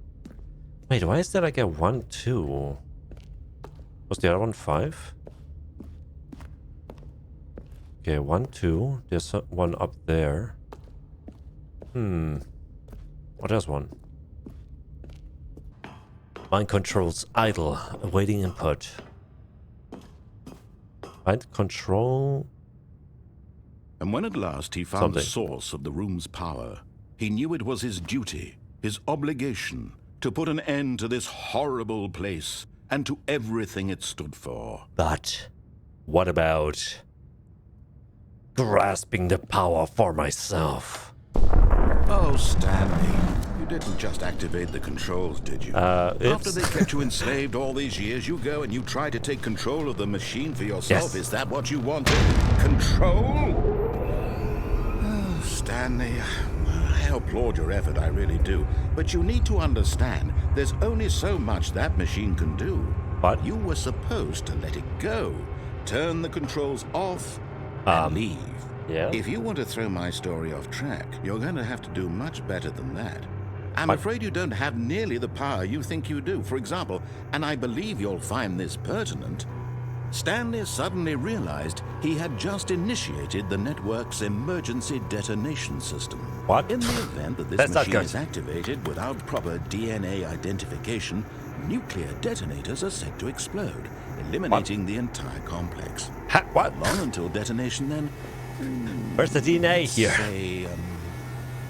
Wait, why is there like a 1, 2? Was the other one 5? Okay, 1, 2. There's one up there. Oh, there's one. Mind controls idle, awaiting input. Mind control. And when at last he found the source of the room's power, he knew it was his duty, his obligation, to put an end to this horrible place and to everything it stood for. But what about grasping the power for myself? Oh, Stanley, you didn't just activate the controls, did you? After they kept you enslaved all these years, you go and you try to take control of the machine for yourself. Yes. Is that what you wanted? Control? Oh, Stanley, I applaud your effort, I really do. But you need to understand, there's only so much that machine can do. What? You were supposed to let it go, turn the controls off, and leave. Yeah. If you want to throw my story off track, you're going to have to do much better than that. I'm afraid you don't have nearly the power you think you do. For example, and I believe you'll find this pertinent, Stanley suddenly realized he had just initiated the network's emergency detonation system. What? In the event that this machine is activated without proper DNA identification, nuclear detonators are set to explode, eliminating the entire complex. What? Long until detonation then? Where's the DNA here? Say,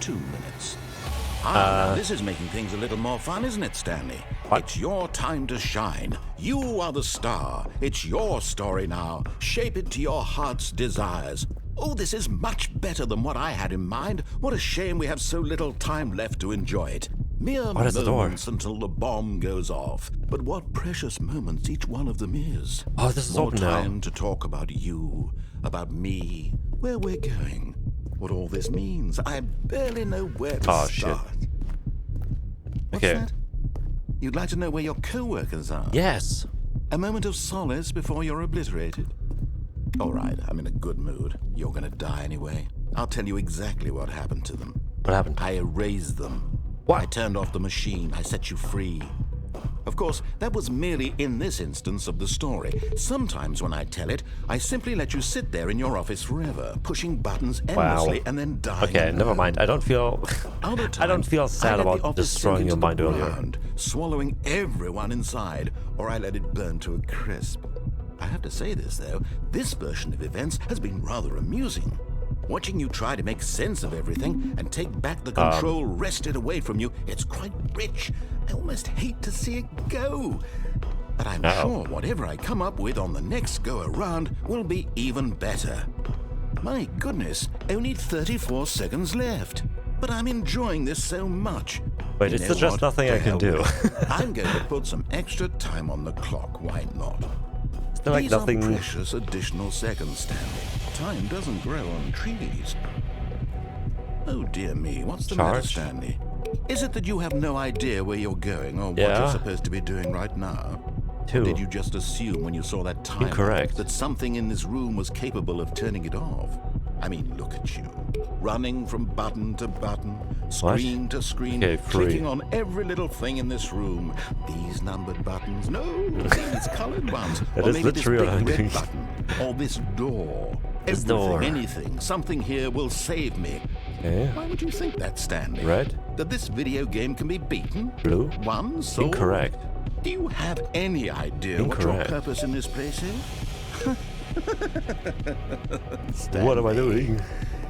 2 minutes. This is making things a little more fun, isn't it, Stanley? What? It's your time to shine. You are the star. It's your story now. Shape it to your heart's desires. Oh, this is much better than what I had in mind. What a shame we have so little time left to enjoy it. Mere moments until the bomb goes off. But what precious moments each one of them is. Oh, this is more open now. time to talk about you, about me, where we're going, what all this means. I barely know where to start. Shit. What's that? You'd like to know where your co-workers are? Yes. A moment of solace before you're obliterated? All right, I'm in a good mood. You're gonna die anyway. I'll tell you exactly what happened to them. What happened? I erased them. What? I turned off the machine. I set you free. Of course, that was merely in this instance of the story. Sometimes when I tell it, I simply let you sit there in your office forever, pushing buttons endlessly and then dying. Okay, never mind. I don't feel Other I don't times, feel I sad let the about office destroying sink your into mind the earlier. ground, swallowing everyone inside, or I let it burn to a crisp. I have to say this, though, this version of events has been rather amusing. Watching you try to make sense of everything and take back the control wrested away from you, it's quite rich. I almost hate to see it go. But I'm sure whatever I come up with on the next go-around will be even better. My goodness, only 34 seconds left. But I'm enjoying this so much. Wait, You is know there just what? nothing To I can hell do? with it. I'm going to put some extra time on the clock, why not? Is there like These nothing? are precious additional seconds, Stanley. Time doesn't grow on trees. Oh dear me, what's the matter, Charge? Stanley? Is it that you have no idea where you're going or what Yeah. you're supposed to be doing right now? Two. Or did you just assume when you saw that timer Incorrect. that something in this room was capable of turning it off? I mean, look at you. Running from button to button, screen to screen, Okay, free. clicking on every little thing in this room. These numbered buttons, no, these colored ones. That Or is maybe this literally big what I'm red doing. button. Or this door. This Everything, door. anything, something here will save me. Okay. Why would you think that, Stanley? Red? That this video game can be beaten? Blue? Won? Sold? Incorrect. Do you have any idea what your Incorrect. purpose in this place is? What am I Stanley, doing?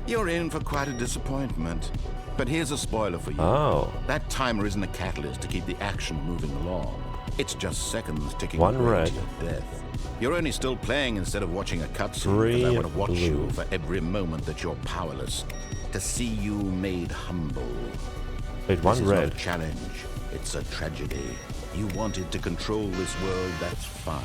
You're in for quite a disappointment. But here's a spoiler for you. Oh. That timer isn't a catalyst to keep the action moving along. It's just seconds ticking One away red. to your death. You're only still playing instead of watching a cutscene, Three because I want to watch blue. you for every moment that you're powerless. To see you made humble. Wait, one This is not red. a challenge. It's a tragedy. You wanted to control this world, that's fine.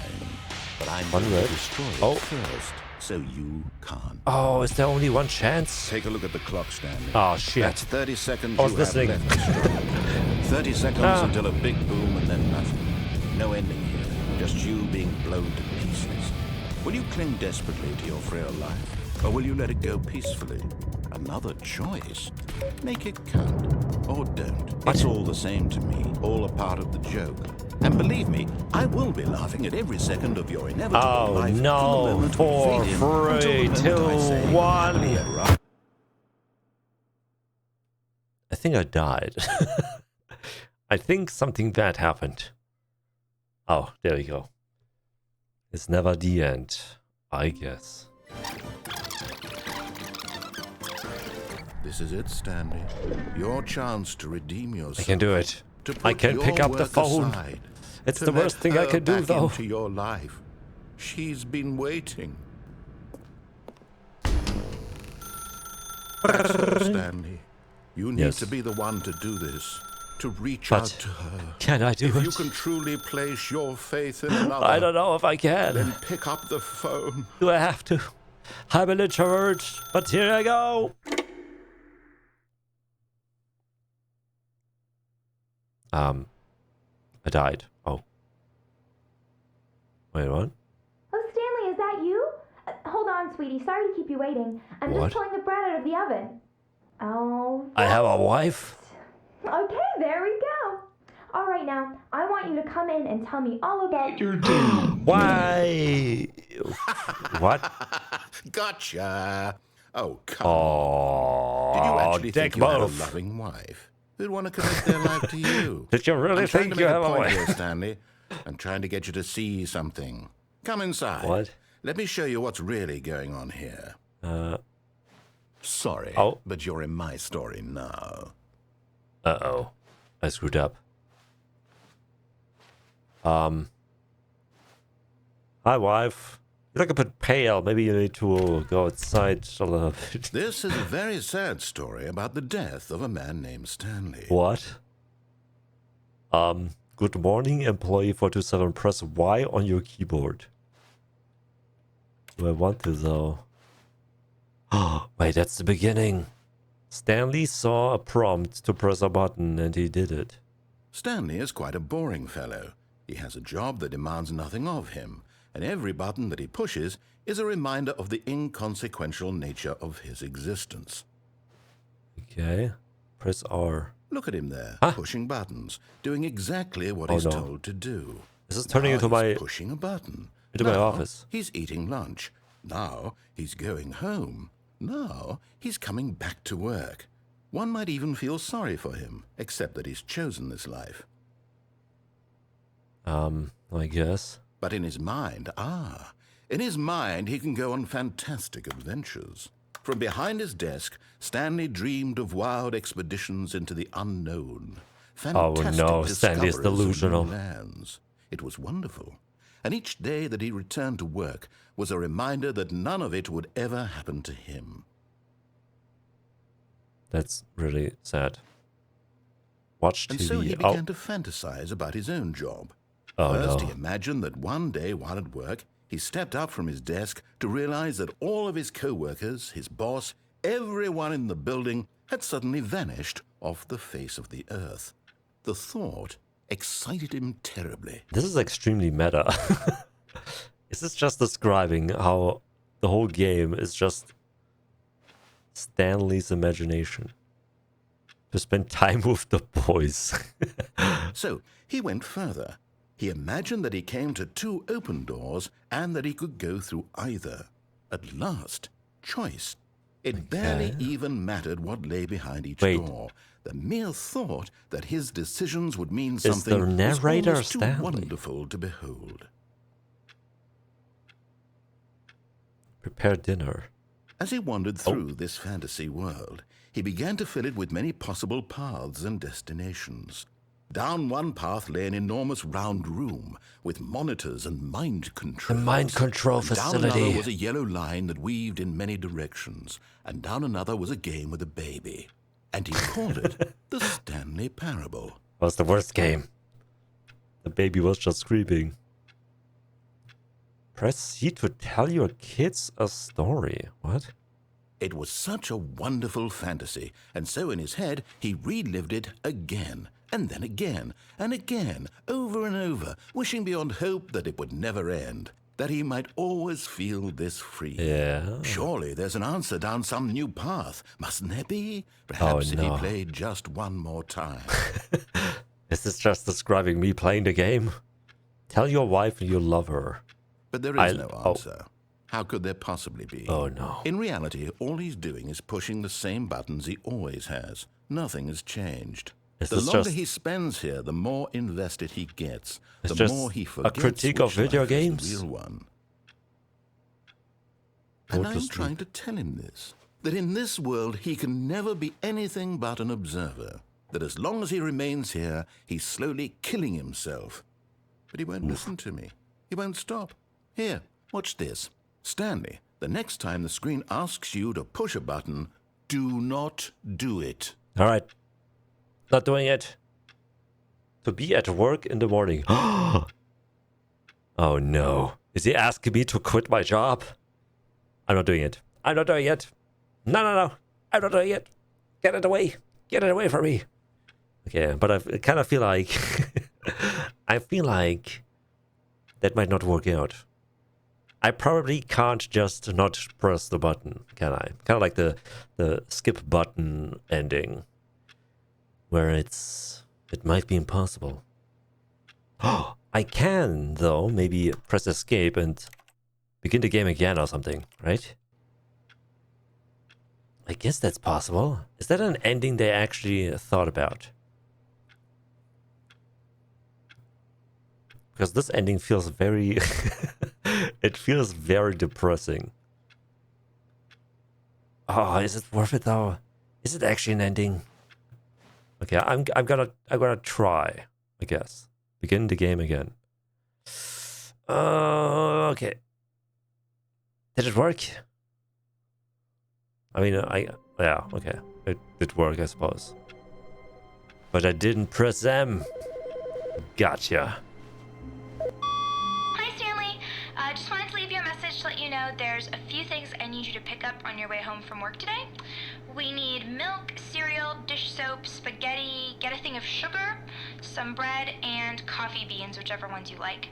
But I'm One going red. to destroy it Oh. first, so you can't. Oh, is there only one chance? Take a look at the clock, Stanley. Oh shit. That's 30 seconds I was you have listening. left to strike. 30 seconds until a big boom and then nothing. No ending here. Just you being blown to pieces. Will you cling desperately to your frail life? Or will you let it go peacefully? Another choice. Make it count. Or don't. It's all the same to me. All a part of the joke. And believe me, I will be laughing at every second of your inevitable Oh life. from the no! moment we 4, fade in 3, until the 2, moment I say, 1. "Adieu." I think I died. I think something bad happened. Oh, there we go. It's never the end, I guess. This is it, Stanley. Your chance to redeem yourself. I can do it. To I put can pick your up the work phone. aside, It's to the let worst thing I her can do, back though. into your life. She's been waiting. That's all, Stanley. You need Yes. to be the one to do this. To reach But out to her. can I do If you it? can truly place your faith in another, I don't know if I can. then pick up the phone. Do I have to? I'm an introvert, but here I go. I died. Oh. Wait, what? Oh, Stanley, is that you? Hold on, sweetie. Sorry to keep you waiting. I'm What? just pulling the bread out of the oven. Oh. I have a wife? Okay, there we go. All right, now, I want you to come in and tell me all about your Why? What? Gotcha. Oh, come Oh, Did you actually think dick you had a move. loving wife who'd want to commit their life to you? Did you really I'm trying think to you make have a a point wife? here, Stanley. I'm trying to get you to see something. Come inside. What? Let me show you what's really going on here. Sorry, Oh. but you're in my story now. Uh-oh. I screwed up. Hi, wife. You look a bit pale. Maybe you need to go outside a little bit. This is a very sad story about the death of a man named Stanley. What? Good morning, employee 427. Press Y on your keyboard. Do I want to, though? Oh, wait, that's the beginning. Stanley saw a prompt to press a button, and he did it. Stanley is quite a boring fellow. He has a job that demands nothing of him, and every button that he pushes is a reminder of the inconsequential nature of his existence. Okay. Press R. Look at him there, Huh? pushing buttons, doing exactly what Oh, he's no. told to do. This is turning Now into he's my pushing a button. into my Now office. He's eating lunch. Now he's going home. Now he's coming back to work. One might even feel sorry for him, except that he's chosen this life. I guess. But in his mind, in his mind he can go on fantastic adventures. From behind his desk, Stanley dreamed of wild expeditions into the unknown. Fantastic no, Stanley is discoveries of delusional. new lands. It was wonderful. And each day that he returned to work was a reminder that none of it would ever happen to him. That's really sad. Watch And TV. so he began to fantasize about his own job. First, he no. imagined that one day while at work, he stepped up from his desk to realize that all of his co-workers, his boss, everyone in the building had suddenly vanished off the face of the earth. The thought excited him terribly. This is extremely meta. Is this just describing how the whole game is just Stanley's imagination? To spend time with the boys. So he went further. He imagined that he came to two open doors and that he could go through either. At last, choice. It barely even mattered what lay behind each Wait. door. The mere thought that his decisions would mean the something narrator was almost too Stanley? wonderful to behold. Prepare dinner. As he wandered through this fantasy world, he began to fill it with many possible paths and destinations. Down one path lay an enormous round room with monitors and mind controls. The mind control And down facility. another was a yellow line that weaved in many directions, and down another was a game with a baby. And he called it the Stanley Parable. Was the worst game. The baby was just screaming. Press C to tell your kids a story. What? It was such a wonderful fantasy, and so in his head he relived it again, and then again, and again, over and over, wishing beyond hope that it would never end, that he might always feel this free. Yeah. Surely there's an answer down some new path, mustn't there be? Perhaps if he no. played just one more time. Is this just describing me playing the game? Tell your wife you love her. But there is no answer. How could there possibly be? Oh no. In reality, all he's doing is pushing the same buttons he always has. Nothing has changed. Is The this longer just- he spends here, the more invested he gets. It's The just more he a forgets critique of which video life is the games? real one. Go And to I'm sleep. trying to tell him this. That in this world he can never be anything but an observer. That as long as he remains here, he's slowly killing himself. But he won't listen to me. He won't stop. Here, watch this. Stanley, the next time the screen asks you to push a button, do not do it. All right. Not doing it. To be at work in the morning. Oh no. Is he asking me to quit my job? I'm not doing it. I'm not doing it. No. I'm not doing it. Get it away. Get it away from me. Okay, but I kind of feel like... I feel like that might not work out. I probably can't just not press the button, can I? Kind of like the skip button ending. Where it might be impossible. Oh, I can, though, maybe press escape and begin the game again or something, right? I guess that's possible. Is that an ending they actually thought about? Because this ending feels very... it feels very depressing. Oh, is it worth it though? Is it actually an ending? Okay, I'm gonna try, I guess. Begin the game again. Okay. Did it work? I mean, yeah, okay. It did work, I suppose. But I didn't press M. Gotcha. Hi, Stanley. Just wanted to leave you a message to let you know there's a few things I need you to pick up on your way home from work today. We need milk, cereal, dish soap, spaghetti, get a thing of sugar, some bread, and coffee beans, whichever ones you like.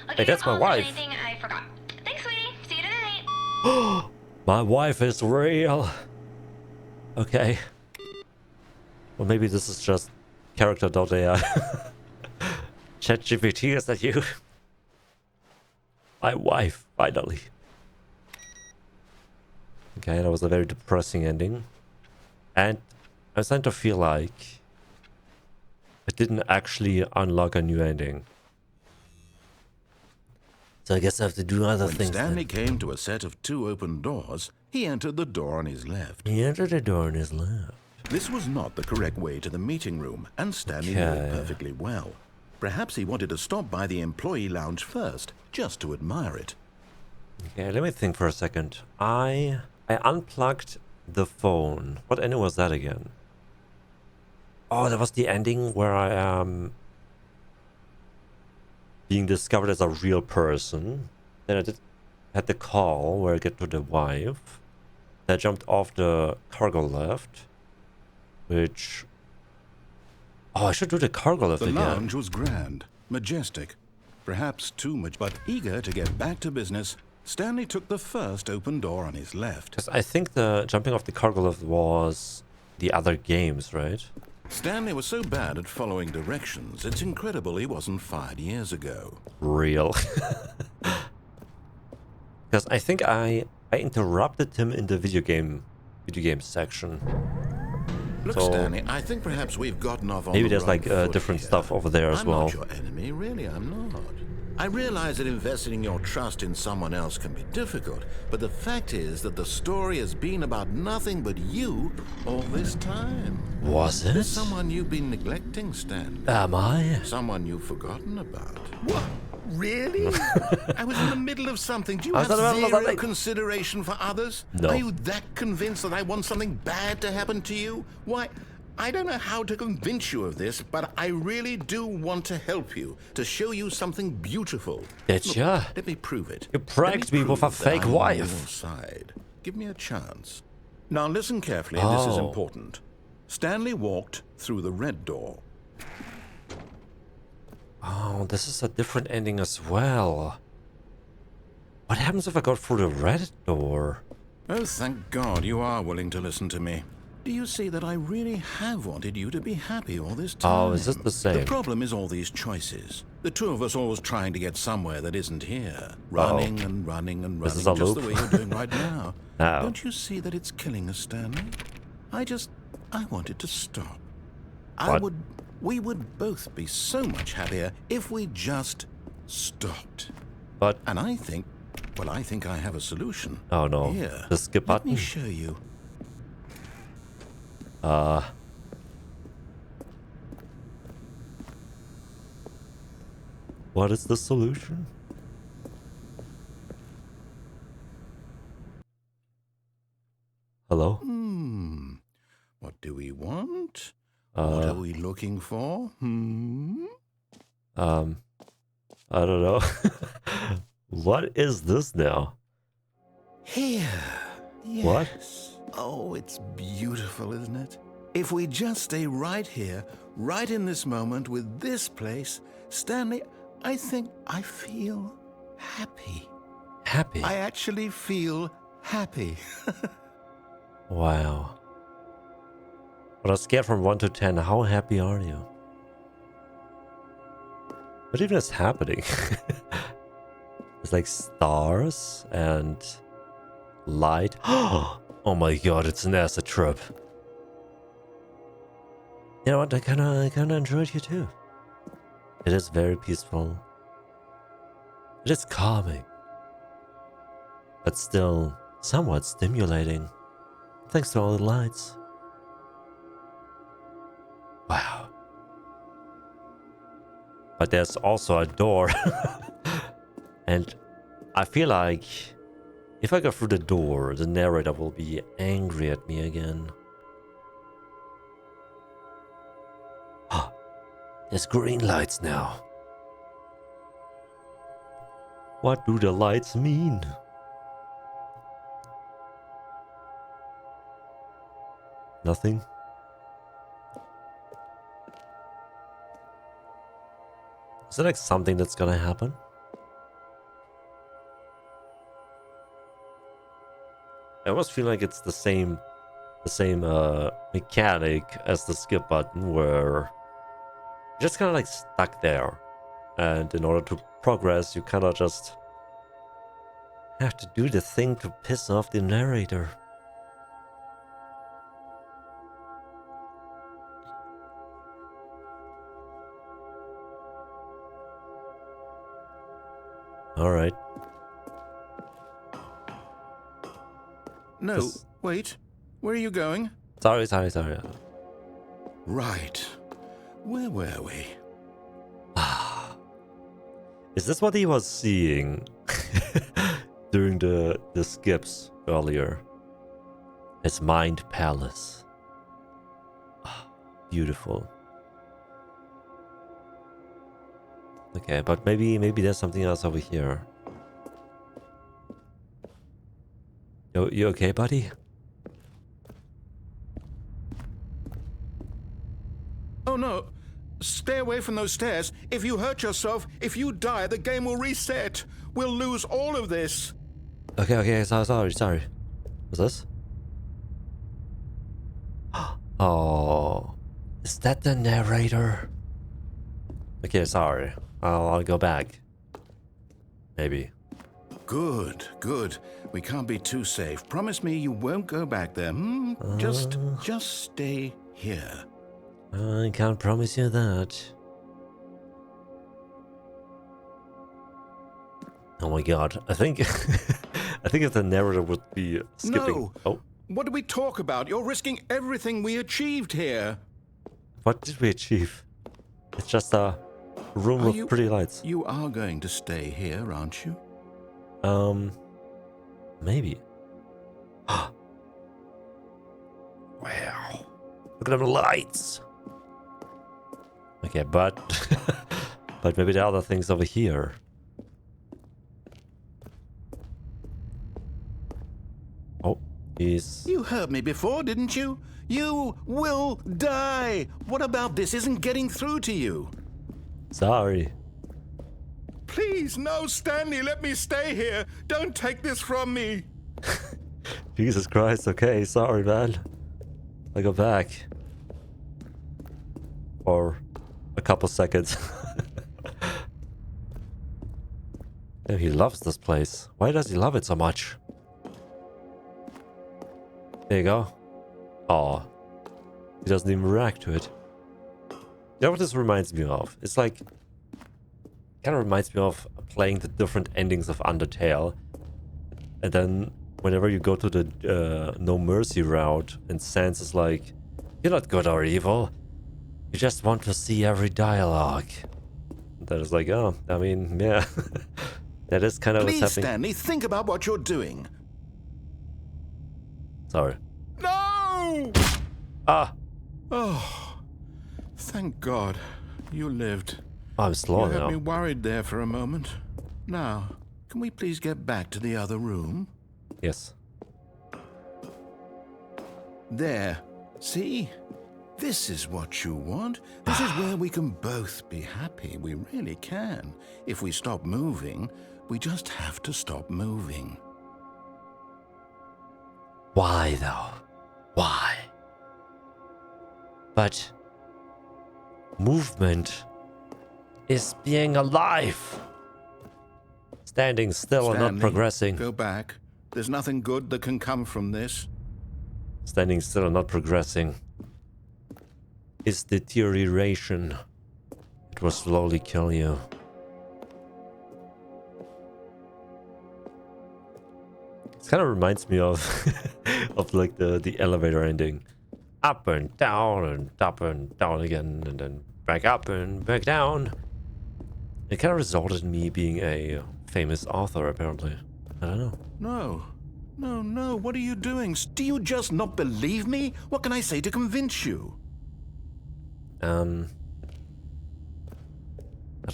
I'll give you a that's my call if there's wife. anything I forgot. Thanks, sweetie. See you tonight. My wife is real. Okay. Or maybe this is just character.ai. ChatGPT, is that you? My wife, finally. Okay, that was a very depressing ending. And I'm starting to feel like it didn't actually unlock a new ending. So I guess I have to do other When things Stanley then. came to a set of 2 open doors, he entered the door on his left. He entered the door on his left. This was not the correct way to the meeting room, and Stanley knew Okay. it perfectly well. Perhaps he wanted to stop by the employee lounge first, just to admire it. Okay, let me think for a second. I unplugged the phone. What ending was that again? Oh, that was the ending where I am being discovered as a real person. Then I had the call where I get to the wife. Then I jumped off the cargo lift, which... Oh, I should do the cargo lift The again. lounge was grand, majestic, perhaps too much, but eager to get back to business, Stanley took the first open door on his left. Because I think the jumping off the cargo lift was the other games, right? Stanley was so bad at following directions, it's incredible he wasn't fired years ago. Real. Because I think I interrupted him in the video game section. Look, So- Stanley, I think perhaps we've gotten off on Maybe the there's wrong like foot different here. stuff over there as I'm well. not your enemy, really, I'm not. I realize that investing your trust in someone else can be difficult, but the fact is that the story has been about nothing but you all this time. Was it? There's someone you've been neglecting, Stanley. Am I? Someone you've forgotten about. What? Really? I was in the middle of something. Do you I have was in the middle of zero something. consideration for others? No. Are you that convinced that I want something bad to happen to you? Why, I don't know how to convince you of this, but I really do want to help you, to show you something beautiful. Did Look, ya? let me prove it. You pranked Let me me with a prove that fake I'm on wife. your side. Give me a chance. Now listen carefully, this is Oh. important. Stanley walked through the red door. Oh, this is a different ending as well. What happens if I go through the red door? Oh, thank God you are willing to listen to me. Do you see that I really have wanted you to be happy all this time? Oh, is this the same? The problem is all these choices. The two of us always trying to get somewhere that isn't here. Running and running and This running, is a just the loop? way you're doing right now. Oh. Don't you see that it's killing us, Stanley? I want it to stop. What? We would both be so much happier if we just stopped. But, And I think I have a solution. oh no, Here, the skip let me button. show you. What is the solution? Hello? What do we want? What are we looking for? I don't know. What is this now? Here. Yes. What? Oh, it's beautiful, isn't it? If we just stay right here, right in this moment with this place, Stanley, I think I feel happy. Happy. I actually feel happy. Wow. On a scale from 1 to 10, how happy are you? What even is happening? It's like stars and light. Oh my god, it's an acid trip. You know what? I kinda enjoy it here too. It is very peaceful. It is calming. But still somewhat stimulating. Thanks to all the lights. Wow. But there's also a door. And I feel like if I go through the door, the narrator will be angry at me again. Ah, there's green lights now. What do the lights mean? Nothing? Is there like something that's gonna happen? I almost feel like it's the same the same mechanic as the skip button, where you're just kind of like stuck there, and in order to progress, you kind of just have to do the thing to piss off the narrator. Alright. No, wait. Where are you going? Sorry. Right. Where were we? Is this what he was seeing during the skips earlier? His mind palace. Beautiful. Okay, but maybe there's something else over here. You okay, buddy? Oh no! Stay away from those stairs. If you hurt yourself, if you die, the game will reset. We'll lose all of this. Okay, sorry. What's this? Oh, is that the narrator? Okay, sorry. I'll go back. Maybe. Good. We can't be too safe. Promise me you won't go back there. Just stay here. I can't promise you that. Oh my god, I think I think if the narrator would be skipping. No. Oh, What did we talk about? You're risking everything we achieved here. what did we achieve? It's just a room with pretty lights. You are going to stay here, aren't you? Maybe. Wow. Look at them lights. Okay, but but maybe there are other things over here. Oh, he's... You heard me before, didn't you? You will die. What about this isn't getting through to you? Sorry. Please, no, Stanley, let me stay here. Don't take this from me. Jesus Christ, okay, sorry, man. I go back. For a couple seconds. Yeah, he loves this place. Why does he love it so much? There you go. Aw. He doesn't even react to it. You know what this reminds me of? It's like... kind of reminds me of playing the different endings of Undertale. And then whenever you go to the No Mercy route, and Sans is like, you're not good or evil. You just want to see every dialogue. That is like, oh, I mean, yeah. That is kind of Please, what's happening. Stanley, think about what you're doing. Sorry. No! Ah! Oh, thank God you lived. I'm slow You had now. me worried there for a moment. Now, can we please get back to the other room? Yes. There. See? This is what you want. This is where we can both be happy. We really can. If we stop moving, we just have to stop moving. Why, though? Why? But... movement... is being alive. Standing still and not Stanley, progressing. Go back. There's nothing good that can come from this. Standing still and not progressing is deterioration. It will slowly kill you. It kind of reminds me of of like the elevator ending. Up and down again, and then back up and back down. It kind of resulted in me being a famous author, apparently. I don't know. No. What are you doing? Do you just not believe me? What can I say to convince you? I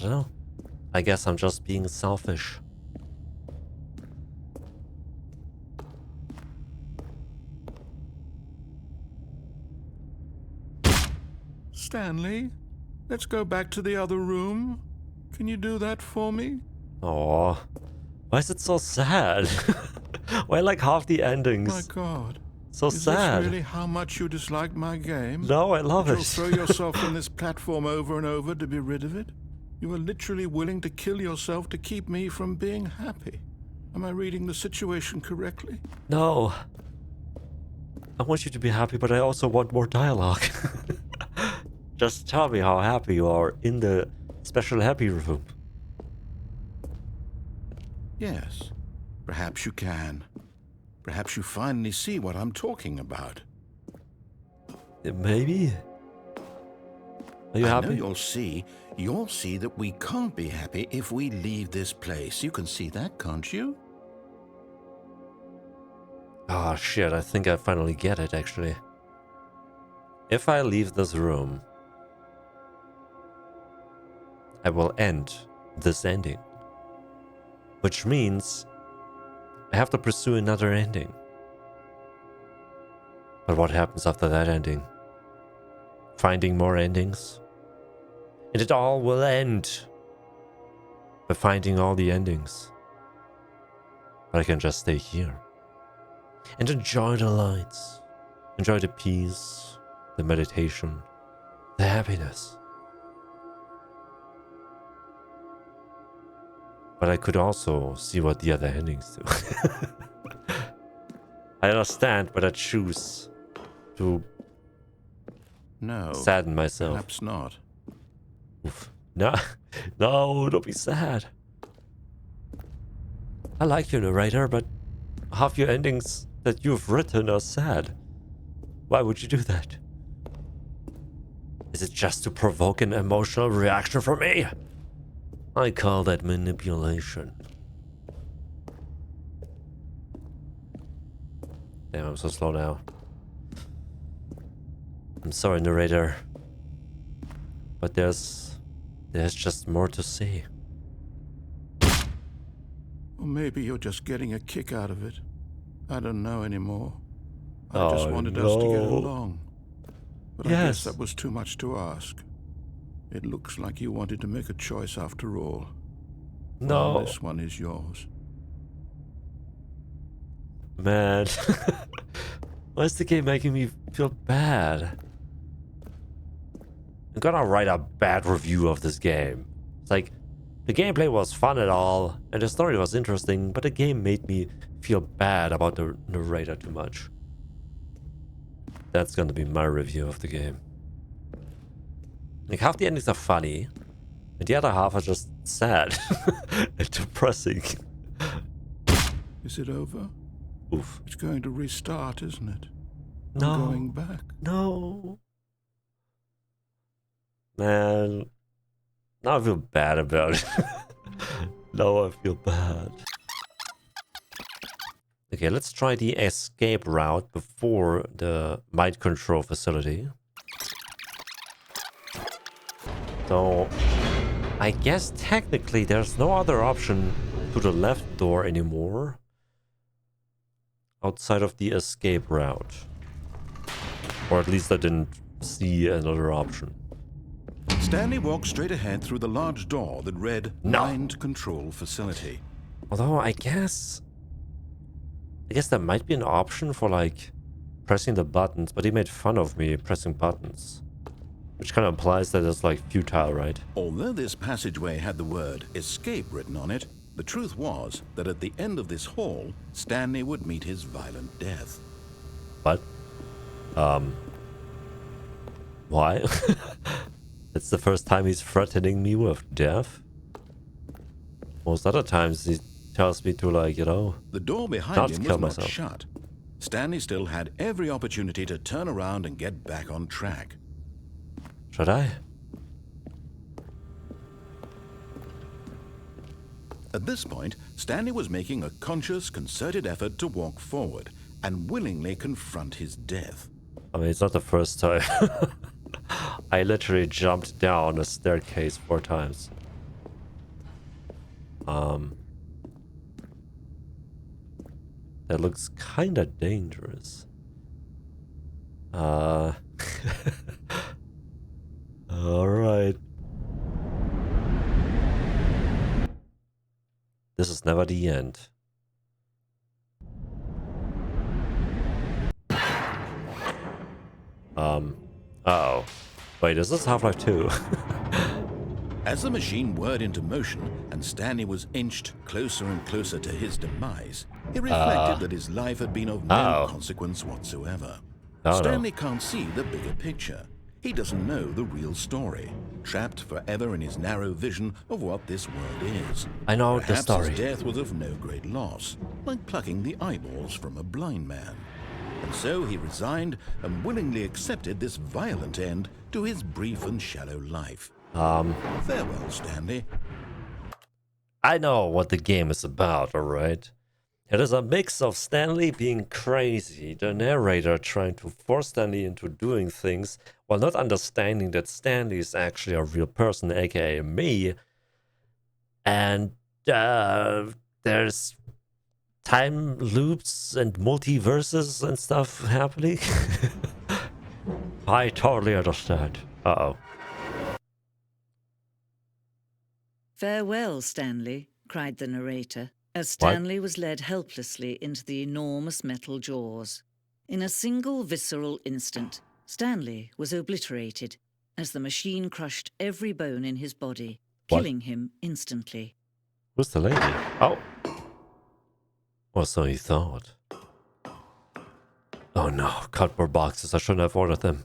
don't know. I guess I'm just being selfish. Stanley, let's go back to the other room. Can you do that for me? Aww. Why is it so sad? Why like half the endings My God. So Is sad. this really how much you dislike my game? No, I love You'll it. throw yourself from this platform over and over to be rid of it? You are literally willing to kill yourself to keep me from being happy. Am I reading the situation correctly? No. I want you to be happy, but I also want more dialogue. Just tell me how happy you are in the special happy room. Yes, perhaps you can. Perhaps you finally see what I'm talking about. Maybe? Are you I happy? know you'll see. You'll see that we can't be happy if we leave this place. You can see that, can't you? Oh shit, I think I finally get it actually. If I leave this room, I will end this ending. Which means I have to pursue another ending. But what happens after that ending? Finding more endings? And it all will end by finding all the endings. But I can just stay here and enjoy the lights, enjoy the peace, the meditation, the happiness. But I could also see what the other endings do. I understand, but I choose to No. sadden myself. Perhaps not. Oof. No, no, don't be sad. I like you, narrator, but half your endings that you've written are sad. Why would you do that? Is it just to provoke an emotional reaction from me? I call that manipulation. Damn, I'm so slow now. I'm sorry, narrator. But there's just more to see. Or maybe you're just getting a kick out of it. I don't know anymore. I just wanted us to get along. But I guess that was too much to ask. It looks like you wanted to make a choice after all. No. Well, this one is yours. Man. Why is the game making me feel bad? I'm gonna write a bad review of this game. It's like, the gameplay was fun and all, and the story was interesting, but the game made me feel bad about the narrator too much. That's gonna be my review of the game. Like, half the endings are funny, and the other half are just sad and depressing. Is it over? Oof. It's going to restart, isn't it? No. I'm going back. No. Man. Now I feel bad about it. Now I feel bad. Okay, let's try the escape route before the mind control facility. So, I guess technically there's no other option to the left door anymore. Outside of the escape route. Or at least I didn't see another option. Stanley walked straight ahead through the large door that read Mind Control Facility. Although I guess there might be an option for like pressing the buttons, but he made fun of me pressing buttons. Which kind of implies that it's like futile, right? Although this passageway had the word escape written on it, the truth was that at the end of this hall, Stanley would meet his violent death. What? Why? It's the first time he's threatening me with death. Most other times he tells me to, like, you know, The door behind not him kill was not myself. shut. Stanley still had every opportunity to turn around and get back on track. Should I? At this point, Stanley was making a conscious, concerted effort to walk forward and willingly confront his death. I mean, it's not the first time. I literally jumped down a staircase 4 times. That looks kinda dangerous. Alright. This is never the end. Uh-oh. Wait, is this Half-Life 2? As the machine whirred into motion and Stanley was inched closer and closer to his demise, he reflected that his life had been of no consequence whatsoever. Oh, Stanley can't see the bigger picture. He doesn't know the real story, trapped forever in his narrow vision of what this world is. I know the Perhaps story. his death was of no great loss, like plucking the eyeballs from a blind man. And so he resigned and willingly accepted this violent end to his brief and shallow life. Farewell, Stanley. I know what the game is about, alright? It is a mix of Stanley being crazy, the narrator trying to force Stanley into doing things while not understanding that Stanley is actually a real person, aka me. And there's time loops and multiverses and stuff happening. I totally understand. Uh-oh. Farewell, Stanley, cried the narrator, as Stanley was led helplessly into the enormous metal jaws. In a single visceral instant, Stanley was obliterated as the machine crushed every bone in his body, killing him instantly. Who's the lady? Oh. Or so he thought. Oh no, cardboard boxes. I shouldn't have ordered them.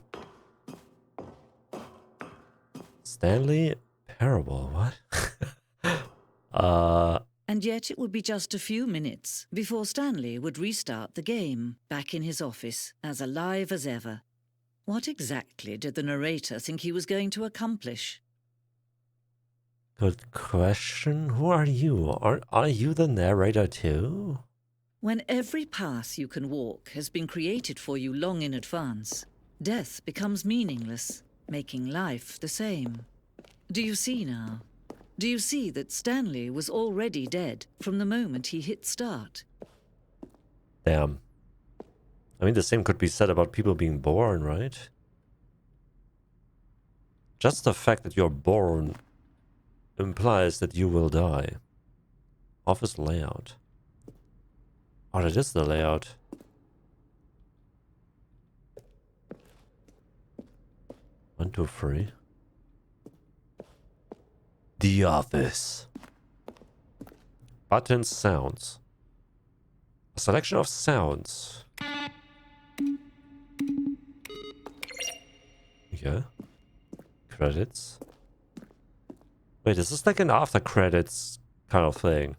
Stanley Parable, what? And yet it would be just a few minutes before Stanley would restart the game, back in his office, as alive as ever. What exactly did the narrator think he was going to accomplish? Good question. Who are you? Are you the narrator too? When every path you can walk has been created for you long in advance, death becomes meaningless, making life the same. Do you see now? Do you see that Stanley was already dead from the moment he hit start? Damn. I mean, the same could be said about people being born, right? Just the fact that you're born implies that you will die. Office layout. Oh, that is the layout. One, two, three. The office. Buttons, sounds. A selection of sounds. Yeah. Credits. Wait, is this like an after credits kind of thing?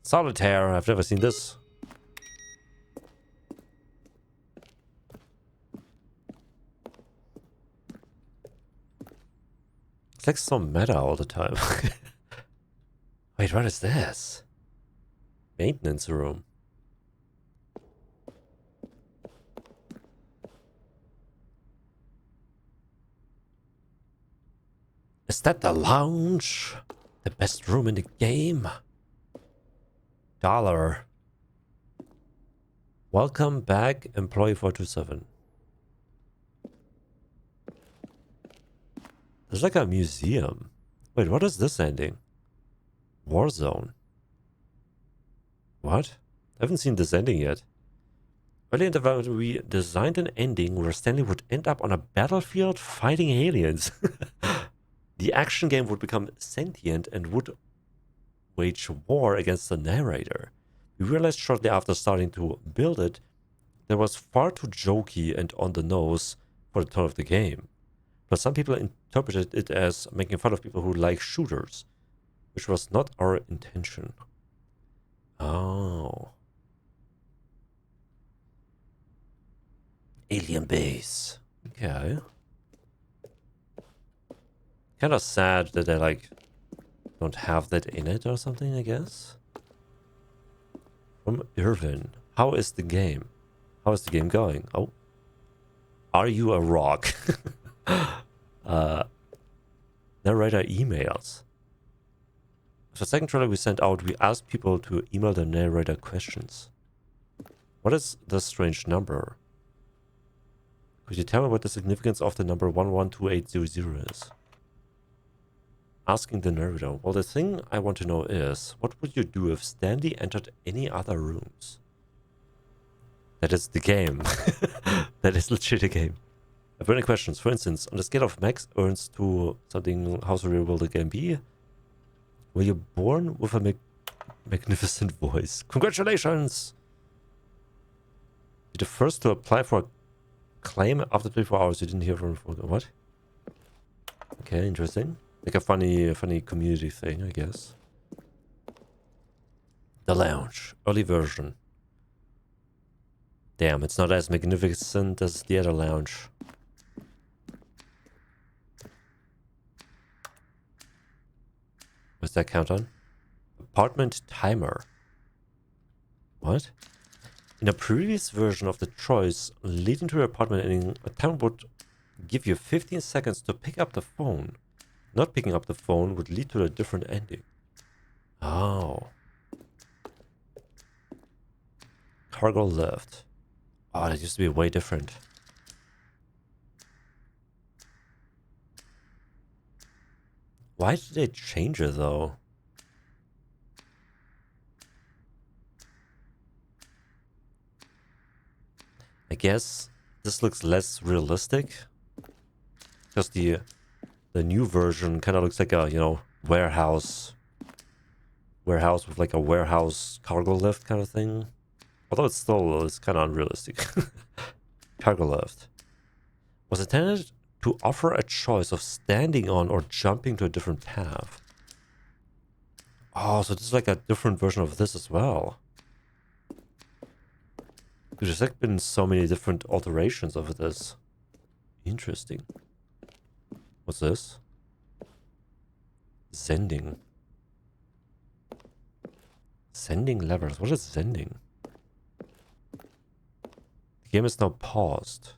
Solitaire, I've never seen this. It's like so meta all the time. Wait, what is this? Maintenance room. Is that the lounge? The best room in the game? $1. Welcome back, employee 427. There's like a museum. Wait, what is this ending? Warzone. What? I haven't seen this ending yet. Early in development, we designed an ending where Stanley would end up on a battlefield fighting aliens. The action game would become sentient and would wage war against the narrator. We realized shortly after starting to build it, that was far too jokey and on the nose for the tone of the game. But some people interpreted it as making fun of people who like shooters, which was not our intention. Oh. Alien base. Okay. Kind of sad that they like don't have that in it or something, I guess. From Irvin. How is the game? How is the game going? Oh. Are you a rock? Narrator emails. For the second trailer we sent out, we asked people to email the narrator questions. What is the strange number? Could you tell me what the significance of the number 112800 is? Asking the narrator. Well, the thing I want to know is, what would you do if Stanley entered any other rooms? That is the game. That is legit a game. Burning questions. For instance, on the scale of max earns to something, how surreal will the game be? Were you born with a magnificent voice? Congratulations! You're the first to apply for a claim after 24 hours. You didn't hear from what? Okay, interesting. Like a funny community thing, I guess. The lounge, early version. Damn, it's not as magnificent as the other lounge. What's that count on? Apartment timer. What? In a previous version of the choice leading to your apartment ending, a timer would give you 15 seconds to pick up the phone. Not picking up the phone would lead to a different ending. Oh. Cargo left. Oh, that used to be way different. Why did they change it though? I guess this looks less realistic. Because the new version kind of looks like a, you know, warehouse with like a warehouse cargo lift kind of thing. Although it's kind of unrealistic. Cargo lift was intended to offer a choice of standing on or jumping to a different path. Oh, so this is like a different version of this as well. There's like been so many different alterations of this. Interesting. What's this? Sending. Sending levers. What is sending? The game is now paused.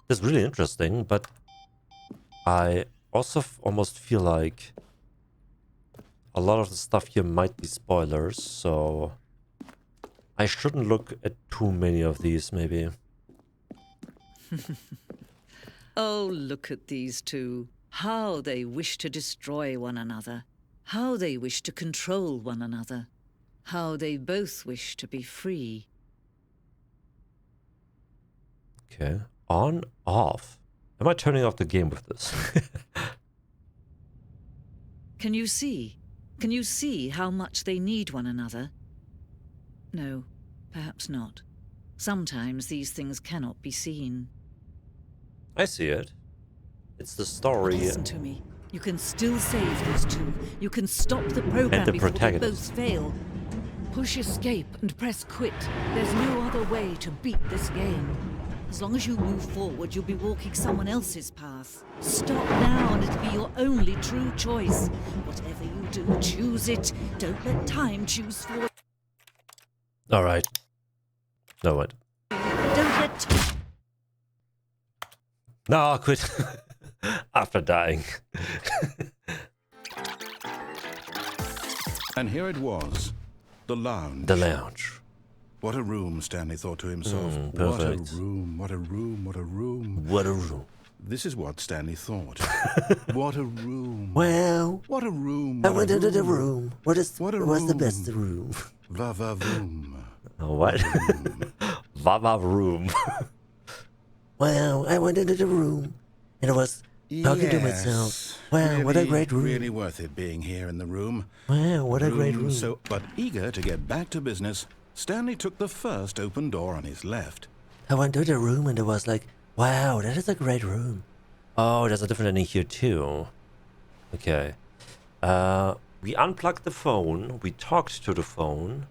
It's really interesting, but I also almost feel like a lot of the stuff here might be spoilers, so I shouldn't look at too many of these, maybe. Oh, look at these two. How they wish to destroy one another. How they wish to control one another. How they both wish to be free. Okay. On, off. Am I turning off the game with this? Can you see? Can you see how much they need one another? No, perhaps not. Sometimes these things cannot be seen. I see it. It's the story. Listen to me. You can still save these two. You can stop the program the before they protagonist. both fail. Push escape and press quit. There's no other way to beat this game. As long as you move forward, you'll be walking someone else's path. Stop now and it'll be your only true choice. Whatever you do, choose it. Don't let time choose for you. Alright. No, what? Don't let... No, I'll quit. After dying. And here it was, the lounge. The lounge. What a room, Stanley thought to himself. What a Perfect. room, what a room, what a room. What a room. This is what Stanley thought. What a room. Well, What a room. I what a went into the room. What is What a what's the room. best room? Va-va-voom. Oh, what? Vava room. Well, I went into the room and I was talking to myself. Wow, what a great room. Really worth it being here in the room. Wow, what a great room. So, but eager to get back to business, Stanley took the first open door on his left. I went to the room and it was like, wow, that is a great room. Oh, there's a different ending here too. Okay. We unplugged the phone. We talked to the phone.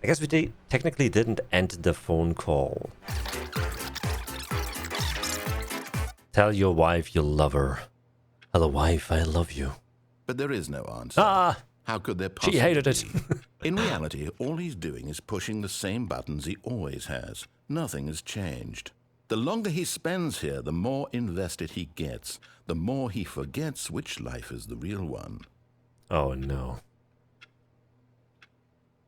I guess we technically didn't end the phone call. Tell your wife you love her. Hello, wife, I love you. But there is no answer. Ah! How could there possibly She hated it. be? In reality, all he's doing is pushing the same buttons he always has. Nothing has changed. The longer he spends here, the more invested he gets. The more he forgets which life is the real one. Oh no.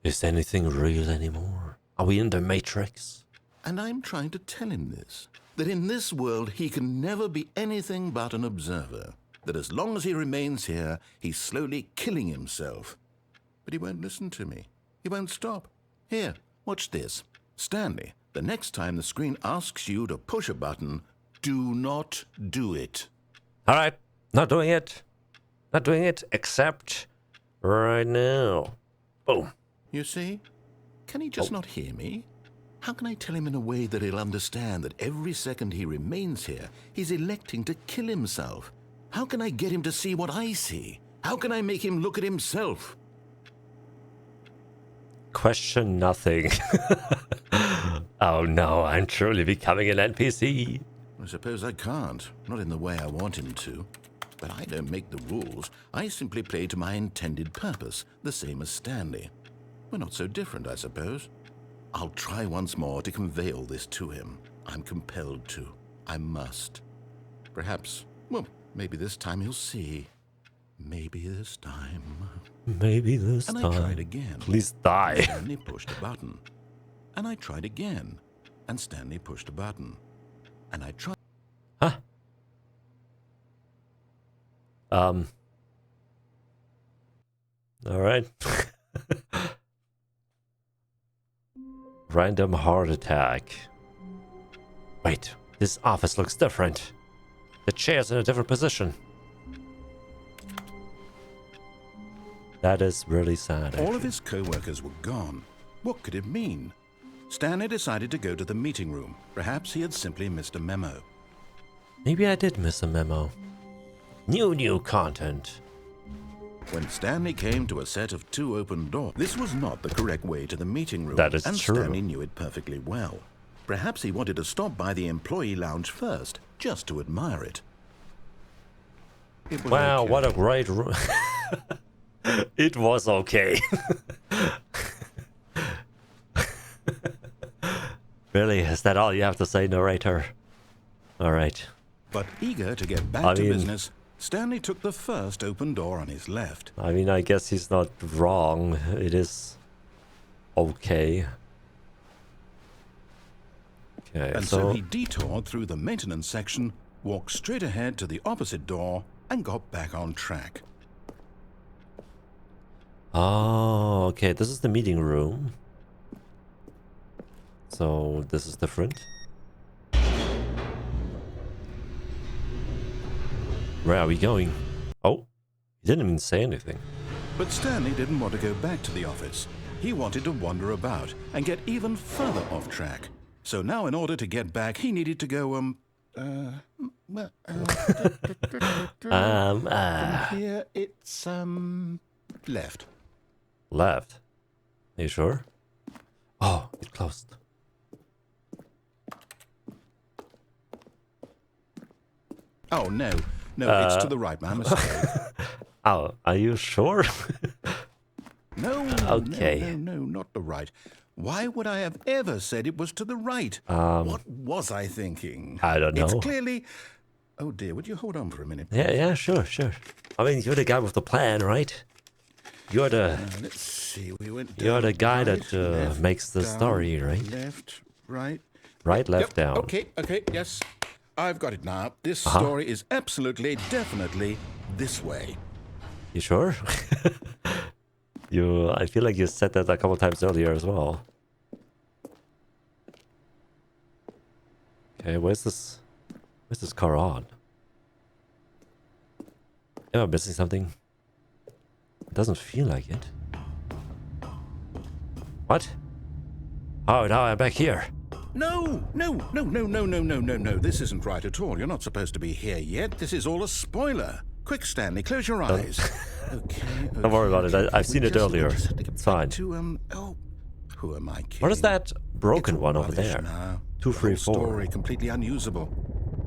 Is anything real anymore? Are we in the Matrix? And I'm trying to tell him this. That in this world, he can never be anything but an observer. That as long as he remains here, he's slowly killing himself. But he won't listen to me. He won't stop. Here, watch this. Stanley, the next time the screen asks you to push a button, do not do it. Alright, not doing it. Not doing it, except right now. Boom. You see? Can he just not hear me? How can I tell him in a way that he'll understand that every second he remains here, he's electing to kill himself? How can I get him to see what I see? How can I make him look at himself? Question nothing. Oh no, I'm truly becoming an NPC. I suppose I can't. Not in the way I want him to. But I don't make the rules. I simply play to my intended purpose, the same as Stanley. We're not so different, I suppose. I'll try once more to convey all this to him. I'm compelled to. I must. Perhaps, well, maybe this time he'll see. Maybe this time. Maybe this And time. I tried again. Please die. Stanley pushed a button. And I tried again. And Stanley pushed a button. And I tried. Huh? Alright. Random heart attack. Wait, this office looks different. The chair's in a different position. That is really sad. All Actually. of his co-workers were gone. What could it mean? Stanley decided to go to the meeting room. Perhaps he had simply missed a memo. Maybe I did miss a memo. New content. When Stanley came to a set of 2 open doors, this was not the correct way to the meeting room. That is and true. Stanley knew it perfectly well. Perhaps he wanted to stop by the employee lounge first, just to admire it. It was Wow, okay. what a great room. It was okay. Really, is that all you have to say, narrator? Alright. But eager to get back to business, Stanley took the first open door on his left. I mean, I guess he's not wrong. It is okay. Okay, And so he detoured through the maintenance section, walked straight ahead to the opposite door, and got back on track. Oh, okay, this is the meeting room. So, this is different. Where are we going? Oh, he didn't even say anything. But Stanley didn't want to go back to the office. He wanted to wander about and get even further off track. So now in order to get back, he needed to go, From here, it's, left. Left. Are you sure? Oh, it closed. Oh, no. No, it's to the right, my mistake. Oh, are you sure? No, Okay. no, not the right. Why would I have ever said it was to the right? What was I thinking? I don't know. It's clearly... Oh, dear, would you hold on for a minute? Yeah, sure. I mean, you're the guy with the plan, right? You're the Let's see, we went you're the down, guy right, that left, makes the down, story, right? Left, right. Right, left, Yep, down. Okay, yes. I've got it now. This story is absolutely, definitely this way. You sure? I feel like you said that a couple times earlier as well. Okay, where's this car on? Am I missing something? It doesn't feel like it. What? Oh, now I'm back here. No. This isn't right at all. You're not supposed to be here yet. This is all a spoiler. Quick, Stanley, close your eyes. Okay. Don't worry about it. I've seen it earlier. Just have to get It's back fine. To, who am I kidding? What is that broken It's one over rubbish there? Now. 2, The 3, whole 4. story completely unusable.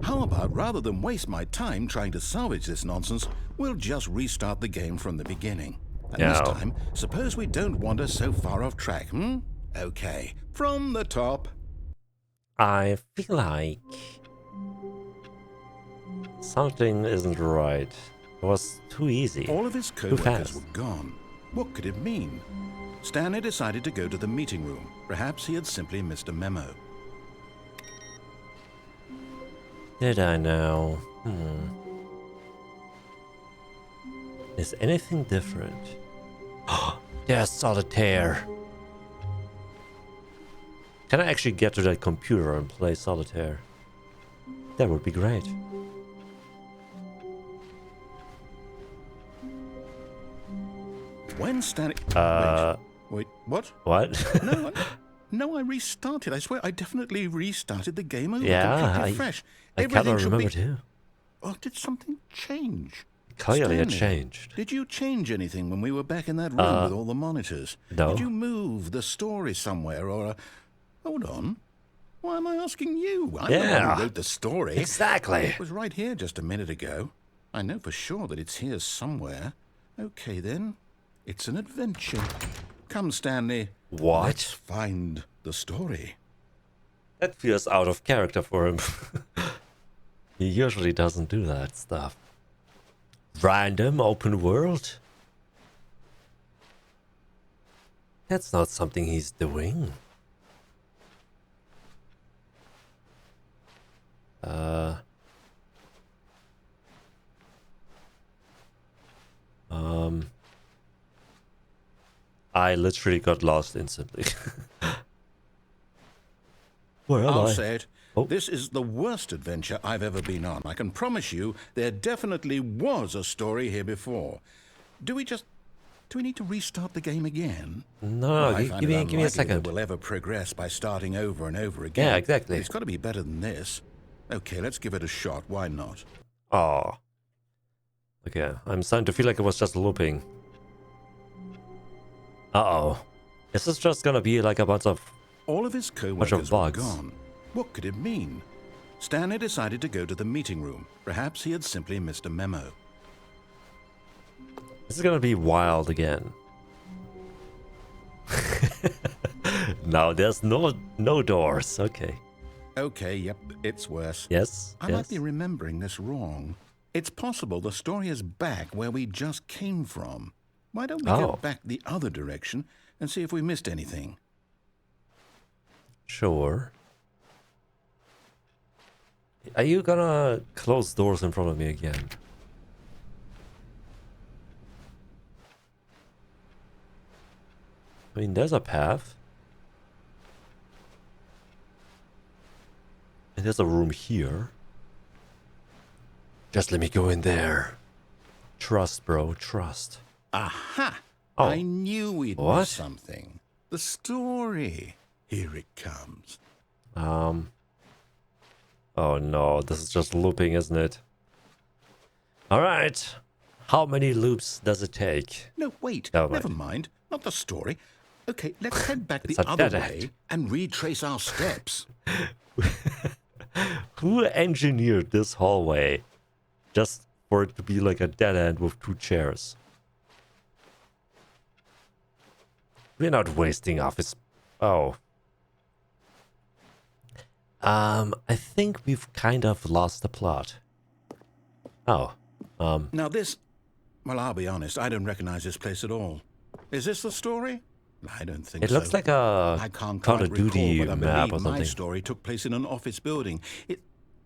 How about rather than waste my time trying to salvage this nonsense, we'll just restart the game from the beginning. And this No. time, suppose we don't wander so far off track, Okay, from the top. I feel like something isn't right. It was too easy. All of his Too co-workers fast. were gone. What could it mean? Stanley decided to go to the meeting room. Perhaps he had simply missed a memo. Did I know? Is anything different? There's Solitaire. Can I actually get to that computer and play solitaire? That would be great. When Stanley... Wait, what? What? No, I restarted. I swear, I definitely restarted the game over. Yeah, completely fresh. I Everything cannot should remember be... too. Oh, did something change? Clearly it Stanley, changed. Did you change anything when we were back in that room with all the monitors? No. Did you move the story somewhere or... Hold on. Why am I asking you? I'm the one who wrote the story. Exactly. It was right here just a minute ago. I know for sure that it's here somewhere. Okay, then. It's an adventure. Come, Stanley. What? Let's find the story. That feels out of character for him. He usually doesn't do that stuff. Random open world? That's not something he's doing. I literally got lost instantly. Where am I'll I? say it. Oh. This is the worst adventure I've ever been on. I can promise you there definitely was a story here before. Do we need to restart the game again? No, I give find me it a unlikely second. that we'll ever progress by starting over and over again. Yeah, exactly. It's got to be better than this. Okay, let's give it a shot. Why not? Oh. Okay, I'm starting to feel like it was just looping. Uh-oh. Is this just gonna be like a bunch of... All of his Bunch co-workers of were bugs. gone. What could it mean? Stanley decided to go to the meeting room. Perhaps he had simply missed a memo. This is gonna be wild again. Now there's no doors. Okay. Okay, yep, it's worse. Yes. I yes. might be remembering this wrong. It's possible the story is back where we just came from. Why don't we go back the other direction and see if we missed anything? Sure. Are you gonna close doors in front of me again? I mean, there's a path. And there's a room here. Just let me go in there. Trust, bro, trust. Aha! Oh. I knew we'd What? miss something. The story. Here it comes. Oh no, this is just looping, isn't it? Alright. How many loops does it take? No, wait. Oh, Never wait. mind. Not the story. Okay, let's head back It's the a other dead way end. and retrace our steps. Who engineered this hallway just for it to be like a dead end with 2 chairs? We're not wasting office. Oh. I think we've kind of lost the plot. Oh. Now this... Well, I'll be honest. I don't recognize this place at all. Is this the story? I don't think It so. looks like a I can't Call quite of Duty recall, but I map believe or my something. story took place in an office building.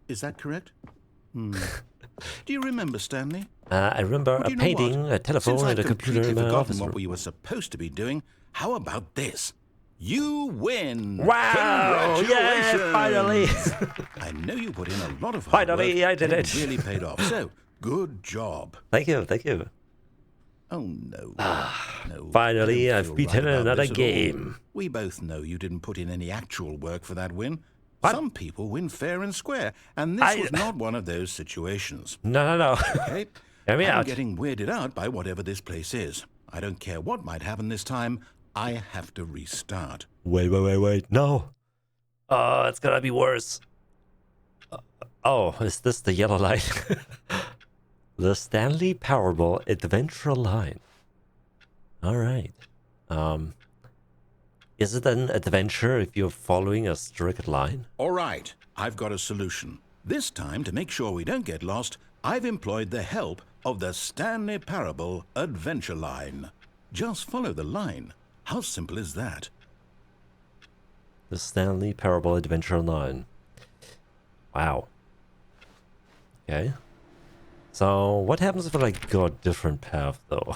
Is that correct? Do you remember, Stanley? I remember Well, do a you know painting, what? a telephone, Since and a I've computer in completely my forgotten office what room. we were supposed to be doing, how about this? You win! Wow! Congratulations! Yeah, finally! I know you put in a lot of hard Finally, work, I did and it. really paid off. So, good job. Thank you, thank you. Oh, no. No, Finally, I don't I've feel beaten right about another this at all. game. We both know you didn't put in any actual work for that win. What? Some people win fair and square, and this was not one of those situations. No. Okay? Hear me I'm out. getting weirded out by whatever this place is. I don't care what might happen this time. I have to restart. Wait. No. It's gonna be worse. Oh, is this the yellow line? The Stanley Powerball Adventure Line. Alright. Is it an adventure if you're following a strict line? All right, I've got a solution. This time, to make sure we don't get lost, I've employed the help of the Stanley Parable Adventure Line. Just follow the line. How simple is that? The Stanley Parable Adventure Line. Wow. Okay. So, what happens if I like go a different path though?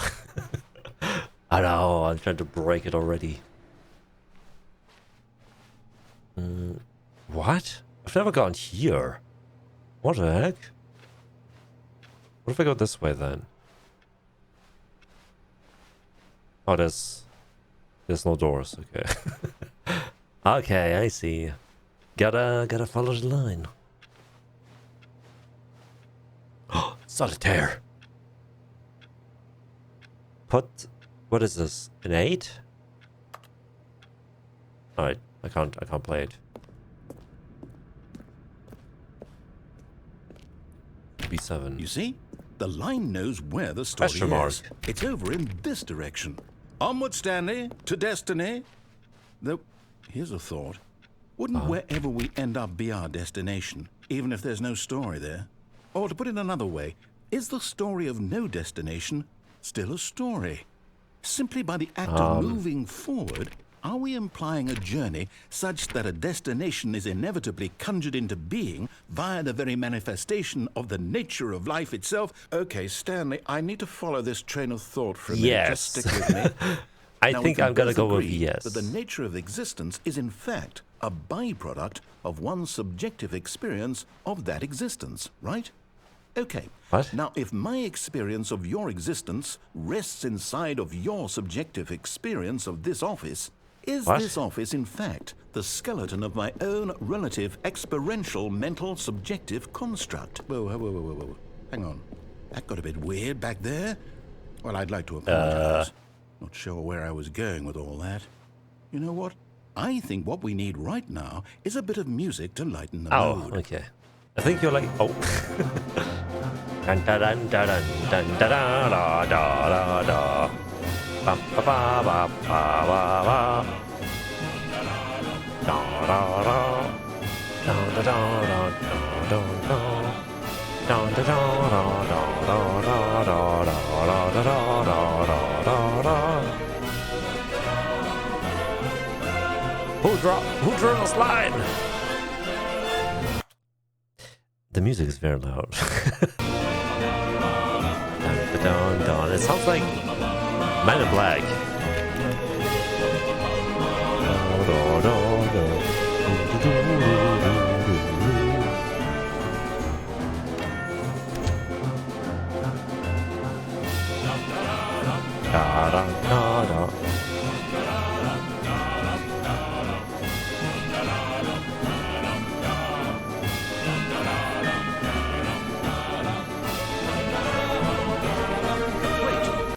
I know, I'm trying to break it already. What? I've never gone here. What the heck? What if I go this way then? Oh, there's no doors. Okay. Okay, I see. Gotta follow the line. Solitaire. What is this? An 8? Alright, I can't play it. B7. You see? The line knows where the story Question mark. is. It's over in this direction. Onward, Stanley, to destiny. Though, here's a thought. Wouldn't wherever we end up be our destination, even if there's no story there? Or to put it another way, is the story of no destination still a story? Simply by the act of moving forward, are we implying a journey such that a destination is inevitably conjured into being via the very manifestation of the nature of life itself? Okay, Stanley, I need to follow this train of thought for a minute. Just stick with me. I Now, think we can I'm gonna both go with agree yes. that the nature of existence is in fact a byproduct of one's subjective experience of that existence, right? Okay. What? Now, if my experience of your existence rests inside of your subjective experience of this office, is What? this office, in fact, the skeleton of my own relative experiential mental subjective construct? Whoa. Hang on. That got a bit weird back there. Well, I'd like to apologize. Not sure where I was going with all that. You know what? I think what we need right now is a bit of music to lighten the mood. Okay. I think you're like, oh. Dun dun dun dun dun dun dun da da da da. Ba ba ba ba ba ba ba. Da da da. Da da da da da da. Da da da da da da da da da da da da da da. Who drew this line? The music is very loud. Dun, dun, dun. It sounds like Men in Black. Da, da, da, da.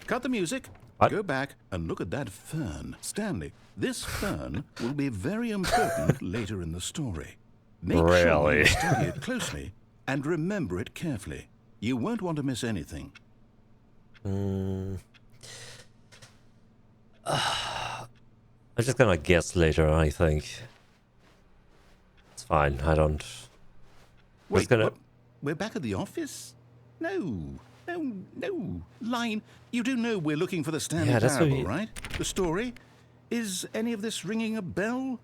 Cut the music. What? Go back and look at that fern. Stanley, this fern will be very important later in the story. Make sure Really? you study it closely and remember it carefully. You won't want to miss anything. I'm just gonna guess later, I think. It's fine, I don't... Wait, gonna... what? We're back at the office? No. Line, you do know we're looking for the Stanley Yeah, that's what Parable, we- right? The story? Is any of this ringing a bell?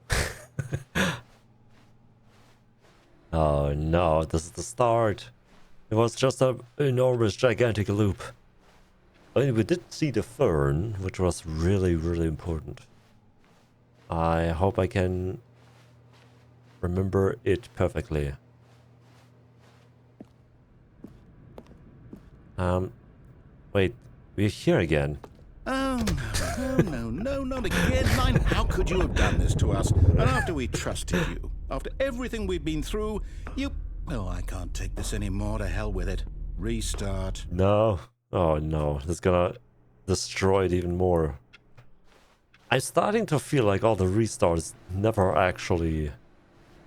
Oh no, this is the start. It was just an enormous, gigantic loop. I mean, we did see the fern, which was really, really important. I hope I can remember it perfectly. Wait, we're here again. Oh, no, not again. Line, how could you have done this to us? And after we trusted you, after everything we've been through, you... Oh, I can't take this anymore. To hell with it. Restart. No. Oh no, it's gonna destroy it even more. I'm starting to feel like all the restarts never actually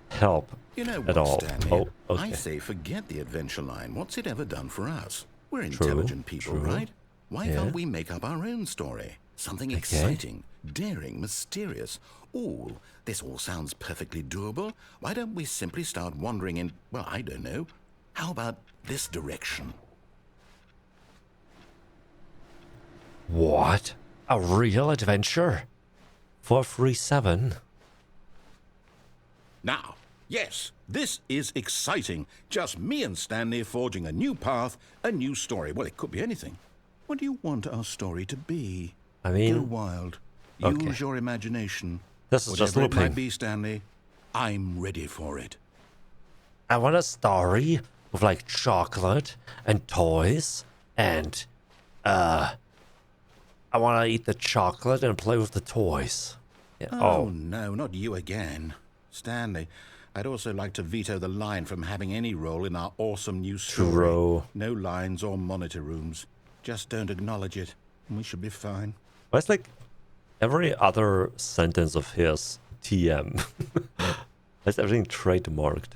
help You know at what, all. Stanley? Oh, okay. I say forget the adventure line. What's it ever done for us? We're intelligent people, true. right? Why Yeah. can't we make up our own story? Something exciting, daring, mysterious. Ooh, this all sounds perfectly doable. Why don't we simply start wandering in, well, I don't know. How about this direction? What? A real adventure? 437? Now, yes, this is exciting. Just me and Stanley forging a new path, a new story. Well, it could be anything. What do you want our story to be? I mean, Go wild. okay. Use your imagination. This is just Whatever it looping. might be, Stanley. I'm ready for it. I want a story with like chocolate and toys and I want to eat the chocolate and play with the toys. Yeah. Oh, no, not you again. Stanley, I'd also like to veto the line from having any role in our awesome new story. True. No lines or monitor rooms. Just don't acknowledge it, and we should be fine. Well, it's like every other sentence of his TM. That's everything trademarked.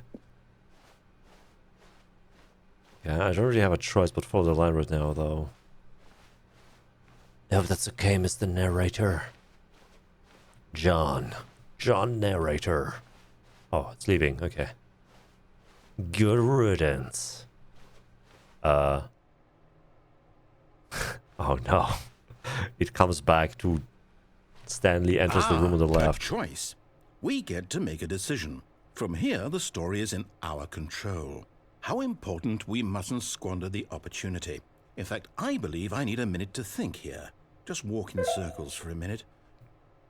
Yeah, I don't really have a choice but follow the line right now, though. I hope that's okay, Mr. Narrator. John Narrator. Oh, it's leaving. Okay. Good riddance. Oh no. It comes back to Stanley enters the room on the left. A choice. We get to make a decision. From here, the story is in our control. How important we mustn't squander the opportunity. In fact, I believe I need a minute to think here. Just walk in circles for a minute.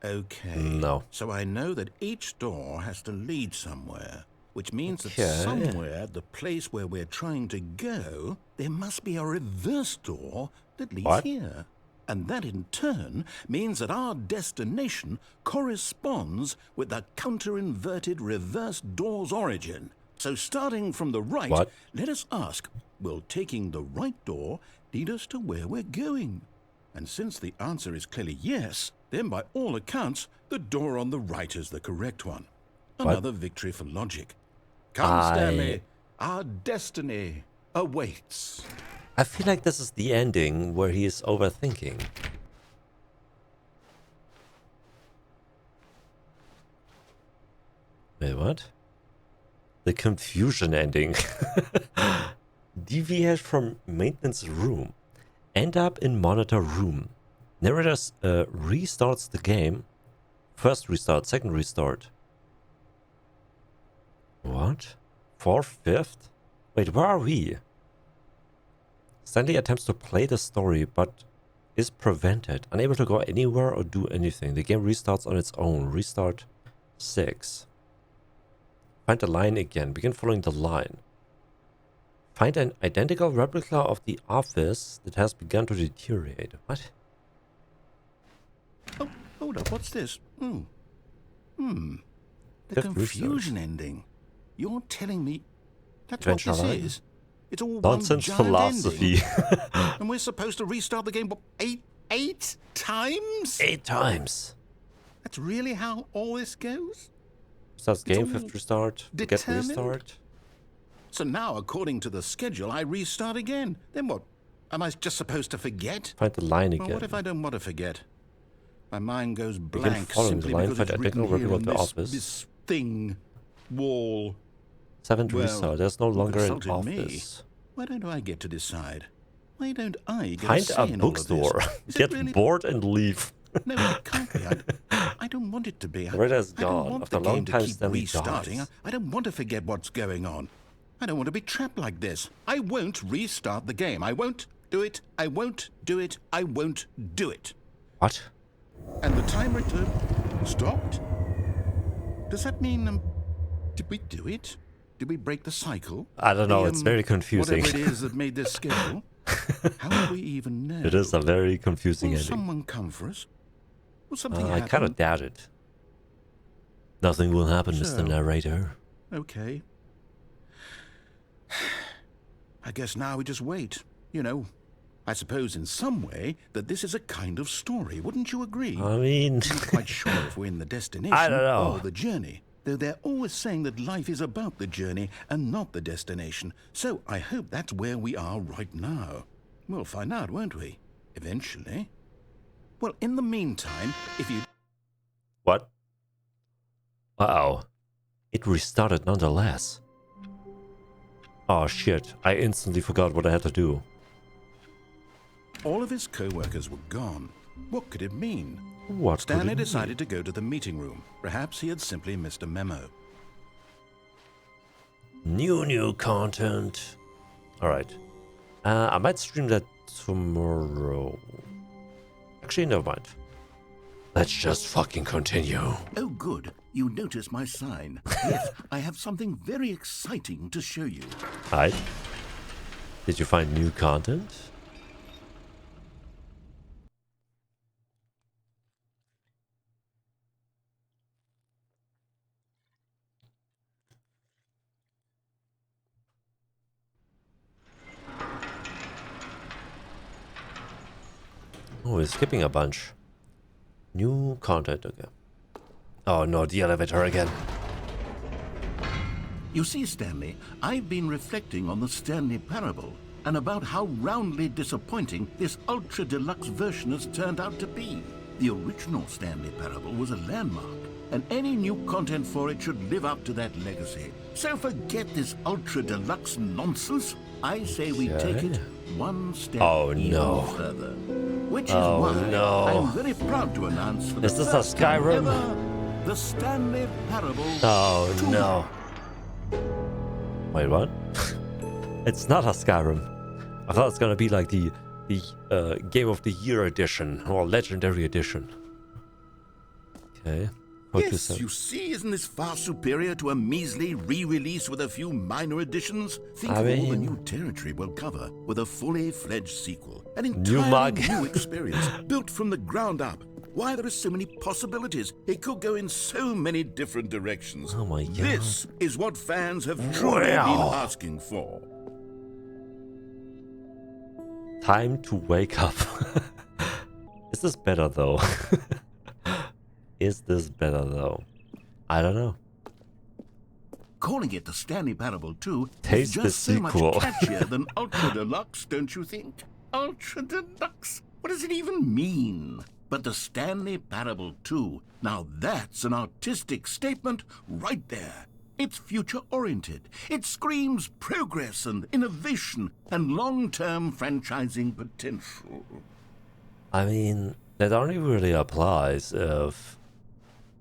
Okay. No. So I know that each door has to lead somewhere, which means that Okay. somewhere, the place where we're trying to go, there must be a reverse door that leads What? here. And that in turn means that our destination corresponds with the counter-inverted reverse door's origin. So starting from the right, What? let us ask, will taking the right door lead us to where we're going? And since the answer is clearly yes, then by all accounts, the door on the right is the correct one. Another victory for logic. Come, Stanley, our destiny awaits. I feel like this is the ending where he is overthinking. Wait, what? The confusion ending. Deviate from maintenance room. End up in monitor room. Narrator restarts the game. First restart, second restart. What? Fourth, fifth? Wait, where are we? Stanley attempts to play the story, but is prevented. Unable to go anywhere or do anything. The game restarts on its own. Restart 6. Find the line again. Begin following the line. Find an identical replica of the office that has begun to deteriorate. What? Oh, hold up, what's this? The Fifth confusion ending. You're telling me that's Adventure what this line? is? It's all Nonsense one giant philosophy. ending. And we're supposed to restart the game what, eight times? 8 times. That's really how all this goes? Starts game, all fifth restart. Get determined? restart. So now, according to the schedule, I restart again. Then what? Am I just supposed to forget? Find the line Well, again. what if I don't want to forget? My mind goes Begin blank following the simply line, because find it's written identical here replica on of the this, office. this thing, wall. 7th Well, restart. There's no who longer an consulted me? office. Why don't I get to decide? Why don't I get Find a say a in all of this? bookstore. Is it Get really? bored and leave. No, it can't be. I don't want it to be. The radar is I don't gone. want After the a long game time, to keep Stanley restarting. dies. I don't want to forget what's going on. I don't want to be trapped like this. I won't restart the game. I won't do it. I won't do it. I won't do it. What? And the timer stopped? Does that mean, did we do it? Did we break the cycle? I don't know. It's very confusing. Whatever it is that made this schedule. How do we even know? It is a very confusing Will ending. someone come for us? Will something I happen? kind of doubt it. Nothing will happen, So- Mr. Narrator. Okay. I guess now we just wait. You know, I suppose in some way that this is a kind of story. Wouldn't you agree? I mean, I'm not quite sure if we're in the destination I don't know. or the journey. Though they're always saying that life is about the journey and not the destination. So I hope that's where we are right now. We'll find out, won't we? Eventually. Well, in the meantime, if you... what? Uh-oh. It restarted nonetheless. Oh shit, I instantly forgot what I had to do. All of his co-workers were gone. What could it mean? What could Stanley it decided to go to the meeting room. Perhaps he had simply missed a memo. mean? New content. Alright. I might stream that tomorrow. Actually, never mind. Let's just fucking continue. Oh, good. You notice my sign. Yes, I have something very exciting to show you. Hi. Did you find new content? Oh, we're skipping a bunch. New content again. Oh no, the elevator again. You see, Stanley, I've been reflecting on the Stanley Parable and about how roundly disappointing this ultra-deluxe version has turned out to be. The original Stanley Parable was a landmark, and any new content for it should live up to that legacy. So forget this ultra-deluxe nonsense. I say we take it one step even further. Which is why I'm very proud to announce for the first time ever, the Stanley Parable 2. No. Wait, what? It's not a Skyrim. I thought it's gonna be like the Game of the Year edition or Legendary edition. Okay. Yes, you see, isn't this far superior to a measly re-release with a few minor additions? Think of all the new territory we'll cover with a fully fledged sequel. An entirely new experience, built from the ground up. Why, there are so many possibilities. It could go in so many different directions. Oh my god. This is what fans have truly been asking for. Time to wake up. Is this better though? Is this better though? I don't know. Calling it the Stanley Parable 2 Taste is the just so much sequel. catchier than Ultra Deluxe, don't you think? Ultra Deluxe? What does it even mean? But the Stanley Parable 2, now that's an artistic statement right there. It's future-oriented. It screams progress and innovation and long-term franchising potential. I mean, that only really applies if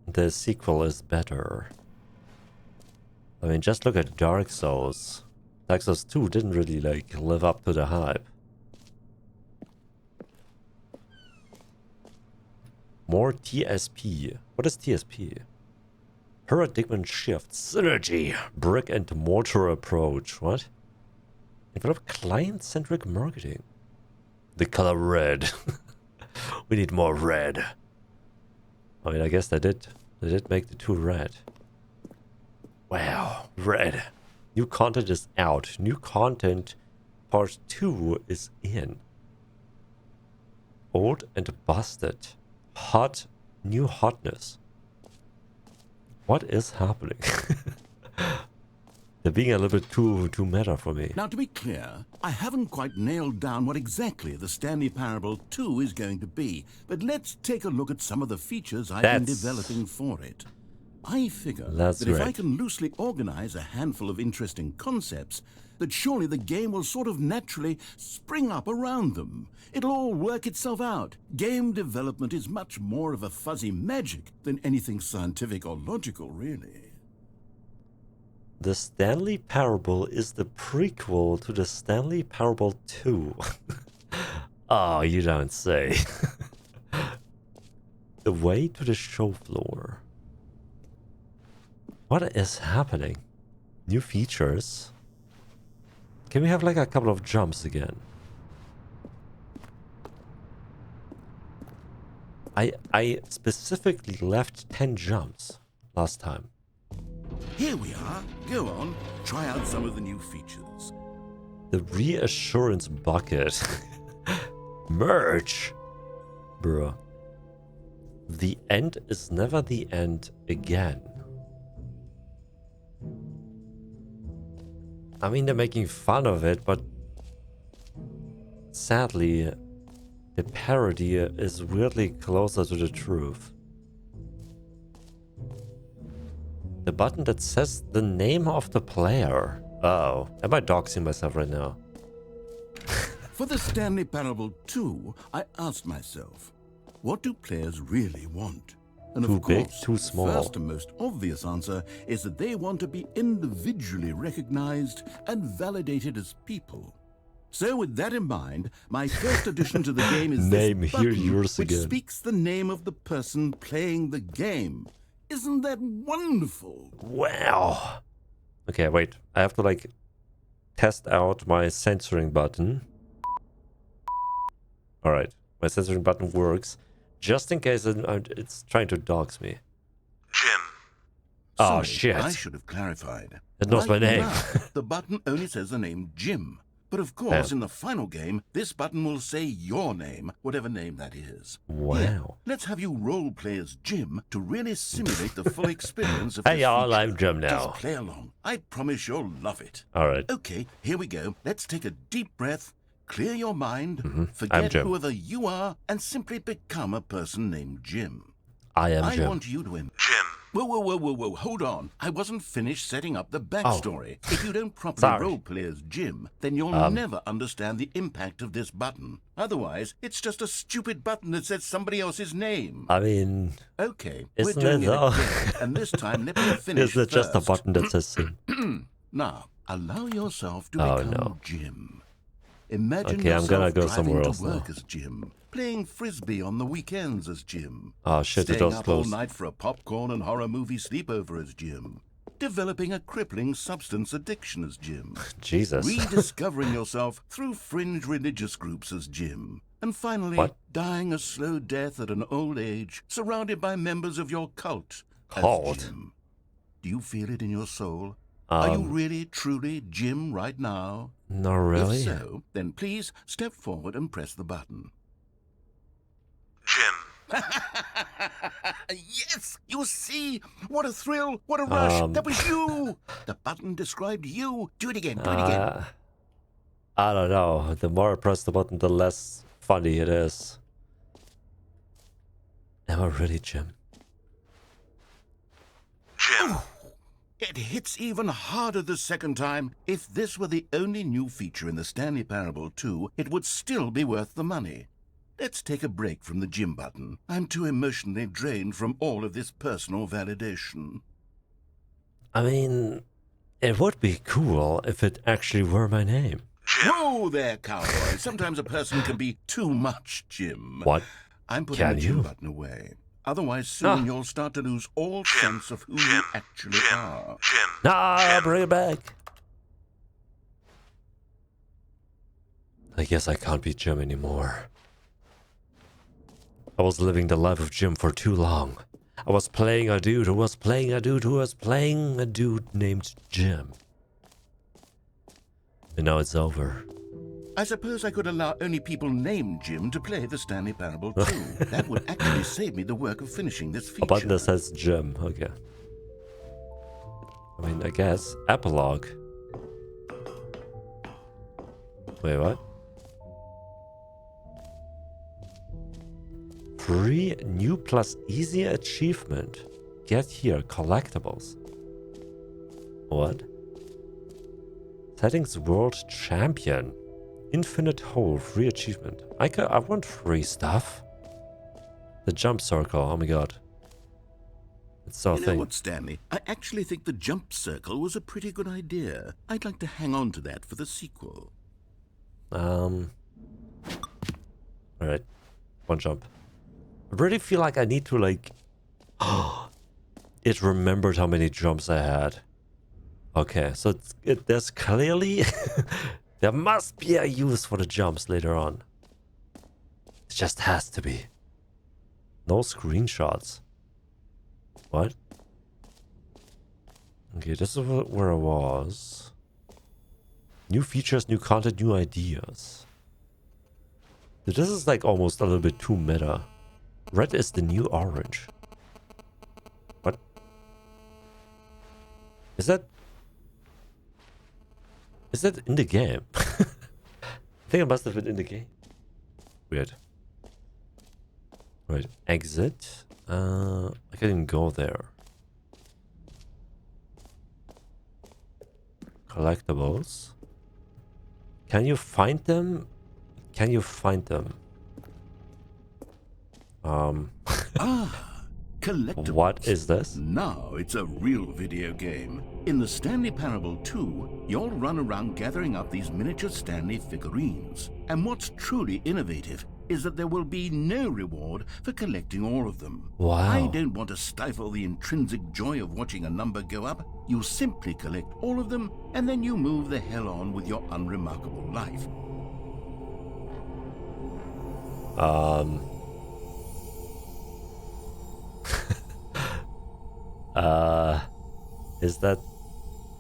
the sequel is better. I mean, just look at Dark Souls. Dark Souls 2 didn't really, like, live up to the hype. More TSP. What is TSP? Paradigm shift, synergy, brick and mortar approach. What? Develop client-centric marketing. The color red. We need more red. I mean, I guess they did make the 2 red. Wow, red. New content is out. New content part 2 is in. Old and busted. Hot, new hotness. What is happening? They're being a little bit too meta for me. Now, to be clear, I haven't quite nailed down what exactly the Stanley Parable 2 is going to be, but let's take a look at some of the features I've been developing for it. I figure that if I can loosely organize a handful of interesting concepts, that surely the game will sort of naturally spring up around them. It'll all work itself out. Game development is much more of a fuzzy magic than anything scientific or logical, really. The Stanley Parable is the prequel to the Stanley Parable 2. Oh, you don't say. The way to the show floor. What is happening? New features? Can we have like a couple of jumps again? I specifically left 10 jumps last time. Here we are. Go on, try out some of the new features. The reassurance bucket. Merch. Bruh. The end is never the end again. I mean, they're making fun of it, but sadly, the parody is weirdly closer to the truth. The button that says the name of the player. Oh, am I doxing myself right now? For the Stanley Parable 2, I asked myself, what do players really want? And Too of course, big, too small. the first and most obvious answer is that they want to be individually recognized and validated as people. So with that in mind, my first addition to the game is Name this here button, yours which again. speaks the name of the person playing the game. Isn't that wonderful? Wow. Okay, wait. I have to like test out my censoring button. Alright, my censoring button works. Just in case it's trying to dox me. Jim. Oh Sorry, shit. I should have clarified. It knows my name. now, the button only says the name Jim. But of course, in the final game, this button will say your name, whatever name that is. Wow. Here, let's have you role play as Jim to really simulate the full experience of Hey this y'all, feature. I'm Jim now. Just play along. I promise you'll love it. Alright. Okay, here we go. Let's take a deep breath, clear your mind, I'm forget Jim. whoever you are, and simply become a person named Jim. I am I Jim. want you to Jim. Whoa, hold on. I wasn't finished setting up the backstory. If you don't properly Sorry. roleplay as Jim, then you'll never understand the impact of this button. Otherwise, it's just a stupid button that says somebody else's name. I mean, Okay, isn't we're doing it it though? again, and this time let me finish Is it just a first. button that says Sim? Now, allow yourself to Oh, become no. Jim. Imagine Okay, I'm yourself gonna go driving somewhere to else work now. as Jim, playing frisbee on the weekends as Jim. Oh shit, the Staying door's up all closed. night for a popcorn and horror movie sleepover as Jim. Developing a crippling substance addiction as Jim. Jesus. Rediscovering yourself through fringe religious groups as Jim. And finally, What? dying a slow death at an old age, surrounded by members of your cult Cult? as Jim. Do you feel it in your soul? Are you really, truly Jim right now? Not really. If so, then please step forward and press the button. Jim. Yes! You see? What a thrill! What a rush! That was you! The button described you! Do it again, do it again. I don't know. The more I press the button, the less funny it is. Am I really Jim? Jim. It hits even harder the second time. If this were the only new feature in the Stanley Parable 2, it would still be worth the money. Let's take a break from the Jim button. I'm too emotionally drained from all of this personal validation. I mean, it would be cool if it actually were my name. Whoa there, cowboy. Sometimes a person can be too much, Jim. What? I'm putting Can the Jim you? button away. Otherwise, soon you'll start to lose all sense of who you actually are. Jim. Nah, bring it back. I guess I can't be Jim anymore. I was living the life of Jim for too long. I was playing a dude who was playing a dude who was playing a dude named Jim. And now it's over. I suppose I could allow only people named Jim to play the Stanley Parable 2. That would actually save me the work of finishing this feature. A button that says Jim. Okay. I mean, I guess. Epilogue. Wait, what? Free new plus easy achievement. Get here. Collectibles. What? Settings World Champion. Infinite hole. Free achievement. I want free stuff. The jump circle. Oh my god. It's so You know thing. what, Stanley? I actually think the jump circle was a pretty good idea. I'd like to hang on to that for the sequel. Alright. One jump. I really feel like I need to like... It remembered how many jumps I had. Okay, so there's clearly... there must be a use for the jumps later on. It just has to be. No screenshots. What? Okay, this is where I was. New features, new content, new ideas. This is like almost a little bit too meta. Red is the new orange. What? Is that in the game? I think it must have been in the game. Weird. Right, exit. I can't even go there. Collectibles. Can you find them? Can you find them? collectibles. What is this? Now it's a real video game. In the Stanley Parable 2, you'll run around gathering up these miniature Stanley figurines. And what's truly innovative is that there will be no reward for collecting all of them. Wow. I don't want to stifle the intrinsic joy of watching a number go up. You simply collect all of them, and then you move the hell on with your unremarkable life.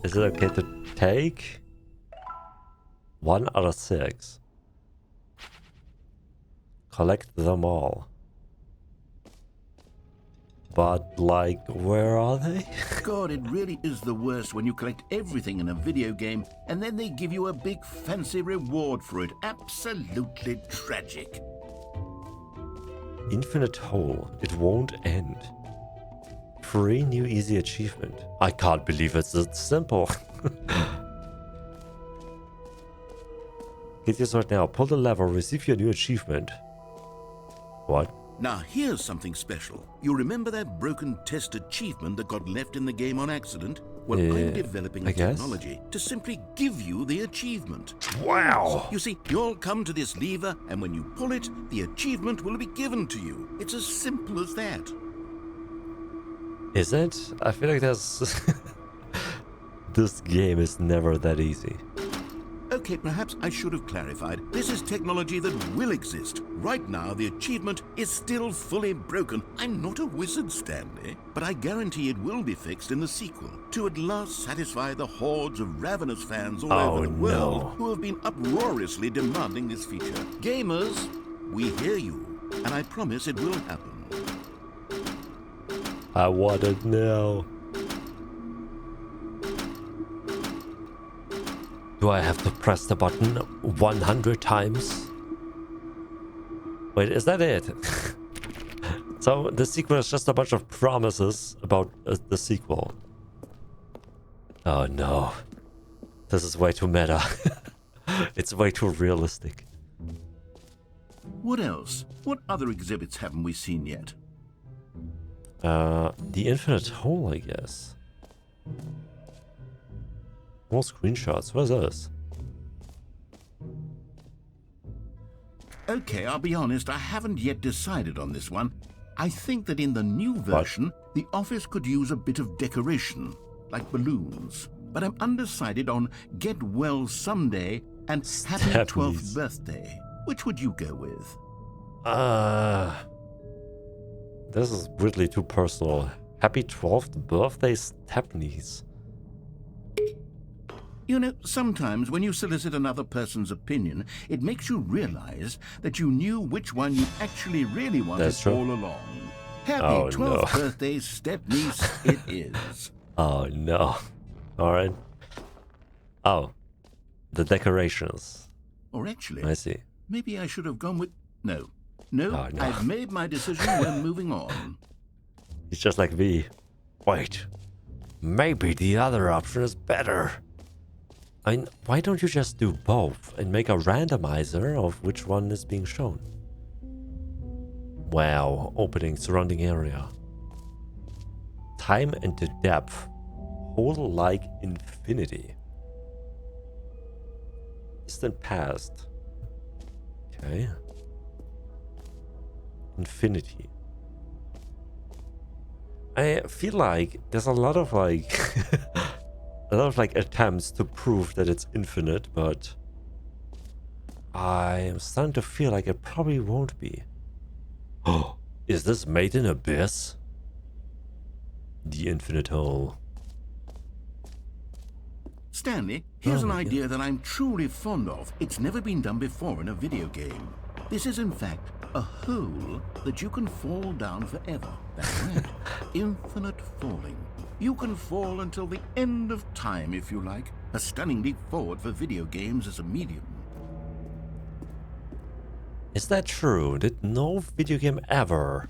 Is it okay to take? 1 out of 6. Collect them all. But, like, where are they? God, it really is the worst when you collect everything in a video game and then they give you a big fancy reward for it. Absolutely tragic. Infinite hole. It won't end. Free new easy achievement. I can't believe it's that simple. Get your sword now. Pull the lever. Receive your new achievement. What? Now here's something special. You remember that broken test achievement that got left in the game on accident? Well, I'm developing I a guess. technology to simply give you the achievement. Wow. You see, you'll come to this lever, and when you pull it, the achievement will be given to you. It's as simple as that. Is it? I feel like that's... This game is never that easy. Okay, perhaps I should have clarified. This is technology that will exist. Right now, the achievement is still fully broken. I'm not a wizard, Stanley, but I guarantee it will be fixed in the sequel to at last satisfy the hordes of ravenous fans all over the world who have been uproariously demanding this feature. Gamers, we hear you, and I promise it will happen. I want it now. Do I have to press the button 100 times? Wait, is that it? So the sequel is just a bunch of promises about the sequel. Oh no. This is way too meta. It's way too realistic. What else? What other exhibits haven't we seen yet? The infinite hole, I guess. More screenshots. What is this? Okay, I'll be honest, I haven't yet decided on this one. I think that in the new version, the office could use a bit of decoration, like balloons. But I'm undecided on Get Well Someday and Happy 12th Birthday. Which would you go with? This is weirdly too personal. Happy 12th birthday, Stepneys. You know, sometimes when you solicit another person's opinion, it makes you realize that you knew which one you actually really wanted all along. Happy 12th birthday, Stepniece, it is. Oh no. Alright. Oh. The decorations. Or actually, I see. Maybe I should have gone with... No, no. I've made my decision. We're moving on. He's just like me. Wait. Maybe the other option is better. I mean, why don't you just do both and make a randomizer of which one is being shown? Wow, opening surrounding area. Time into depth. Whole like infinity. Distant past. Okay. Infinity. I feel like there's a lot of like attempts to prove that it's infinite, but I am starting to feel like it probably won't be. Oh, is this made in abyss? The infinite hole. Stanley, here's an idea that I'm truly fond of. It's never been done before in a video game. This is in fact a hole that you can fall down forever. That's right. Infinite falling. You can fall until the end of time if you like. A stunning leap forward for video games as a medium. Is that true? Did no video game ever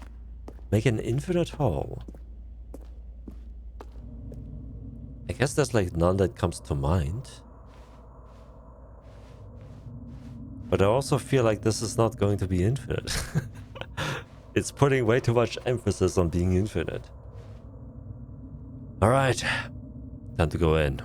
make an infinite hole? I guess there's like none that comes to mind. But I also feel like this is not going to be infinite. It's putting way too much emphasis on being infinite. Alright. Time to go in.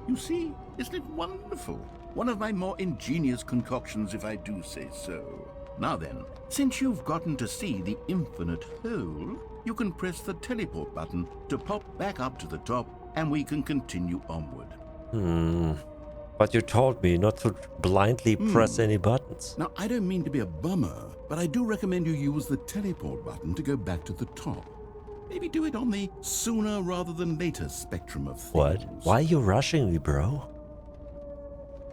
You see, isn't it wonderful? One of my more ingenious concoctions, if I do say so. Now then, since you've gotten to see the infinite hole, you can press the teleport button to pop back up to the top, and we can continue onward. But you told me not to blindly press any buttons. Now, I don't mean to be a bummer, but I do recommend you use the teleport button to go back to the top. Maybe do it on the sooner rather than later spectrum of things. What? Why are you rushing me, bro?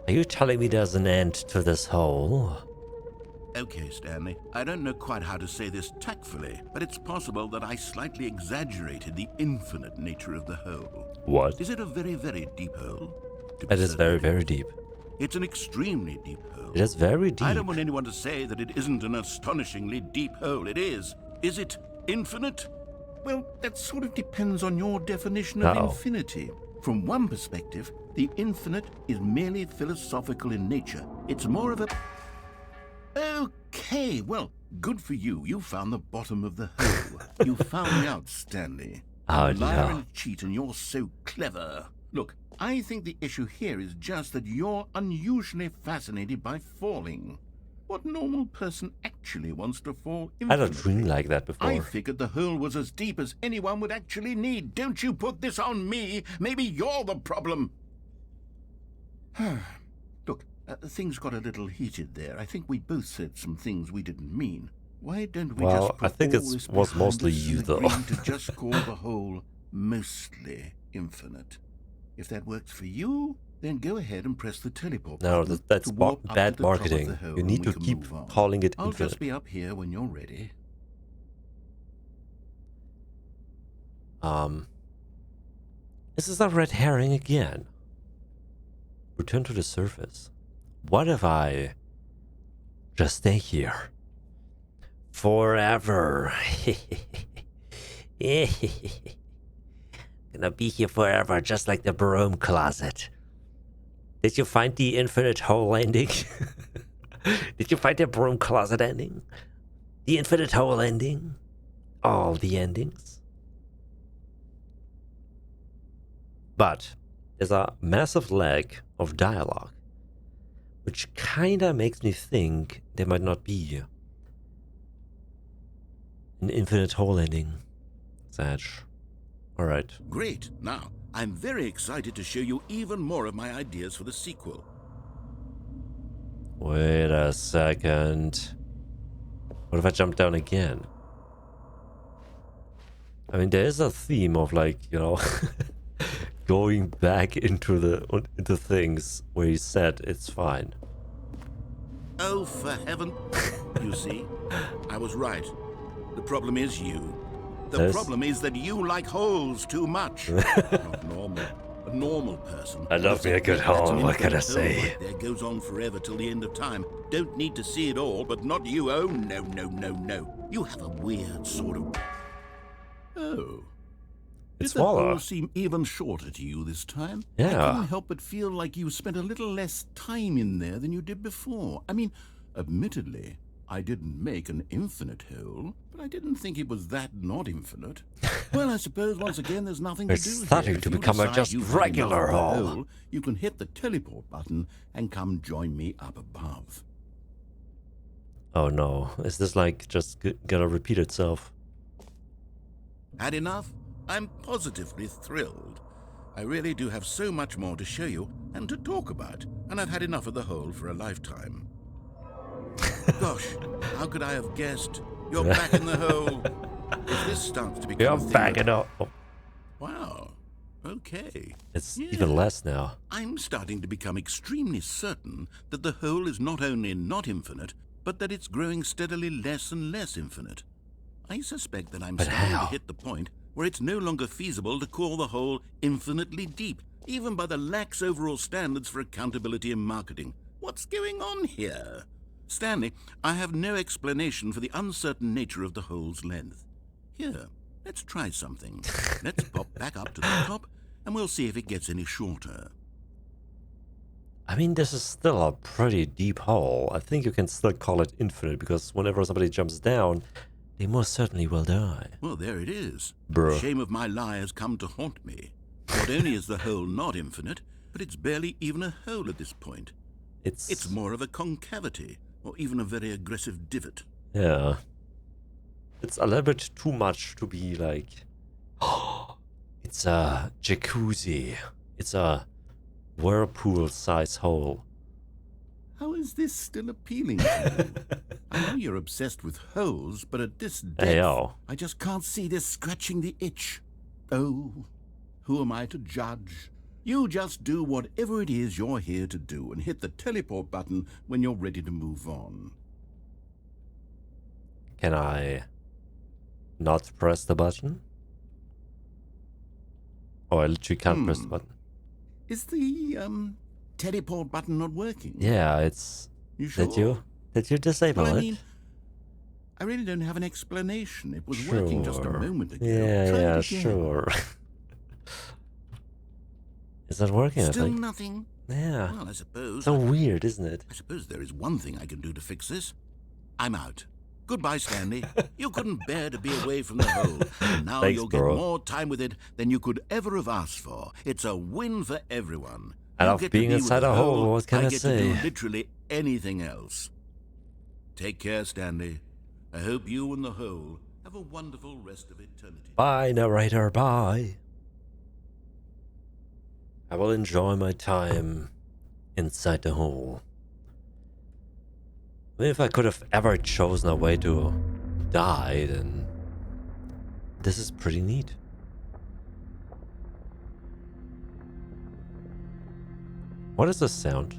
Are you telling me there's an end to this hole? Okay, Stanley, I don't know quite how to say this tactfully, but it's possible that I slightly exaggerated the infinite nature of the hole. What? Is it a very, very deep hole? It is very, very deep. It's an extremely deep hole. It is very deep. I don't want anyone to say that it isn't an astonishingly deep hole. It is. Is it infinite? Well, that sort of depends on your definition of infinity. From one perspective, the infinite is merely philosophical in nature. It's more of a... Okay, well, good for you. You found the bottom of the hole. You found me out, Stanley. Oh, You're a liar no. and a cheat, and you're so clever. Look, I think the issue here is just that you're unusually fascinated by falling. What normal person actually wants to fall I don't infinitely? dream like that before. I figured the hole was as deep as anyone would actually need. Don't you put this on me. Maybe you're the problem. Look, things got a little heated there. I think we both said some things we didn't mean. Why don't we Well, just put I think all it this was behind mostly us you, and though. agree to just call the hole mostly infinite. If that works for you, then go ahead and press the teleport No, button that's to warp up bad to the top of marketing. the hole You and need we to can keep move on. calling it I'll infinite. just be up here when you're ready. This is a red herring again. Return to the surface. What if I just stay here forever? Gonna be here forever, just like the broom closet. Did you find the infinite hole ending? Did you find the broom closet ending? The infinite hole ending? All the endings? But there's a massive lag of dialogue, which kinda makes me think there might not be an infinite hole ending. Satch. Alright. Great. Now, I'm very excited to show you even more of my ideas for the sequel. Wait a second. What if I jump down again? I mean, there is a theme of, like, you know, going back into things where he said it's fine. Oh, for heaven. You see, I was right. The problem is you. The problem is that you like holes too much. Not normal. A normal person. I love me a good That's hole, an what can I infinite hole say? right there goes on forever till the end of time. Don't need to see it all, but not you. Oh, no, no, no, no. You have a weird sort of... Oh. It's Did the hole smaller. seem even shorter to you this time? Yeah. I couldn't help but feel like you spent a little less time in there than you did before. I mean, admittedly, I didn't make an infinite hole, but I didn't think it was that not infinite. Well, I suppose once again there's nothing to It's do here. starting If to you become a decide just you've had regular enough of the hole. You can hit the teleport button and come join me up above. Oh no, is this like just gonna repeat itself? Had enough? I'm positively thrilled. I really do have so much more to show you and to talk about, and I've had enough of the hole for a lifetime. Gosh, how could I have guessed? You're back in the hole. If this starts to become Yeah, a I'm thing backing that- up. Oh, Wow. Okay. it's Yeah. even less now. I'm starting to become extremely certain that the hole is not only not infinite, but that it's growing steadily less and less infinite. I suspect that I'm But starting how? to hit the point where it's no longer feasible to call the hole infinitely deep, even by the lax overall standards for accountability and marketing. What's going on here? Stanley, I have no explanation for the uncertain nature of the hole's length. Here, let's try something. Let's pop back up to the top, and we'll see if it gets any shorter. I mean, this is still a pretty deep hole. I think you can still call it infinite, because whenever somebody jumps down, they most certainly will die. Well, there it is. Bruh. The shame of my lie has come to haunt me. Not only is the hole not infinite, but it's barely even a hole at this point. It's more of a concavity, or even a very aggressive divot. Yeah. It's a little bit too much to be like... it's a jacuzzi. It's a whirlpool-size hole. How is this still appealing to you? I know you're obsessed with holes, but at this depth, Ayo. I just can't see this scratching the itch. Oh, who am I to judge? You just do whatever it is you're here to do and hit the teleport button when you're ready to move on. Can I not press the button? Oh, I literally can't press the button. Is the, teleport button not working? Yeah, it's... You sure? Did you disable Well, I it? mean, I really don't have an explanation. It was working just a Sure. moment ago. Yeah, Try it yeah, again. sure. Is that working, Still I think? nothing? Yeah. Well, I suppose. So weird, isn't it? I suppose there is one thing I can do to fix this. I'm out. Goodbye, Stanley. You couldn't bear to be away from the hole. And now Thanks, you'll bro. get more time with it than you could ever have asked for. It's a win for everyone. I You love get to being be with inside the a hole, what can I get say? to do literally anything else. Take care, Stanley. I hope you and the hole have a wonderful rest of eternity. Bye, narrator, bye. I will enjoy my time inside the hole. I mean, if I could have ever chosen a way to die, then this is pretty neat. What is this sound?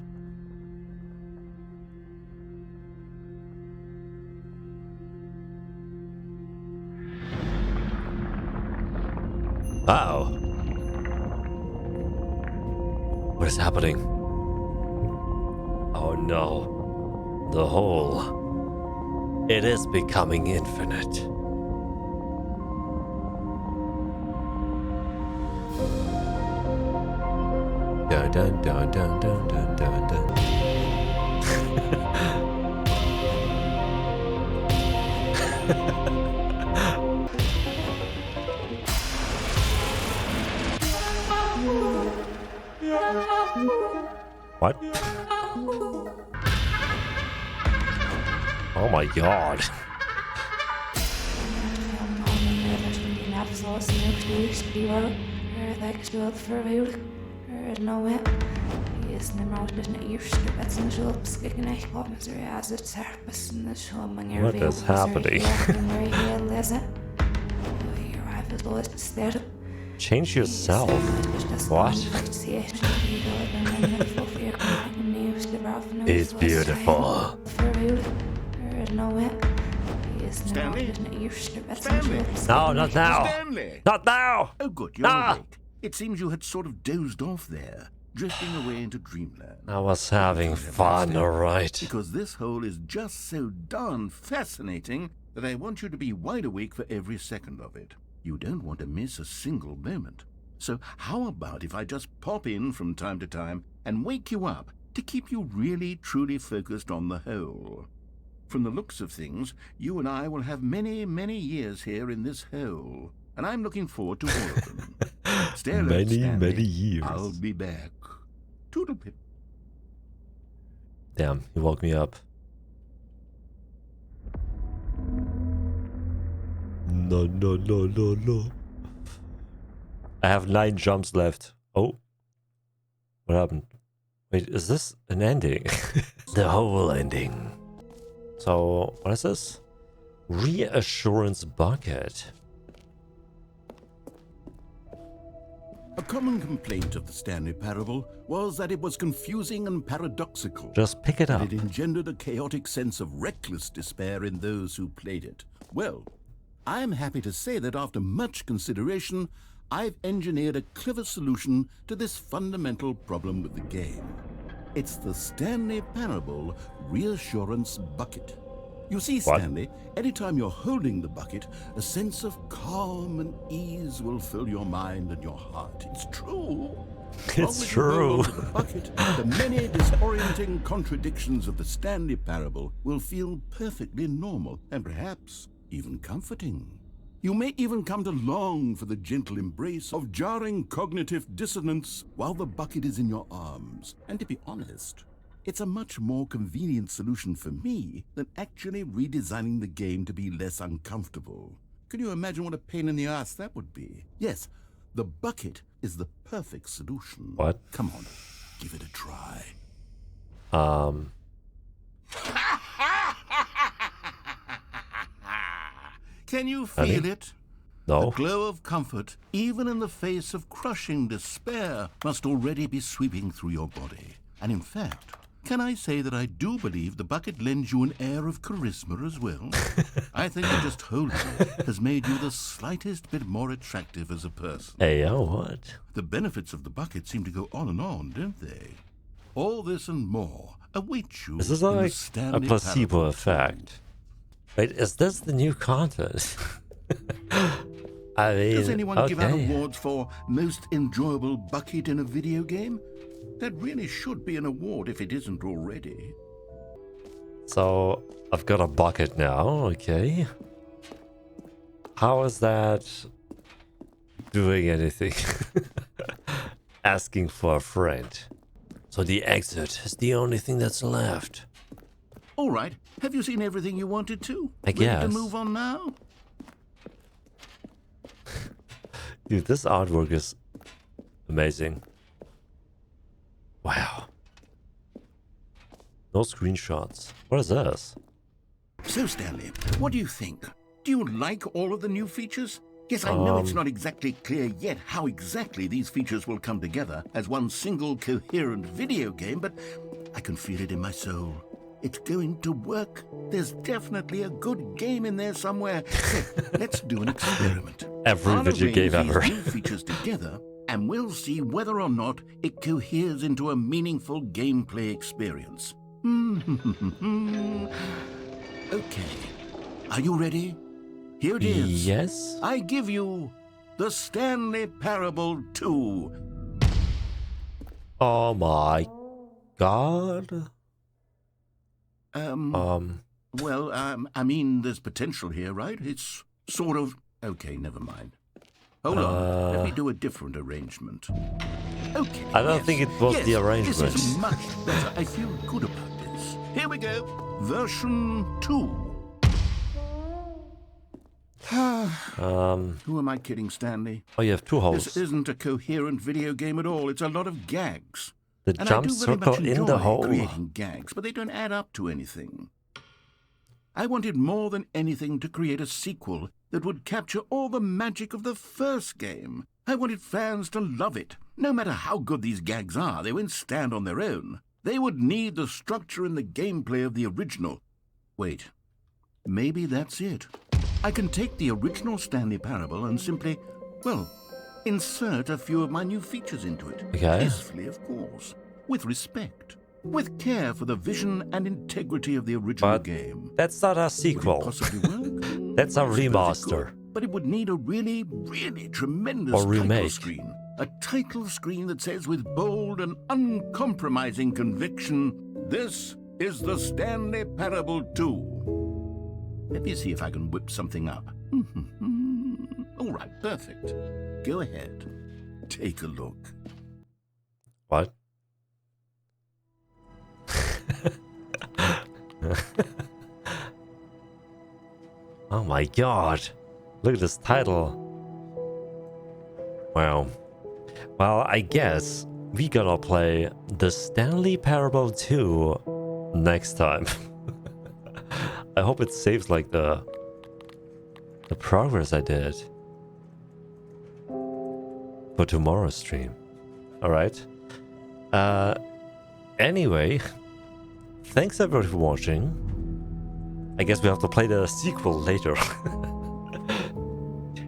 Uh-oh. What is happening? Oh no. The hole. It is becoming infinite. Dun dun dun dun dun dun dun dun. What? Oh my god. What is happening? Change yourself. What? It's beautiful. Stanley? Stanley? No, not now. Stanley! Not now. Oh, good, you're Ah! awake. It seems you had sort of dozed off there, drifting away into dreamland. I was having fun, alright. Because this hole is just so darn fascinating that I want you to be wide awake for every second of it. You don't want to miss a single moment. So how about if I just pop in from time to time and wake you up to keep you really, truly focused on the hole? From the looks of things, you and I will have many, many years here in this hole, and I'm looking forward to all of them. Stay alert, Many, Stanley. many years. I'll be back. Toodlepip. Damn, he woke me up. No, no, no, no, no. I have 9 jumps left. Oh. What happened? Wait, is this an ending? The whole ending. So, what is this? Reassurance bucket. A common complaint of the Stanley Parable was that it was confusing and paradoxical. Just pick it up. And it engendered a chaotic sense of reckless despair in those who played it. Well, I'm happy to say that after much consideration, I've engineered a clever solution to this fundamental problem with the game. It's the Stanley Parable Reassurance Bucket. You see, What? Stanley, anytime you're holding the bucket, a sense of calm and ease will fill your mind and your heart. It's true. As long It's as you hold true. onto the bucket, the many disorienting contradictions of the Stanley parable will feel perfectly normal and perhaps even comforting. You may even come to long for the gentle embrace of jarring cognitive dissonance while the bucket is in your arms. And to be honest, it's a much more convenient solution for me than actually redesigning the game to be less uncomfortable. Can you imagine what a pain in the ass that would be? Yes, the bucket is the perfect solution. What? Come on, give it a try. Can you feel Honey? it? No. The glow of comfort, even in the face of crushing despair, must already be sweeping through your body. And in fact, can I say that I do believe the bucket lends you an air of charisma as well? I think that just holding it has made you the slightest bit more attractive as a person. Hey, yo, what? The benefits of the bucket seem to go on, don't they? All this and more await you This is in the like a Stanley placebo Parable effect. Wait, is this the new content? I mean, Does anyone give out okay. awards for most enjoyable bucket in a video game? That really should be an award if it isn't already. So, I've got a bucket now, okay. How is that doing anything? Asking for a friend. So the exit is the only thing that's left. All right, have you seen everything you wanted to? I Ready guess. to move on now? Dude, this artwork is amazing. Wow. No screenshots. What is this? So, Stanley, what do you think? Do you like all of the new features? Yes, I know it's not exactly clear yet how exactly these features will come together as one single coherent video game, but I can feel it in my soul. It's going to work. There's definitely a good game in there somewhere. So, let's do an experiment. Every I'll video arrange game ever. these new features together, and we'll see whether or not it coheres into a meaningful gameplay experience. Okay. Are you ready? Here it is. Yes? I give you the Stanley Parable 2. Oh my god. Well, I mean, there's potential here, right? It's sort of... Okay, never mind. Hold on. Let me do a different arrangement. Okay. I don't think it was the arrangement. This is much better. I feel good about this. Here we go. Version 2. Who am I kidding, Stanley? Oh, you have two holes. This isn't a coherent video game at all. It's a lot of gags. The And jump I do very circle much in enjoy the hole. creating gags, but they don't add up to anything. I wanted more than anything to create a sequel that would capture all the magic of the first game. I wanted fans to love it. No matter how good these gags are, they won't stand on their own. They would need the structure and the gameplay of the original. Wait, maybe that's it. I can take the original Stanley Parable and simply, well, insert a few of my new features into it. Okay. Tastefully, of course. With respect. With care for the vision and integrity of the original But game. that's not a Would it sequel. possibly work? That's a I suppose it remaster. could, but it would need a really, really tremendous Or title remake. screen. A title screen that says with bold and uncompromising conviction, "This is the Stanley Parable 2." Let me see if I can whip something up. All right, perfect. Go ahead. Take a look. What? Oh my god. Look at this title. Wow. Well, I guess we gotta play the Stanley Parable 2 next time. I hope it saves like the progress I did for tomorrow's stream. Alright. Anyway, thanks everybody for watching. I guess we have to play the sequel later.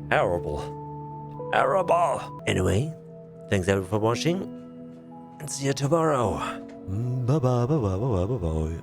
Terrible. Terrible. Anyway, thanks everyone for watching. And see you tomorrow. Bye bye bye bye bye bye bye.